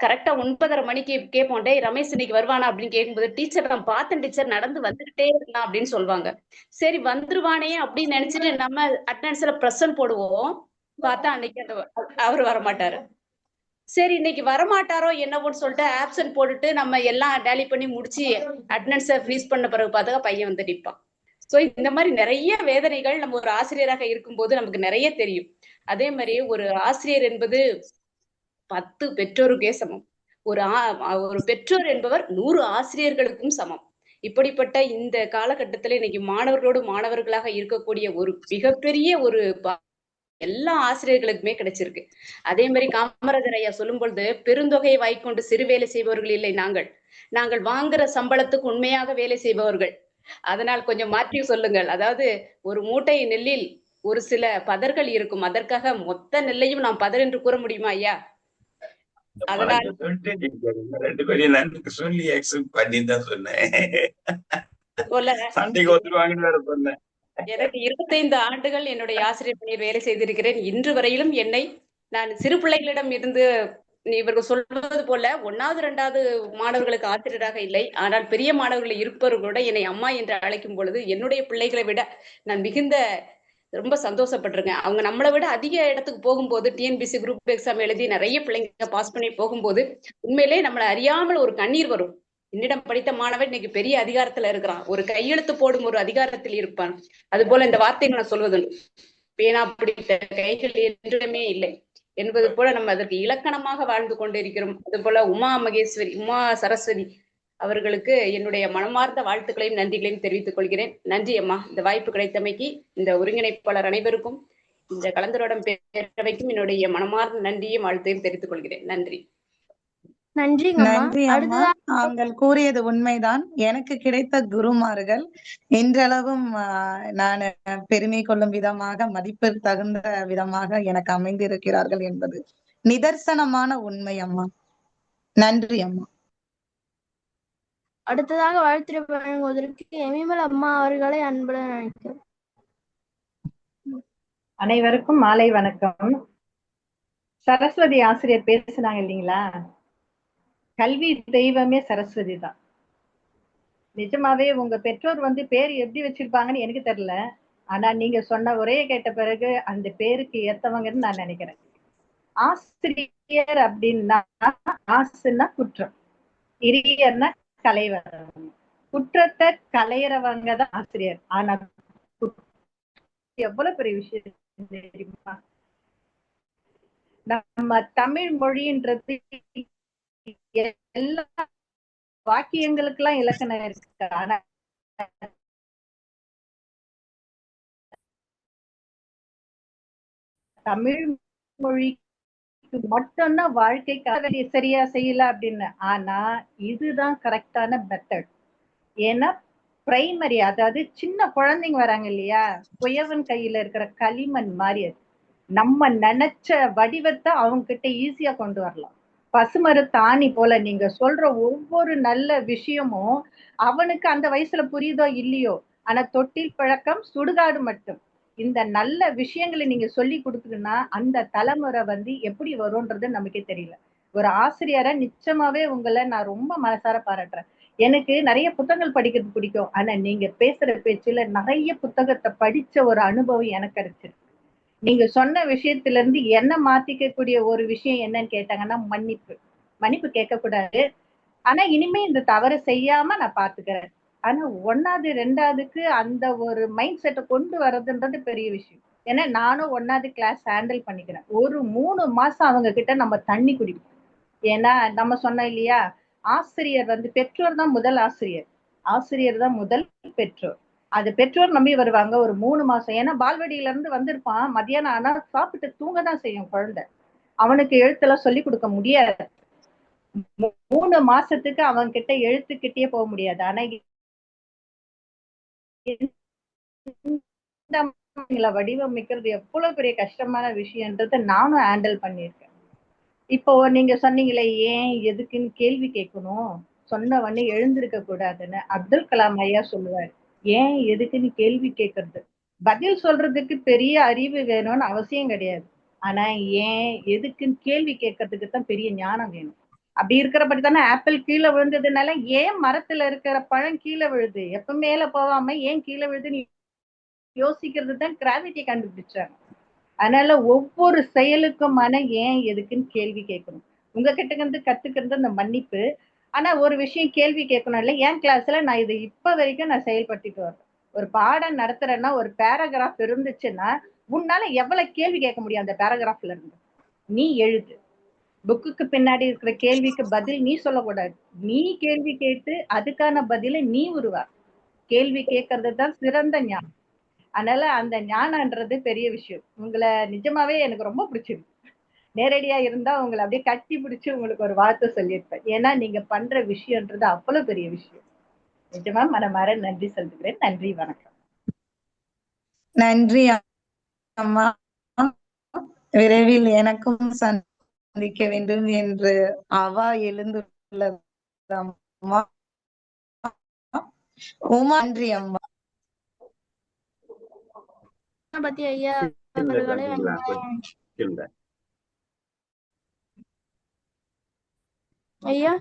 Speaker 8: கரெக்டா 9:30 மணிக்கு கேட்போம், டே ரமேஷ் இன்னைக்கு வருவானா அப்படின்னு கேட்கும்போது, டீச்சர் நான் பார்த்தேன் டீச்சர், நடந்து வந்துகிட்டே இருக்கலாம் அப்படின்னு சொல்லுவாங்க. சரி வந்துருவானே அப்படின்னு நினைச்சிட்டு நம்ம அட்டண்டன்ஸ்ல பிரசன்ட் போடுவோம். பார்த்தா அன்னைக்கு அவர் வரமாட்டாரு. சரி இன்னைக்கு வரமாட்டாரோ என்னவோன்னு சொல்லிட்டு ஆப்சன்ட் போட்டுட்டு நம்ம எல்லாம் டேலி பண்ணி முடிச்சு அட்டண்டன்ஸை ஃப்ரீஸ் பண்ண பிறகு பார்த்தா பையன் வந்து நிற்பான். ஸோ இந்த மாதிரி நிறைய வேதனைகள் நம்ம ஒரு ஆசிரியராக இருக்கும்போது நமக்கு நிறைய தெரியும். அதே மாதிரி ஒரு ஆசிரியர் என்பது 10 பெற்றோருக்கே சமம். ஒரு பெற்றோர் என்பவர் 100 ஆசிரியர்களுக்கும் சமம். இப்படிப்பட்ட இந்த காலகட்டத்துல இன்னைக்கு மாணவர்களோடு மாணவர்களாக இருக்கக்கூடிய ஒரு மிகப்பெரிய ஒரு எல்லா ஆசிரியர்களுக்குமே கிடைச்சிருக்கு. அதே மாதிரி காமராஜர் ஐயா சொல்லும் பொழுது, பெருந்தொகையை வாய்க்கொண்டு சிறு வேலை செய்பவர்கள் இல்லை நாங்கள் வாங்குற சம்பளத்துக்கு உண்மையாக வேலை செய்பவர்கள். அதனால் கொஞ்சம் மாற்றி சொல்லுங்கள். அதாவது ஒரு மூட்டை நெல்லில் ஒரு சில பதர்கள் இருக்கும். அதற்காக மொத்த நெல்லையும் நாம் பதர் என்று கூற முடியுமா ஐயா? அதனால்
Speaker 10: ரெண்டு பேரையும் நன்றி சொல்லி அக்செப்ட் பண்ணி தான் சொன்னேன்.
Speaker 8: போல
Speaker 10: சண்டைக்கு ஒத்துருவாங்கன்னு வேற சொன்னேன்.
Speaker 8: எனக்கு 25 ஆண்டுகள் என்னுடைய ஆசிரியர் பணியில் வேலை செய்திருக்கிறேன். இன்று வரையிலும் என்னை நான் சிறு பிள்ளைகளிடம் இருந்து இவர்கள் சொல்வது போல 1வது 2வது மாணவர்களுக்கு ஆசிரியராக இல்லை. ஆனால் பெரிய மாணவர்கள் இருப்பவர்களோட என்னை அம்மா என்று அழைக்கும் பொழுது என்னுடைய பிள்ளைகளை விட நான் மிகுந்த ரொம்ப சந்தோஷப்பட்டிருக்கேன். அவங்க நம்மளை விட அதிக இடத்துக்கு போகும்போது டிஎன்பிசி குரூப் எக்ஸாம் எழுதி நிறைய பிள்ளைங்க பாஸ் பண்ணி போகும்போது உண்மையிலே நம்மளை அறியாமல் ஒரு கண்ணீர் வரும். என்னிடம் படித்த மாணவன் இன்னைக்கு பெரிய அதிகாரத்துல இருக்கிறான், ஒரு கையெழுத்து போடும் ஒரு அதிகாரத்தில் இருப்பான். அது போல இந்த வார்த்தைகள் நான் சொல்வதுண்டு. பேனா பிடித்த கைகள் என்றுமே இல்லை என்பது போல நம்ம அதற்கு இலக்கணமாக வாழ்ந்து கொண்டு இருக்கிறோம். அது போல உமா சரஸ்வதி அவர்களுக்கு என்னுடைய மனமார்ந்த வாழ்த்துக்களையும் நன்றிகளையும் தெரிவித்துக் கொள்கிறேன். நன்றி அம்மா, இந்த வாய்ப்பு கிடைத்தமைக்கு. இந்த ஒருங்கிணைப்பாளர் அனைவருக்கும், இந்த கலந்துரையாடும் பேரவைக்கும் என்னுடைய மனமார்ந்த நன்றியும் வாழ்த்தையும் தெரிவித்துக் கொள்கிறேன். நன்றி.
Speaker 7: நன்றி அம்மா. தாங்கள் கூறியது உண்மைதான். எனக்கு கிடைத்த குருமார்கள் இன்றளவும் நான் பெருமை கொள்ளும் விதமாக, மதிப்பு தகுந்த விதமாக எனக்கு அமைந்திருக்கிறார்கள் என்பது நிதர்சனமான உண்மை அம்மா. நன்றி அம்மா.
Speaker 3: அடுத்ததாக வாழ்த்துரை வழங்குவதற்கு எமிமல் அம்மா அவர்களை அன்புடன் அழைக்கிறேன்.
Speaker 11: அனைவருக்கும் மாலை வணக்கம். சரஸ்வதி ஆசிரியர் பேசுனாங்க இல்லைங்களா, கல்வி தெய்வமே சரஸ்வதி தான். நிஜமாவே உங்க பெற்றோர் பேர் எப்படி வச்சிருப்பாங்கன்னு எனக்கு தெரியல. ஆனா நீங்க சொன்ன உரையை கேட்ட பிறகு அந்த பேருக்கு ஏத்தவங்கன்னு நான் நினைக்கிறேன். ஆசிரியர் அப்படின்னா ஆசுன்னா குற்றம், இரியர்னா கலைவர். குற்றத்தை கலையறவங்க தான் ஆசிரியர். ஆனா எவ்வளவு பெரிய விஷயம் தெரியுமா? நம்ம தமிழ் மொழின்றது எல்லா வாக்கியங்களுக்கு எல்லாம் இலக்கணம் இருக்கு. ஆனா தமிழ் மொழிக்கு மட்டும்தான் வாழ்க்கைக்கு சரியா செய்யல அப்படின்னு. ஆனா இதுதான் கரெக்டான மெத்தட். ஏன்னா பிரைமரி, அதாவது சின்ன குழந்தைங்க வராங்க இல்லையா, குயவன் கையில இருக்கிற களிமண் மாதிரி அது. நம்ம நினைச்ச வடிவத்தை அவங்க கிட்ட ஈஸியா கொண்டு வரலாம். பசுமர தாணி போல நீங்க சொல்ற ஒவ்வொரு நல்ல விஷயமும் அவனுக்கு அந்த வயசுல புரியுதோ இல்லையோ, ஆனா தொட்டில் பழக்கம் சுடுகாடு மட்டும். இந்த நல்ல விஷயங்களை நீங்க சொல்லி கொடுத்தீங்கன்னா அந்த தலைமுறை எப்படி வரும்ன்றது நமக்கே தெரியல. ஒரு ஆசிரியரா நிச்சயமாவே உங்களை நான் ரொம்ப மனசார பாராட்டுறேன். எனக்கு நிறைய புத்தகங்கள் படிக்கிறது பிடிக்கும். ஆனா நீங்க பேசுற பேச்சுல நிறைய புத்தகத்தை படிச்ச ஒரு அனுபவம் எனக்கு கிடைச்சிருக்கு. நீங்க சொன்ன விஷயத்துல இருந்து என்ன மாத்திக்கக்கூடிய ஒரு விஷயம் என்னன்னு கேட்டாங்கன்னா மன்னிப்பு கேட்க கூடாது. ஆனா இனிமே இந்த தவறு செய்யாம நான் பாத்துக்கிறேன். ஆனா 1வது 2வதுக்கு அந்த ஒரு மைண்ட் செட்டை கொண்டு வர்றதுன்றது பெரிய விஷயம். ஏன்னா நானும் 1வது கிளாஸ் ஹேண்டில் பண்ணிக்கிறேன். ஒரு 3 மாசம் அவங்க கிட்ட நம்ம தண்ணி குடிப்போம். ஏன்னா நம்ம சொன்னோம் இல்லையா, ஆசிரியர் பெற்றோர் தான் முதல் ஆசிரியர், ஆசிரியர் தான் முதல் பெற்றோர். அது பெற்றோர் நம்பி வருவாங்க ஒரு 3 மாசம். ஏன்னா பால்வடியில இருந்து வந்திருப்பான், மத்தியானம் ஆனா சாப்பிட்டு தூங்க தான் செய்யும் குழந்தை. அவனுக்கு எழுத்தெல்லாம் சொல்லி கொடுக்க முடியாது. 3 மாசத்துக்கு அவன் கிட்ட எழுத்துக்கிட்டே போக முடியாது. ஆனா வடிவமைக்கிறது எவ்வளவு பெரிய கஷ்டமான விஷயம்ன்றத நானும் ஹேண்டில் பண்ணியிருக்கேன். இப்போ நீங்க சொன்னீங்களே ஏன் எதுக்குன்னு கேள்வி கேட்கணும், சொன்ன உடனே எழுந்திருக்க கூடாதுன்னு அப்துல் கலாம் ஐயா சொல்லுவாரு. ஏன் எதுக்குன்னு கேள்வி கேட்கறது, பதில் சொல்றதுக்கு பெரிய அறிவு வேணும்னு அவசியம் கிடையாது. ஆனா ஏன் எதுக்குன்னு கேள்வி கேட்கறதுக்கு தான் பெரிய ஞானம் வேணும். அப்படி இருக்கிறபடி தானே ஆப்பிள் கீழே விழுந்ததுனால ஏன் மரத்துல இருக்கிற பழம் கீழே விழுது, எப்ப மேல போகாம ஏன் கீழே விழுதுன்னு யோசிக்கிறது தான் கிராவிட்டி கண்டுபிடிச்சாங்க. அதனால ஒவ்வொரு செயலுக்கும் ஏன் எதுக்குன்னு கேள்வி கேட்கணும். உங்ககிட்ட கத்துக்கிறது அந்த மன்னிப்பு. ஆனா ஒரு விஷயம் கேள்வி கேட்கணும் இல்ல, என் கிளாஸ்ல நான் இது இப்ப வரைக்கும் நான் செயல்படுத்திட்டு வரேன். ஒரு பாடம் நடத்துறேன்னா ஒரு பேராகிராஃப் இருந்துச்சுன்னா உன்னால எவ்வளவு கேள்வி கேட்க முடியும் அந்த பேராகிராஃப்ல இருந்து. நீ எழுது, புக்குக்கு பின்னாடி இருக்கிற கேள்விக்கு பதில் நீ சொல்லக்கூடாது, நீ கேள்வி கேட்டு அதுக்கான பதிலை நீ உருவா. கேள்வி கேட்கறது தான் சிறந்த ஞானம். அதனால அந்த ஞானம்ன்றது பெரிய விஷயம். உங்களை நிஜமாவே எனக்கு ரொம்ப பிடிச்சிருக்கு. நேரடியா இருந்தா உங்களை அப்படியே கட்டி பிடிச்சு உங்களுக்கு ஒரு வார்த்தை சொல்லியிருப்பேன். ஏன்னா நீங்க பண்ற விஷயம்ன்றது அவ்வளவு பெரிய விஷயம். நிஜமா மனமாற நன்றி சொல்லுகிறேன். நன்றி, வணக்கம்.
Speaker 7: நன்றி அம்மா விரைவில் எனக்கும் சந்திக்க வேண்டும் என்று அவா எழுந்துள்ளதம்மா. உமா நன்றி அம்மா.
Speaker 3: பத்தி ஐயா அவர்களை ஐயா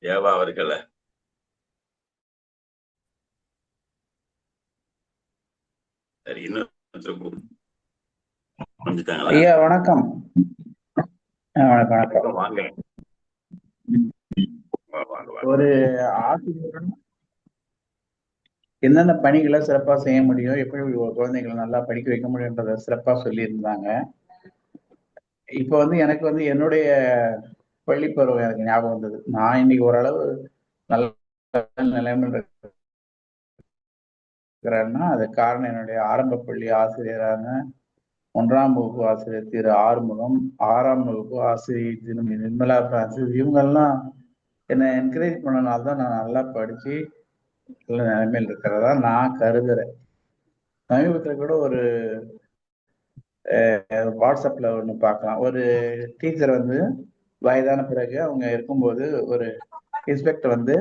Speaker 10: ஏவா அவர்கள சரி, இன்னும்
Speaker 12: ஐயா வணக்கம். வணக்கம்.
Speaker 10: வாங்க.
Speaker 12: ஒரு ஆசிரியர் என்னென்ன பணிகளை சிறப்பா செய்ய முடியும், எப்படி குழந்தைகளை நல்லா படிக்க வைக்க முடியும்ன்றத சிறப்பா சொல்லியிருந்தாங்க. இப்ப எனக்கு என்னுடைய பள்ளி பருவம் எனக்கு ஞாபகம் வந்தது. நான் இன்னைக்கு ஓரளவு நல்ல நிலைமையில் இருக்கிறேன்னா அது காரணம் என்னுடைய ஆரம்ப பள்ளி ஆசிரியரான 1ஆம் வகுப்பு ஆசிரியர் திரு ஆறுமுகம், 6ஆம் வகுப்பு ஆசிரியர் திரு நிர்மலா பிரான்சிஸ், இவங்கெல்லாம் என்னை என்கரேஜ் பண்ணனால்தான் நான் நல்லா படிச்சு நல்ல நிலைமையில் இருக்கிறதா நான் கருதுறேன். சமீபத்தில் கூட ஒரு வாட்ஸ்அப்ல ஒன்று பார்க்கலாம். ஒரு டீச்சர் வயதான பிறகு அவங்க இருக்கும்போது ஒரு இன்ஸ்பெக்டர் அந்த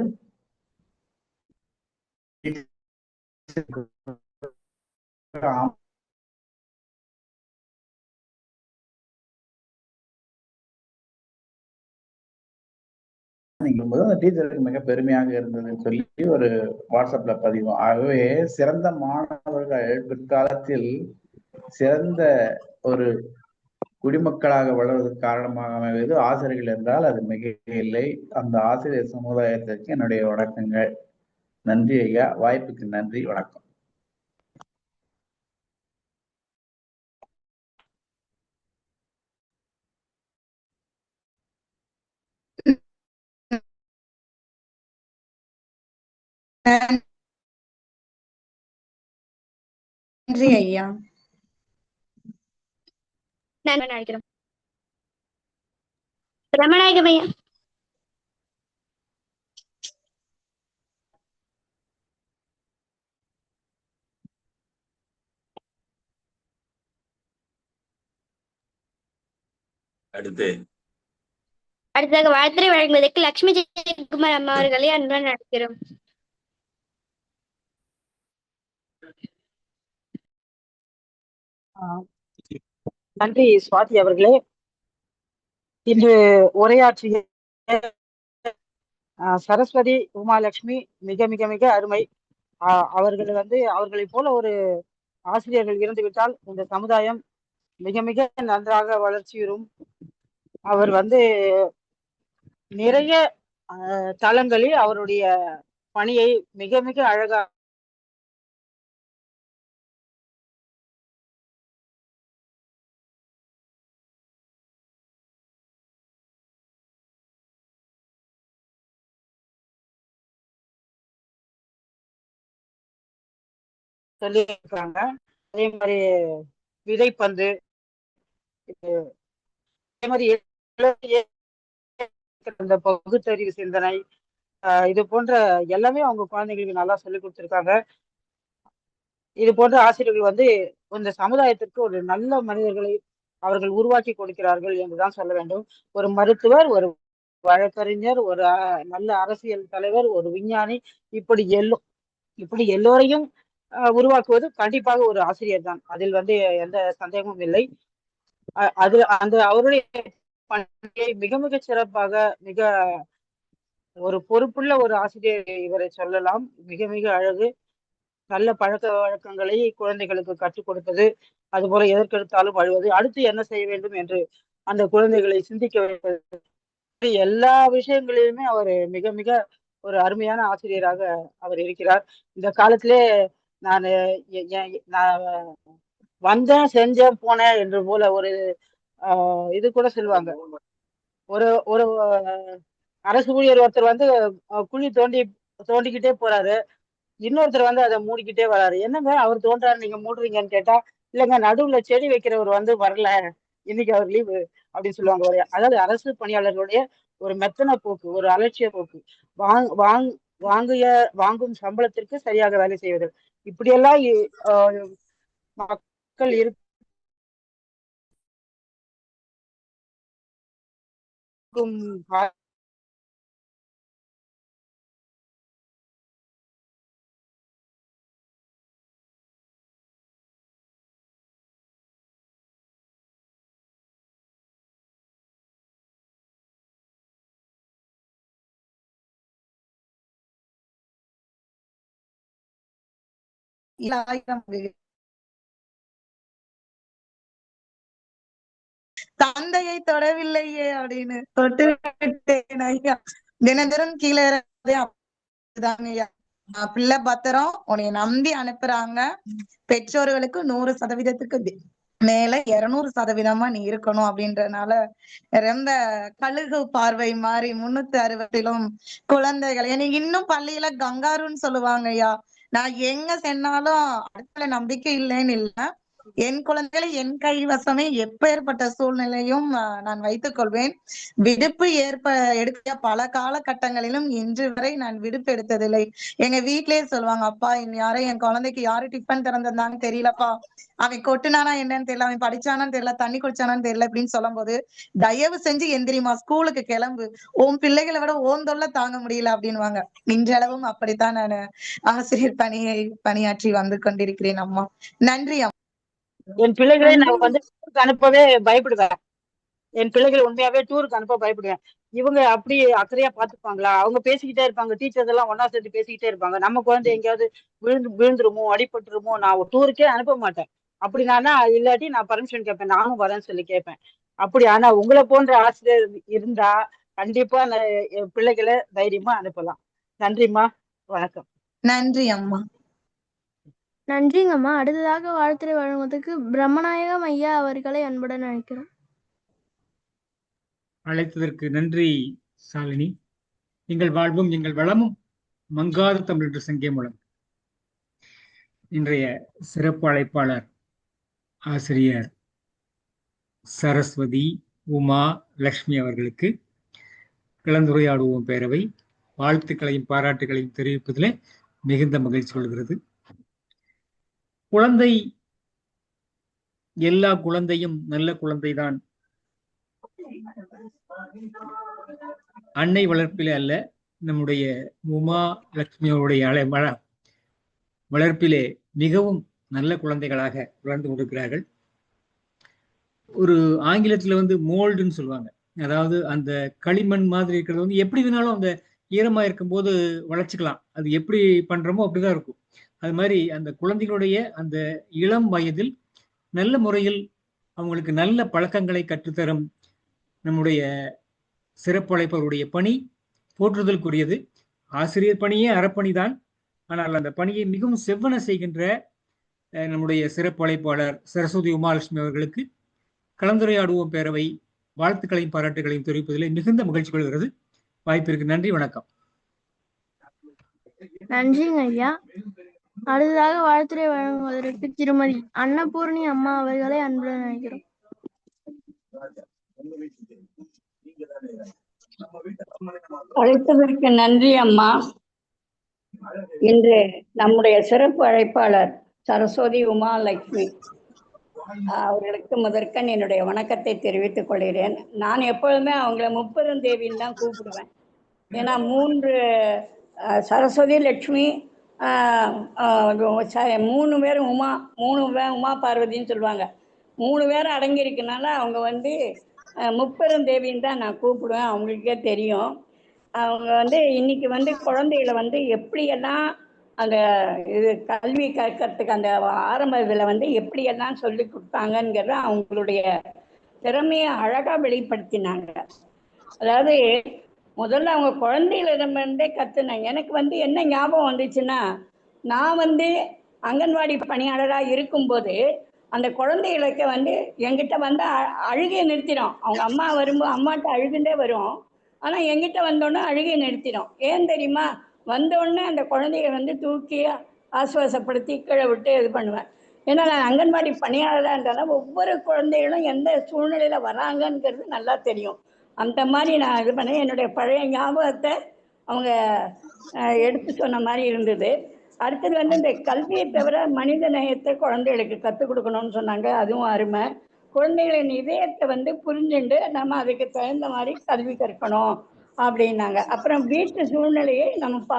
Speaker 12: டீச்சருக்கு மிக பெருமையாக இருந்ததுன்னு சொல்லி ஒரு வாட்ஸ்அப்ல பதிவும். ஆகவே சிறந்த மாணவர்கள் பிற்காலத்தில் சிறந்த ஒரு குடிமக்களாக வளர்வதற்கு காரணமாக அமைவது ஆசிரியர்கள் என்றால் அது மிக இல்லை. அந்த ஆசிரியர் சமுதாயத்திற்கு என்னுடைய வணக்கங்கள். நன்றி ஐயா, வாய்ப்புக்கு நன்றி, வணக்கம்.
Speaker 7: நன்றி ஐயா.
Speaker 4: நினைக்கிறேன் ரமநாயகம் ஐயா. அடுத்ததாக வாழ்த்துறை வழங்குவதற்கு லட்சுமி ஜெயக்குமார் அம்மா அவர்களை அன்புடன் அழைக்கிறோம்.
Speaker 13: நன்றி சுவாதி அவர்களே. இன்று உரையாற்றிய சரஸ்வதி உமாலட்சுமி மிக மிக மிக அருமை. அவர்கள் அவர்களை போல ஒரு ஆசிரியர்கள் இருந்துவிட்டால் இந்த சமுதாயம் மிக மிக நன்றாக வளர்ச்சியுறும். அவர் நிறைய தளங்களில் அவருடைய பணியை மிக மிக அழகா சொல்லியிருக்காங்க. அதே மாதிரி விதைப்பந்து, அதே மாதிரி இந்த பகுத்தறிவு சிந்தனை, இது போன்ற எல்லாமே அவங்க குழந்தைங்களுக்கு நல்லா சொல்லி கொடுத்துருக்காங்க. இது போன்ற ஆசிரியர்கள் இந்த சமுதாயத்திற்கு ஒரு நல்ல மனிதர்களை அவர்கள் உருவாக்கி கொடுக்கிறார்கள் என்றுதான் சொல்ல வேண்டும். ஒரு மருத்துவர், ஒரு வழக்கறிஞர், ஒரு நல்ல அரசியல் தலைவர், ஒரு விஞ்ஞானி, இப்படி எல்லோரையும் உருவாக்குவது கண்டிப்பாக ஒரு ஆசிரியர் தான். அதில் எந்த சந்தேகமும் இல்லை. அவருடைய பணியை மிக மிக சிறப்பாக, மிக ஒரு பொறுப்புள்ள ஒரு ஆசிரியர் இவரை சொல்லலாம். மிக மிக அழகு. நல்ல பழக்க வழக்கங்களை குழந்தைகளுக்கு கற்றுக் கொடுப்பது, அதுபோல எதற்கெடுத்தாலும் அழுவது, அடுத்து என்ன செய்ய வேண்டும் என்று அந்த குழந்தைகளை சிந்திக்க வைப்பது, எல்லா விஷயங்களிலுமே அவர் மிக மிக ஒரு அருமையான ஆசிரியராக அவர் இருக்கிறார். இந்த காலத்திலே நான் வந்தேன், செஞ்சேன், போனேன் என்று போல ஒரு இது கூட சொல்லுவாங்க. ஒரு ஒரு அரசு ஊழியர் ஒருத்தர் குழி தோண்டிக்கிட்டே போறாரு, இன்னொருத்தர் அதை மூடிக்கிட்டே வராரு. என்னங்க அவர் தோன்றாரு, நீங்க மூடுறீங்கன்னு கேட்டா, இல்லைங்க நடுவுல செடி வைக்கிறவர் வரல, இன்னைக்கு அவர் லீவு, அப்படின்னு சொல்லுவாங்க. அதாவது அரசு பணியாளர்களுடைய ஒரு மெத்தன போக்கு, ஒரு அலட்சிய போக்கு, வாங்கும் சம்பளத்திற்கு சரியாக வேலை செய்வது, இப்படியெல்லாம் மக்கள் இருக்கும்
Speaker 7: தந்தையை தொடவில்லையே அப்படின்னு தொட்டு விட்டேன் ஐயா. தினந்தோறும் கீழே அப்படிதாங்க. பிள்ளை பத்திரம் உன்னைய நம்பி அனுப்புறாங்க. பெற்றோர்களுக்கு 100% மேல 200% நீ இருக்கணும் அப்படின்றதுனால ரொம்ப கழுகு பார்வை மாதிரி 360 குழந்தைகள். எனக்கு இன்னும் பள்ளியில கங்காருன்னு சொல்லுவாங்க ஐயா. நான் எங்க சென்னாலும் அடுத்த நம்பிக்கை இல்லைன்னு இல்லை. என் குழந்தைகளை என் கைவசமே எப்பேற்பட்ட சூழ்நிலையும் நான் வைத்துக் கொள்வேன். விடுப்பு எடுக்க பல காலகட்டங்களிலும் இன்று வரை நான் விடுப்பு எடுத்ததில்லை. எங்க வீட்லயே சொல்லுவாங்க, அப்பா என் குழந்தைக்கு யாரு டிஃபன் திறந்திருந்தான்னு தெரியலப்பா, அவன் கொட்டுனானா என்னன்னு தெரியல, அவன் படிச்சானான்னு தெரியல, தண்ணி குடிச்சானான்னு தெரியல அப்படின்னு சொல்லும் போது, தயவு செஞ்சு எந்திரிமா, ஸ்கூலுக்கு கிளம்பு, உன் பிள்ளைகளை விட ஓன் தொல்லை தாங்க முடியல அப்படின்னுவாங்க. இன்றளவும் அப்படித்தான் நான் ஆசிரியர் பணியாற்றி வந்து கொண்டிருக்கிறேன் அம்மா. நன்றி அம்மா.
Speaker 13: என் பிள்ளைகளை நான் வந்து டூருக்கு அனுப்பவே பயப்படுவேன். என் பிள்ளைகளை உண்மையாவே டூருக்கு அனுப்ப பயப்படுவேன். இவங்க அப்படி அக்கறையா பாத்துப்பாங்களா? அவங்க பேசிக்கிட்டே இருப்பாங்க, டீச்சர்ஸ் எல்லாம் ஒன்னா சேர்ந்து பேசிக்கிட்டே இருப்பாங்க. நம்ம குழந்தை எங்கேயாவது விழுந்துருமோ, அடிபட்டுருமோ, நான் ஒரு டூருக்கே அனுப்ப மாட்டேன். அப்படி நானா இல்லாட்டி நான் பர்மிஷன் கேட்பேன், நானும் வரேன்னு சொல்லி கேட்பேன். அப்படி ஆனா உங்களை போன்ற ஆசிரியர் இருந்தா கண்டிப்பா என் பிள்ளைகளை தைரியமா அனுப்பலாம். நன்றிம்மா, வணக்கம்.
Speaker 7: நன்றி அம்மா.
Speaker 3: நன்றிங்கம்மா. அடுத்ததாக வாழ்த்துரை வழங்குவதற்கு பிரம்மநாயகம் ஐயா அவர்களை அன்புடன் அழைக்கிறோம்.
Speaker 6: அழைத்ததற்கு நன்றி சாலினி. எங்கள் வாழ்வும் எங்கள் வளமும் மங்காத தமிழ் என்று சங்கே மூலம் இன்றைய சிறப்பு அழைப்பாளர் ஆசிரியர் சரஸ்வதி உமா லக்ஷ்மி அவர்களுக்கு கலந்துரையாடுவோம் பேரவை வாழ்த்துக்களையும் பாராட்டுகளையும் தெரிவிப்பதில் மிகுந்த மகிழ்ச்சி கொள்கிறது. குழந்தை, எல்லா குழந்தையும் நல்ல குழந்தைதான். அன்னை வளர்ப்பிலே அல்ல, நம்முடைய உமா லட்சுமியோடைய வளர்ப்பிலே மிகவும் நல்ல குழந்தைகளாக வளர்ந்து கொண்டிருக்கிறார்கள். ஒரு ஆங்கிலத்துல மோல்டுன்னு சொல்லுவாங்க, அதாவது அந்த களிமண் மாதிரி இருக்கிறது எப்படி வேணாலும் அந்த ஈரமா இருக்கும்போது வளர்ச்சிக்கலாம். அது எப்படி பண்றோமோ அப்படிதான் இருக்கும். அது மாதிரி அந்த குழந்தைகளுடைய அந்த இளம் வயதில் நல்ல முறையில் அவங்களுக்கு நல்ல பழக்கங்களை கற்றுத்தரும் நம்முடைய சிறப்பு அழைப்பவருடைய பணி போற்றுதலுக்குரியது. ஆசிரியர் பணியே அறப்பணிதான். ஆனால் அந்த பணியை மிகவும் செவ்வன செய்கின்ற நம்முடைய சிறப்பு அழைப்பாளர் சரஸ்வதி உமாலட்சுமி அவர்களுக்கு கலந்துரையாடுவோம் பேரவை வாழ்த்துக்களையும் பாராட்டுகளையும் தெரிவிப்பதில் மிகுந்த மகிழ்ச்சி கொள்கிறது. வாய்ப்பிற்கு நன்றி, வணக்கம்.
Speaker 3: நன்றிங்க ஐயா. அடுத்ததாக வாழ்த்துரை வழங்குவதற்கு திருமதி அன்னபூர்ணி அம்மா அவர்களை அன்புடன் அழைக்கிறோம்.
Speaker 14: அழைத்ததற்கு நன்றி அம்மா. இன்று நம்முடைய சிறப்பு அழைப்பாளர் சரஸ்வதி உமா லட்சுமி அவர்களுக்கு முதற்கண் என்னுடைய வணக்கத்தை தெரிவித்துக் கொள்கிறேன். நான் எப்பொழுதுமே அவங்கள முப்பெருந்தேவின்னு தான் கூப்பிடுவேன். ஏன்னா 3 சரஸ்வதி லட்சுமி 3 பேரும் உமா பார்வதின்னு சொல்லுவாங்க. 3 பேரும் அடங்கியிருக்கனால அவங்க முப்பெருந்தேவின்னு தான் நான் கூப்பிடுவேன். அவங்களுக்கே தெரியும். அவங்க இன்னைக்கு குழந்தைகளை எப்படியெல்லாம் அந்த இது கல்வி கற்கிறதுக்கு அந்த ஆரம்ப இதில் எப்படியெல்லாம் சொல்லி கொடுத்தாங்கங்கிறத அவங்களுடைய திறமையை அழகாக வெளிப்படுத்தினாங்க. அதாவது முதல்ல அவங்க குழந்தைகளிடமிருந்தே கற்றுனாங்க. எனக்கு என்ன ஞாபகம் வந்துச்சுன்னா, நான் அங்கன்வாடி பணியாளராக இருக்கும்போது அந்த குழந்தைகளுக்கு என்கிட்ட அழுகையை நிறுத்திடும். அவங்க அம்மா வரும்போது அம்மாட்ட அழுதுண்டே வரும். ஆனால் என்கிட்ட வந்தோடனே அழுகையை நிறுத்திடும். ஏன் தெரியுமா? வந்தோடனே அந்த குழந்தைய தூக்கி ஆசுவாசப்படுத்தி கீழே விட்டு இது பண்ணுவேன். ஏன்னா நான் அங்கன்வாடி பணியாளராக இருந்தாலும் ஒவ்வொரு குழந்தைகளும் எந்த சூழ்நிலையில வராங்கங்கிறது நல்லா தெரியும். அந்த மாதிரி நான் இது பண்ணேன். என்னுடைய பழைய ஞாபகத்தை அவங்க எடுத்து சொன்ன மாதிரி இருந்தது. அடுத்தது வந்து இந்த கல்வியை தவிர மனித நேயத்தை குழந்தைகளுக்கு கற்றுக் கொடுக்கணும்னு சொன்னாங்க. அதுவும் அருமை. குழந்தைகளின் இதயத்தை வந்து புரிஞ்சுண்டு நம்ம அதுக்கு தகுந்த மாதிரி கல்வி கற்கணும் அப்படின்னாங்க. அப்புறம் வீட்டு சூழ்நிலையை நம்ம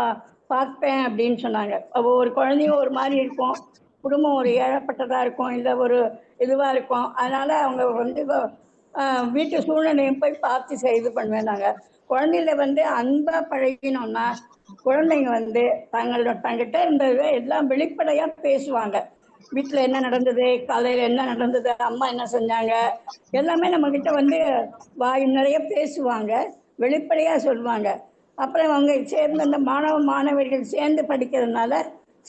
Speaker 14: பார்ப்பேன் அப்படின்னு சொன்னாங்க. ஒரு குழந்தையும் ஒரு மாதிரி இருக்கும், குடும்பம் ஒரு ஏழப்பட்டதாக இருக்கும், இல்லை ஒரு இதுவாக இருக்கும். அதனால அவங்க வந்து வீட்டு சூழ்நிலையும் போய் பார்த்து இது பண்ணுவேன்னாங்க. குழந்தையில வந்து அன்பாக பழகினோம்னா குழந்தைங்க வந்து தங்கிட்ட இருந்தது எல்லாம் வெளிப்படையா பேசுவாங்க. வீட்டுல என்ன நடந்தது, காலையில என்ன நடந்தது, அம்மா என்ன செஞ்சாங்க, எல்லாமே நம்ம கிட்ட வந்து வாய் நிறைய பேசுவாங்க, வெளிப்படையா சொல்லுவாங்க. அப்புறம் அவங்க சேர்ந்து அந்த மாணவர்கள் சேர்ந்து படிக்கிறதுனால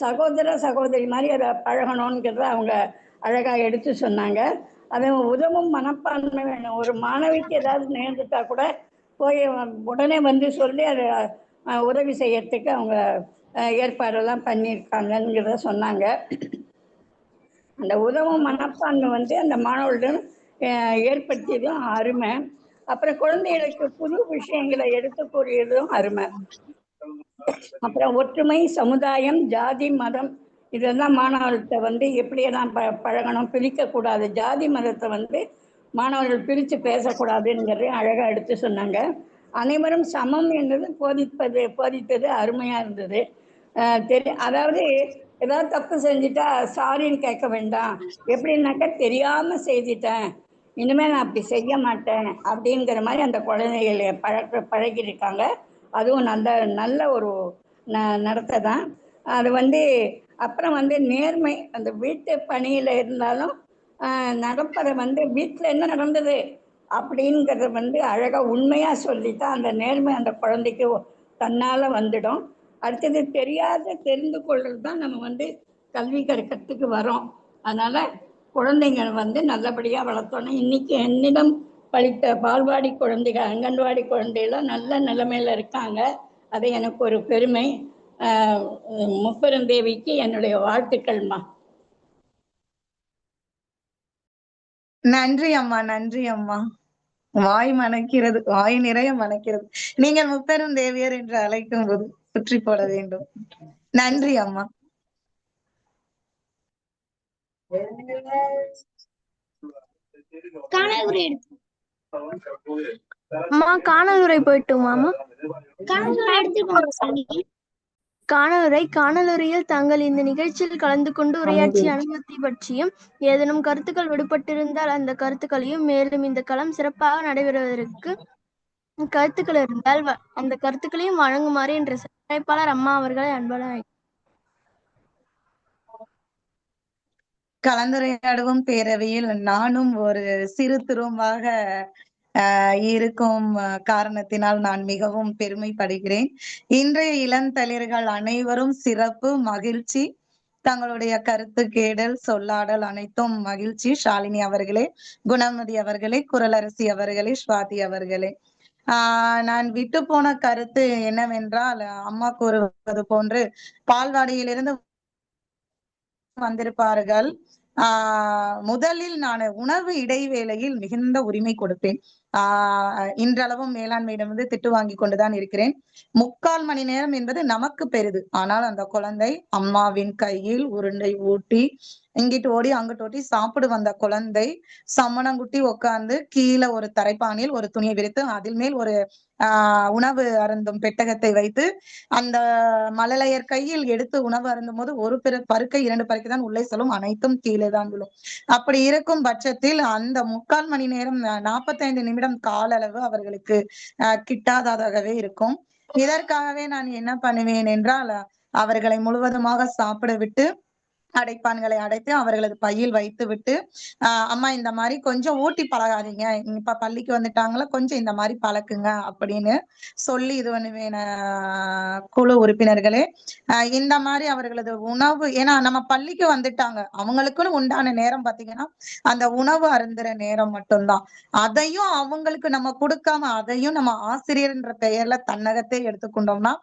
Speaker 14: சகோதர சகோதரி மாதிரி அதை பழகணுங்கிறத அவங்க அழகா எடுத்து சொன்னாங்க. அதை உதவும் மனப்பான்மை வேணும். ஒரு மாணவிக்கு ஏதாவது நேர்ந்துட்டா கூட போய் உடனே வந்து சொல்லி அதை உதவி செய்யறதுக்கு அவங்க ஏற்பாடெல்லாம் பண்ணியிருக்காங்கங்கிறத சொன்னாங்க. அந்த உதவும் மனப்பான்மை வந்து அந்த மாணவர்களிடம் ஏற்படுத்தியதும் அருமை. அப்புறம் குழந்தைகளுக்கு புது விஷயங்களை எடுத்து கூறியதும் அருமை. அப்புறம் ஒற்றுமை, சமுதாயம், ஜாதி, மதம் இதெல்லாம் மாணவர்கள்ட்ட வந்து எப்படியெல்லாம் பழகணும், பிரிக்கக்கூடாது. ஜாதி மதத்தை வந்து மாணவர்கள் பிரித்து பேசக்கூடாதுங்கிறது அழகாக எடுத்து சொன்னாங்க. அனைவரும் சமம் என்பது போதித்தது அருமையா இருந்தது. அதாவது ஏதாவது தப்பு செஞ்சுட்டா சாரின்னு கேட்க வேண்டாம், எப்படின்னாக்கா தெரியாம செய்துட்டேன், இனிமே நான் அப்படி செய்ய மாட்டேன் அப்படிங்கிற மாதிரி அந்த குழந்தைகளை பழகிருக்காங்க. அதுவும் நல்ல ஒரு நடத்தை தான் அது வந்து. அப்புறம் வந்து நேர்மை, அந்த வீட்டு பணியில இருந்தாலும் நடப்பதை வந்து வீட்டில் என்ன நடந்தது அப்படிங்கிறத வந்து அழகா உண்மையா சொல்லிட்டா அந்த நேர்மை அந்த குழந்தைக்கு தன்னால வந்துடும். அடுத்தது தெரிந்து கொள்றது தான் நம்ம வந்து கல்வி கற்கிறதுக்கு வரோம். அதனால குழந்தைங்க வந்து நல்லபடியா வளர்த்தோன்னா இன்னைக்கு என்னிடம் படித்த பால்வாடி குழந்தைகள், அங்கன்வாடி குழந்தைகள் நல்ல நிலைமையில இருக்காங்க. அது எனக்கு ஒரு பெருமை. முப்பெருந்தேவிக்கு என்னுடைய வாழ்த்துக்கள்மா.
Speaker 7: நன்றி அம்மா, நன்றி அம்மா. வாய் மணக்கிறது, வாய் நிறைய மணக்கிறது. நீங்கள் முப்பெரும் தேவியர் என்று அழைக்கும் போது சுற்றி போட வேண்டும். நன்றி அம்மா.
Speaker 3: காணலுரை போயிட்டுமாமா? காணலுரையில் தாங்கள் இந்த நிகழ்ச்சியில் கலந்து கொண்டு உரையாற்றிய அனுமதி பற்றியும் ஏதேனும் கருத்துக்கள் விடுபட்டிருந்தால் அந்த கருத்துக்களையும், மேலும் இந்த களம் சிறப்பாக நடைபெறுவதற்கு கருத்துக்கள் இருந்தால் அந்த கருத்துக்களையும் வழங்குமாறு என்ற அழைப்பாளர் அம்மா அவர்களை அன்புடன்
Speaker 7: கலந்துரையாடுவோம் பேரவையில் நானும் ஒரு சிறு துரும்பாக இருக்கும் காரணத்தினால் நான் மிகவும் பெருமைப்படுகிறேன். இன்றைய இளந்தளிர்கள் அனைவரும் சிறப்பு, மகிழ்ச்சி. தங்களுடைய கருத்து கேடல், சொல்லாடல் அனைத்தும் மகிழ்ச்சி. ஷாலினி அவர்களே, குணமதி அவர்களே, குரலரசி அவர்களே, ஸ்வாதி அவர்களே. நான் விட்டு போன கருத்து என்னவென்றால், அம்மா கூறுவது போன்று பால்வாடியிலிருந்து வந்திருப்பார்கள். முதலில் நான் உணவு இடைவேளையில் மிகுந்த உரிமை கொடுப்பேன். இன்றளவும் மேலாண்மையிடம் திட்டு வாங்கி கொண்டுதான் இருக்கிறேன். 3/4 மணி நேரம் என்பது நமக்கு பெரிது. ஆனால் அந்த குழந்தை அம்மாவின் கையில் உருண்டை ஊட்டி இங்கிட்டு ஓடி அங்கிட்டு ஓடி சாப்பிடு வந்த குழந்தை சம்மணங்குட்டி உட்கார்ந்து கீழே ஒரு தரைப்பானில் ஒரு துணியை விரித்து அதில் மேல் ஒரு உணவு அருந்தும் பெட்டகத்தை வைத்து அந்த மழலையர் கையில் எடுத்து உணவு அருந்தும் போது ஒரு பருக்கை 2 பருக்கை தான் உள்ளே செல்லும், அனைத்தும் கீழே தான் விழும். அப்படி இருக்கும் பட்சத்தில் அந்த 3/4 மணி நேரம் 45 நிமிடம் கால அளவு அவர்களுக்கு கிட்டாததாகவே இருக்கும். இதற்காகவே நான் என்ன பண்ணுவேன் என்றால், அவர்களை முழுவதுமாக சாப்பிட விட்டு அடைப்பான்களை அடைத்து அவர்களது பையில் வைத்து விட்டு, அம்மா இந்த மாதிரி கொஞ்சம் ஊட்டி பழகாதீங்க, இப்ப பள்ளிக்கு வந்துட்டாங்களா, கொஞ்சம் இந்த மாதிரி பழக்குங்க அப்படின்னு சொல்லி இது பண்ணுவேன். குழு உறுப்பினர்களே, இந்த மாதிரி அவர்களது உணவு, ஏன்னா நம்ம பள்ளிக்கு வந்துட்டாங்க, அவங்களுக்குன்னு உண்டான நேரம் பாத்தீங்கன்னா அந்த உணவு அருந்துற நேரம் மட்டும்தான். அதையும் அவங்களுக்கு நம்ம கொடுக்காம அதையும் நம்ம ஆசிரியர்ன்ற பெயர்ல தன்னகத்தை எடுத்துக்கொண்டோம்னா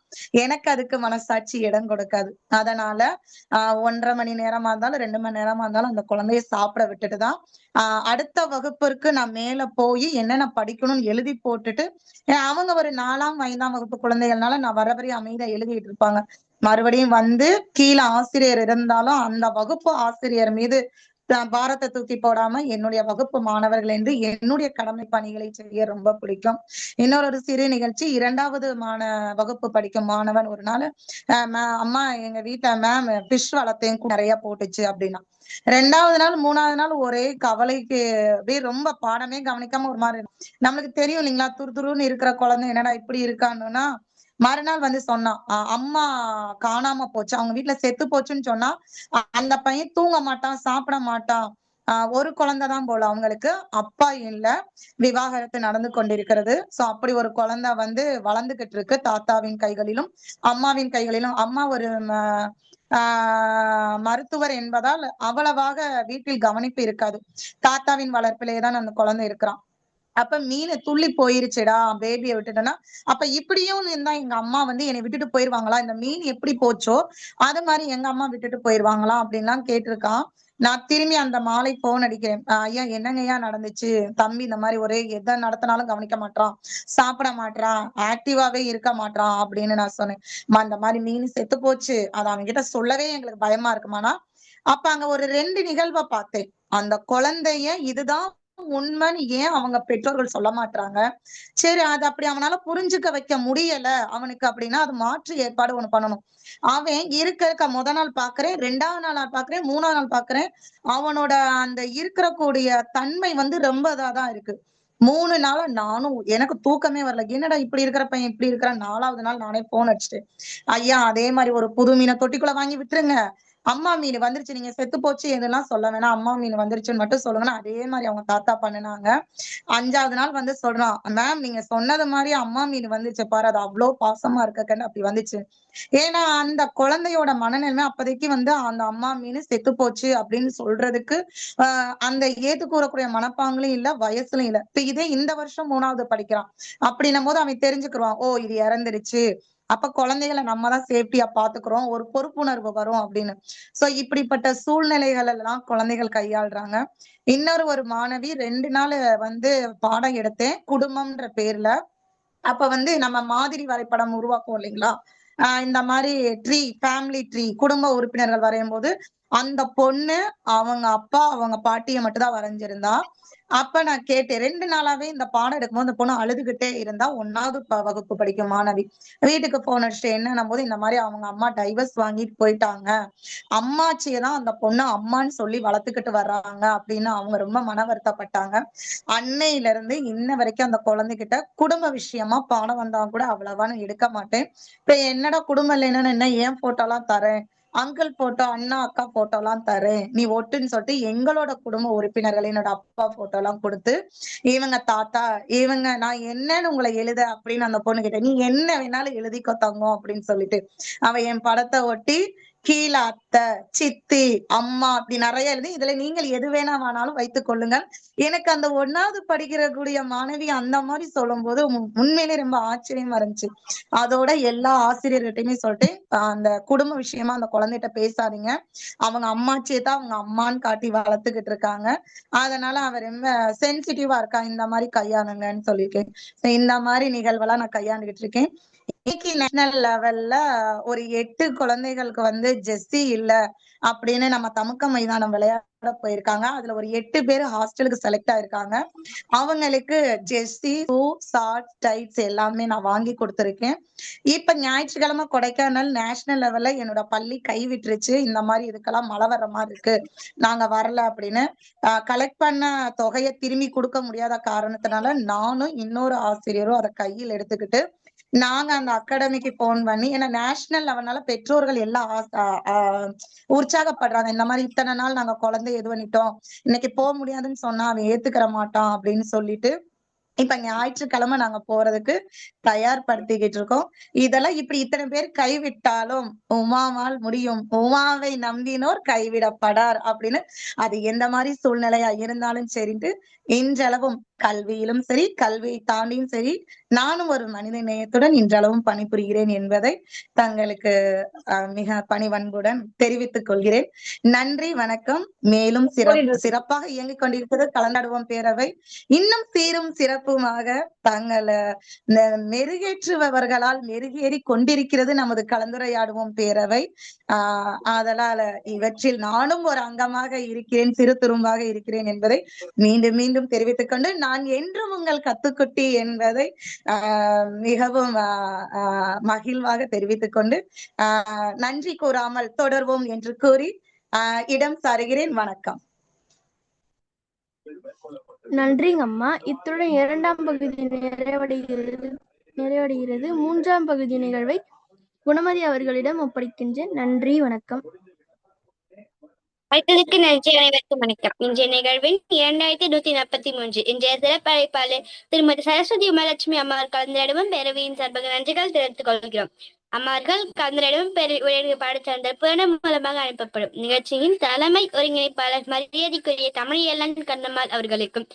Speaker 7: எனக்கு அதுக்கு மனசாட்சி இடம் கொடுக்காது. அதனால 1.5 மணி நேரமா இருந்தாலும் 2 மணி நேரமா இருந்தாலும் அந்த குழந்தைய சாப்பிட விட்டுட்டுதான் அடுத்த வகுப்பிற்கு நான் மேல போய் என்னென்ன படிக்கணும்னு எழுதி போட்டுட்டு அவங்க ஒரு 4ஆம் 5ஆம் வகுப்பு குழந்தைகள்னால நான் வரவரையும் அமைதியா எழுதிட்டு இருப்பாங்க. மறுபடியும் வந்து கீழே ஆசிரியர் இருந்தாலும் அந்த வகுப்பு ஆசிரியர் மீது பாரத்தை தூக்கி போடாம என்னுடைய வகுப்பு மாணவர்கள் என்று என்னுடைய கடமை பணிகளை செய்ய ரொம்ப பிடிக்கும். இன்னொரு சிறு நிகழ்ச்சி, 2வது வகுப்பு படிக்கும் மாணவன் ஒரு நாள் அம்மா எங்க வீட்டுல மேம் ஃபிஷ் வளர்த்தேன் நிறைய போட்டுச்சு அப்படின்னா, 2வது நாள் 3வது நாள் ஒரே கவலைக்கு அப்படியே ரொம்ப பாடமே கவனிக்காம ஒரு மாதிரி நம்மளுக்கு தெரியும் இல்லைங்களா, துருன்னு இருக்கிற குழந்தை என்னடா இப்படி இருக்கானுன்னா, மறுநாள் வந்து சொன்னான் அம்மா காணாம போச்சு, அவங்க வீட்டுல செத்து போச்சுன்னு சொன்னா அந்த பையன் தூங்க மாட்டான், சாப்பிட மாட்டான். ஒரு குழந்தைதான் போல அவங்களுக்கு, அப்பா இல்ல, விவாகரத்து நடந்து கொண்டிருக்கிறது. சோ அப்படி ஒரு குழந்தை வந்து வளர்ந்துகிட்டு இருக்கு தாத்தாவின் கைகளிலும் அம்மாவின் கைகளிலும். அம்மா ஒரு மருத்துவர் என்பதால் அவ்வளவாக வீட்டில் கவனிப்பு இருக்காது. தாத்தாவின் வளர்ப்பிலேதான் அந்த குழந்தை இருக்கிறான். அப்ப மீன் துள்ளி போயிருச்சுடா பேபியை விட்டுட்டேன்னா, அப்ப இப்படியும் இருந்தா எங்க அம்மா வந்து என்னை விட்டுட்டு போயிருவாங்களா, இந்த மீன் எப்படி போச்சோ அது மாதிரி எங்க அம்மா விட்டுட்டு போயிருவாங்களா அப்படின்லாம் கேட்டிருக்கான். நான் திரும்பி அந்த மாலை போன் அடிக்கிறேன், ஐயா என்னங்க ஐயா நடந்துச்சு, தம்பி இந்த மாதிரி ஒரே எதை நடத்தினாலும் கவனிக்க மாட்டான், சாப்பிட மாட்டான், ஆக்டிவாவே இருக்க மாட்டான் அப்படின்னு நான் சொன்னேன். இந்த மாதிரி மீன் செத்து போச்சு, அதை அவன்கிட்ட சொல்லவே எங்களுக்கு பயமா இருக்குமானா. அப்ப அங்க ஒரு 2 நிகழ்வை பார்த்தேன். அந்த குழந்தைய இதுதான் உண்மைன்னு ஏன் அவங்க பெற்றோர்கள் சொல்ல மாட்டாங்க, சரி அது அப்படி அவனால புரிஞ்சுக்க வைக்க முடியல அவனுக்கு அப்படின்னா அது மாற்று ஏற்பாடு ஒண்ணு பண்ணணும். அவன் இருக்க முத நாள் பாக்குறேன், 2வது நாள் பாக்குறேன், 3வது நாள் பாக்குறேன், அவனோட அந்த இருக்கக்கூடிய தன்மை வந்து ரொம்ப இதாதான் இருக்கு. 3 நாளா நானும் எனக்கு தூக்கமே வரல, என்னடா இப்படி இருக்கிற பையன் இப்படி இருக்கிறான். 4வது நாள் நானே போன் அடிச்சுட்டேன், ஐயா அதே மாதிரி ஒரு புது மீனை தொட்டிக்குள்ள வாங்கி விட்டுருங்க, அம்மா மீன் வந்துருச்சு, நீங்க செத்து போச்சு இதெல்லாம் சொல்ல வேணாம், அம்மா மீன் வந்துருச்சுன்னு மட்டும் சொல்லுங்கன்னா அதே மாதிரி அவங்க தாத்தா பண்ணினாங்க. 5வது நாள் வந்து சொல்றான், மேம் நீங்க சொன்னது மாதிரி அம்மா மீன் வந்துச்சு பாரு, அது அவ்வளவு பாசமா இருக்கன்னு அப்படி வந்துச்சு. ஏன்னா அந்த குழந்தையோட மனநிலைமை அப்போதைக்கு வந்து அந்த அம்மா மீன் செத்து போச்சு அப்படின்னு சொல்றதுக்கு அந்த ஏத்து கூறக்கூடிய மனப்பாங்களும் இல்ல, வயசுலும் இல்ல. இப்ப இதே இந்த வருஷம் 3வது படிக்கிறான் அப்படின்னும் போது அவன் தெரிஞ்சுக்கிறான், ஓ இது இறந்துருச்சு, அப்ப குழந்தைகளை நம்ம தான் சேஃப்டியா பாத்துக்கிறோம், ஒரு பொறுப்புணர்வு வரும் அப்படின்னு. சோ இப்படிப்பட்ட சூழ்நிலைகள் எல்லாம் குழந்தைகள் கையாளுறாங்க. ஒரு மாணவி 2 நாள் வந்து பாடம் எடுத்தேன் குடும்பம்ன்ற பேர்ல. அப்ப வந்து நம்ம மாதிரி வரைபடம் உருவாக்குவோம் இல்லைங்களா, இந்த மாதிரி ஃபேமிலி ட்ரீ குடும்ப உறுப்பினர்கள் வரையும் போது அந்த பொண்ணு அவங்க அப்பா அவங்க பாட்டியை மட்டும் தான் வரைஞ்சிருந்தா. அப்ப நான் கேட்டேன், 2 நாளாவே இந்த பாடம் எடுக்கும்போது அந்த பொண்ணு அழுதுகிட்டே இருந்தா, 1வது வகுப்பு படிக்கும் மாணவி. வீட்டுக்கு போன் அடிச்சுட்டு என்னன்னும் போது இந்த மாதிரி அவங்க அம்மா டைவர்ஸ் வாங்கிட்டு போயிட்டாங்க, அம்மாச்சியதான் அந்த பொண்ணு அம்மான்னு சொல்லி வளர்த்துக்கிட்டு வர்றாங்க அப்படின்னு அவங்க ரொம்ப மன வருத்தப்பட்டாங்க. அன்னையில இருந்து இன்ன வரைக்கும் அந்த குழந்தைகிட்ட குடும்ப விஷயமா பாடம் வந்தா கூட அவ்வளவா நான் எடுக்க மாட்டேன். இப்ப என்னடா குடும்பம் இல்லைன்னு என்ன, ஏன் போட்டோ எல்லாம் தரேன், அங்கிள் போட்டோ அண்ணா அக்கா போட்டோ எல்லாம் தரேன் நீ ஒட்டுன்னு சொல்லிட்டு எங்களோட குடும்ப உறுப்பினர்கள் என்னோட அப்பா போட்டோ எல்லாம் கொடுத்து, இவங்க தாத்தா இவங்க நான் என்னன்னு உங்களை எழுத அப்படின்னு அந்த பொண்ணு கிட்ட, நீ என்ன வேணாலும் எழுதிக்கோ தங்கம் அப்படின்னு சொல்லிட்டு அவ என் படத்தை ஒட்டி கீழே அத்தை சித்தி அம்மா அப்படி நிறைய எழுதி, இதுல நீங்கள் எது வேணாலும் வைத்துக் கொள்ளுங்கள். எனக்கு அந்த 1வது படிக்கிற கூடிய மாணவி அந்த மாதிரி சொல்லும் போது உண்மையிலே ரொம்ப ஆச்சரியமா இருந்துச்சு. அதோட எல்லா ஆசிரியர்கிட்டையுமே சொல்லிட்டு, அந்த குடும்ப விஷயமா அந்த குழந்தைகிட்ட பேசாதீங்க, அவங்க அம்மாச்சியை தான் அவங்க அம்மான்னு காட்டி வளர்த்துக்கிட்டு இருக்காங்க, அதனால அவ ரொம்ப சென்சிட்டிவா இருக்கா, இந்த மாதிரி கையாளுங்கன்னு சொல்லியிருக்கேன். இந்த மாதிரி நிகழ்வெல்லாம் நான் கையாண்டுகிட்டு இருக்கேன். இன்னைக்கு நேஷனல் லெவல்ல ஒரு 8 குழந்தைகளுக்கு வந்து ஜெர்சி இல்ல அப்படின்னு நம்ம தமுக்க மைதானம் விளையாட போயிருக்காங்க. அதுல ஒரு 8 பேர் ஹாஸ்டலுக்கு செலக்ட் ஆயிருக்காங்க. அவங்களுக்கு ஜெர்சி, ஷூ, ஷார்ட்ஸ், டைட்ஸ் எல்லாமே நான் வாங்கி கொடுத்திருக்கேன். இப்ப ஞாயிற்றுக்கிழமை கொடைக்கானல் நேஷனல் லெவல்ல என்னோட பள்ளி கைவிட்டுருச்சு, இந்த மாதிரி இதுக்கெல்லாம் மழை வர்ற மாதிரி இருக்கு, நாங்க வரல அப்படின்னு. கலெக்ட் பண்ண தொகையை திரும்பி கொடுக்க முடியாத காரணத்தினால நானும் இன்னொரு ஆசிரியரும் அதை கையில் எடுத்துக்கிட்டு நாங்க அந்த அகாடமிக்கு போன் பண்ணி, ஏன்னா நேஷனல் லெவல்னால பெற்றோர்கள் எல்லாம் உற்சாகப்படுறாங்க, இந்த மாதிரி இத்தனை நாள் நாங்க குழந்தை இது பண்ணிட்டோம், இன்னைக்கு போக முடியாதுன்னு சொன்னா அவன் ஏத்துக்கிற மாட்டான் அப்படின்னு சொல்லிட்டு இப்ப ஞாயிற்றுக்கிழமை நாங்க போறதுக்கு தயார்படுத்திக்கிட்டு இருக்கோம். இதெல்லாம் இப்படி இத்தனை பேர் கைவிட்டாலும் உமாவால் முடியும், உமாவை நம்பினோர் கைவிடப்படார் அப்படின்னு அது எந்த மாதிரி சூழ்நிலையா இருந்தாலும் சரிட்டு இன்றளவும் கல்வியிலும் சரி, கல்வியை தாண்டியும் சரி, நானும் ஒரு மனித நேயத்துடன் இன்றளவும் பணிபுரிகிறேன் என்பதை தங்களுக்கு மிக பணிவன்புடன் தெரிவித்துக் கொள்கிறேன். நன்றி, வணக்கம். மேலும் சிறப்பாக இயங்கிக் கொண்டிருக்கிறது கலந்தாடுவோம் பேரவை. இன்னும் சீரும் சிறப்புமாக தங்களை மெருகேற்றுபவர்களால் மெருகேறி கொண்டிருக்கிறது நமது கலந்துரையாடுவோம் பேரவை. ஆதலால இவற்றில் நானும் ஒரு அங்கமாக இருக்கிறேன், சிறு துரும்பாக இருக்கிறேன் என்பதை மீண்டும் மீண்டும் தெரிவித்துக் கொண்டு, நான் என்றும் உங்கள் கத்துக்குட்டி என்பதை மிகவும் மகிழ்வாக தெரிவித்துக் கொண்டு நன்றி கூறாமல் தொடர்வோம் என்று கூறி இடம் சாருகிறேன். வணக்கம்.
Speaker 3: நன்றிங்க அம்மா. இத்துடன் 2ஆம் பகுதி நிறைவடைகிறது. 3ஆம் பகுதி நிகழ்வை குணமதி அவர்களிடம் ஒப்படைக்கின்றேன். நன்றி, வணக்கம்.
Speaker 4: அழைத்ததற்கு நன்றி. அனைவருக்கும் வணக்கம். இன்றைய நிகழ்வின் 2143 இன்றைய சிறப்பு அழைப்பாளர் திருமதி சரஸ்வதி உமாலட்சுமி அம்மாவர் கலந்துரையாடும் பேரவையின் சார்பாக நன்றிகள் தெரிவித்துக் கொள்கிறோம். அம்மார்கள் கலந்துரையாடும் உரையாடல் பாடச்சார்ந்த புராணம் மூலமாக அனுப்பப்படும். நிகழ்ச்சியின் தலைமை ஒருங்கிணைப்பாளர் மரியாதைக்குரிய தமிழியலன் கண்ணம்மாள் அவர்களுக்கும்,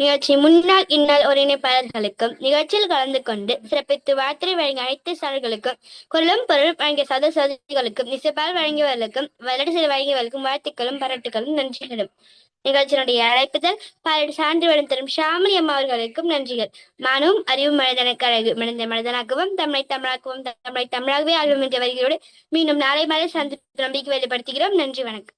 Speaker 4: நிகழ்ச்சி முன்னாள் இந்நாள் ஒருங்கிணைப்பாளர்களுக்கும், நிகழ்ச்சியில் கலந்து கொண்டு சிறப்பித்து வார்த்தை வழங்கிய அனைத்து சார்களுக்கும், குரலும் பொருள் வழங்கிய சகோதரிகளுக்கும், இசைப்பால் வழங்கியவர்களுக்கும், விளையாட்டு சிலை வழங்கியவர்களுக்கும் வாழ்த்துக்களும் பாராட்டுகளும் நன்றிகளும். நிகழ்ச்சியினுடைய அழைப்புதல் பாராட்டு சான்று வரும் தரும் ஷாமலி அம்மா அவர்களுக்கும் நன்றிகள். மனமும் அறிவும் மனிதனுக்கு அழகு, மனித மனிதனாகவும் தமிழை தமிழாகவும் தமிழை தமிழாகவே ஆகும் என்ற வரிகளோடு மீண்டும் நாளை மாலை சந்திப்பு நம்பிக்கை வெளிப்படுத்துகிறோம். நன்றி, வணக்கம்.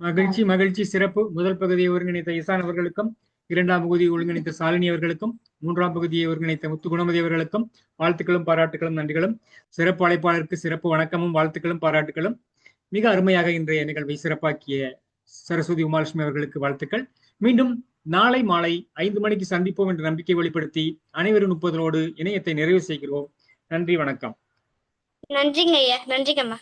Speaker 6: மகிழ்ச்சி மகிழ்ச்சி. சிறப்பு. முதல் பகுதியை ஒருங்கிணைத்த இசான் அவர்களுக்கும், 2ஆம் பகுதியை ஒருங்கிணைத்த சாலினி அவர்களுக்கும், 3ஆம் பகுதியை ஒருங்கிணைத்த முத்து குணமதி அவர்களுக்கும் வாழ்த்துக்களும் பாராட்டுகளும் நன்றிகளும். சிறப்பு அழைப்பாளருக்கு சிறப்பு வணக்கமும் வாழ்த்துக்களும் பாராட்டுகளும். மிக அருமையாக இன்றைய நிகழ்வை சிறப்பாக்கிய சரஸ்வதி உமாலட்சுமி அவர்களுக்கு வாழ்த்துக்கள். மீண்டும் நாளை மாலை 5 மணிக்கு சந்திப்போம் என்ற நம்பிக்கை வெளிப்படுத்தி அனைவரும் 30 இணையத்தை நிறைவு செய்கிறோம். நன்றி, வணக்கம்.
Speaker 4: நன்றிங்க ஐயா. நன்றிங்கம்மா.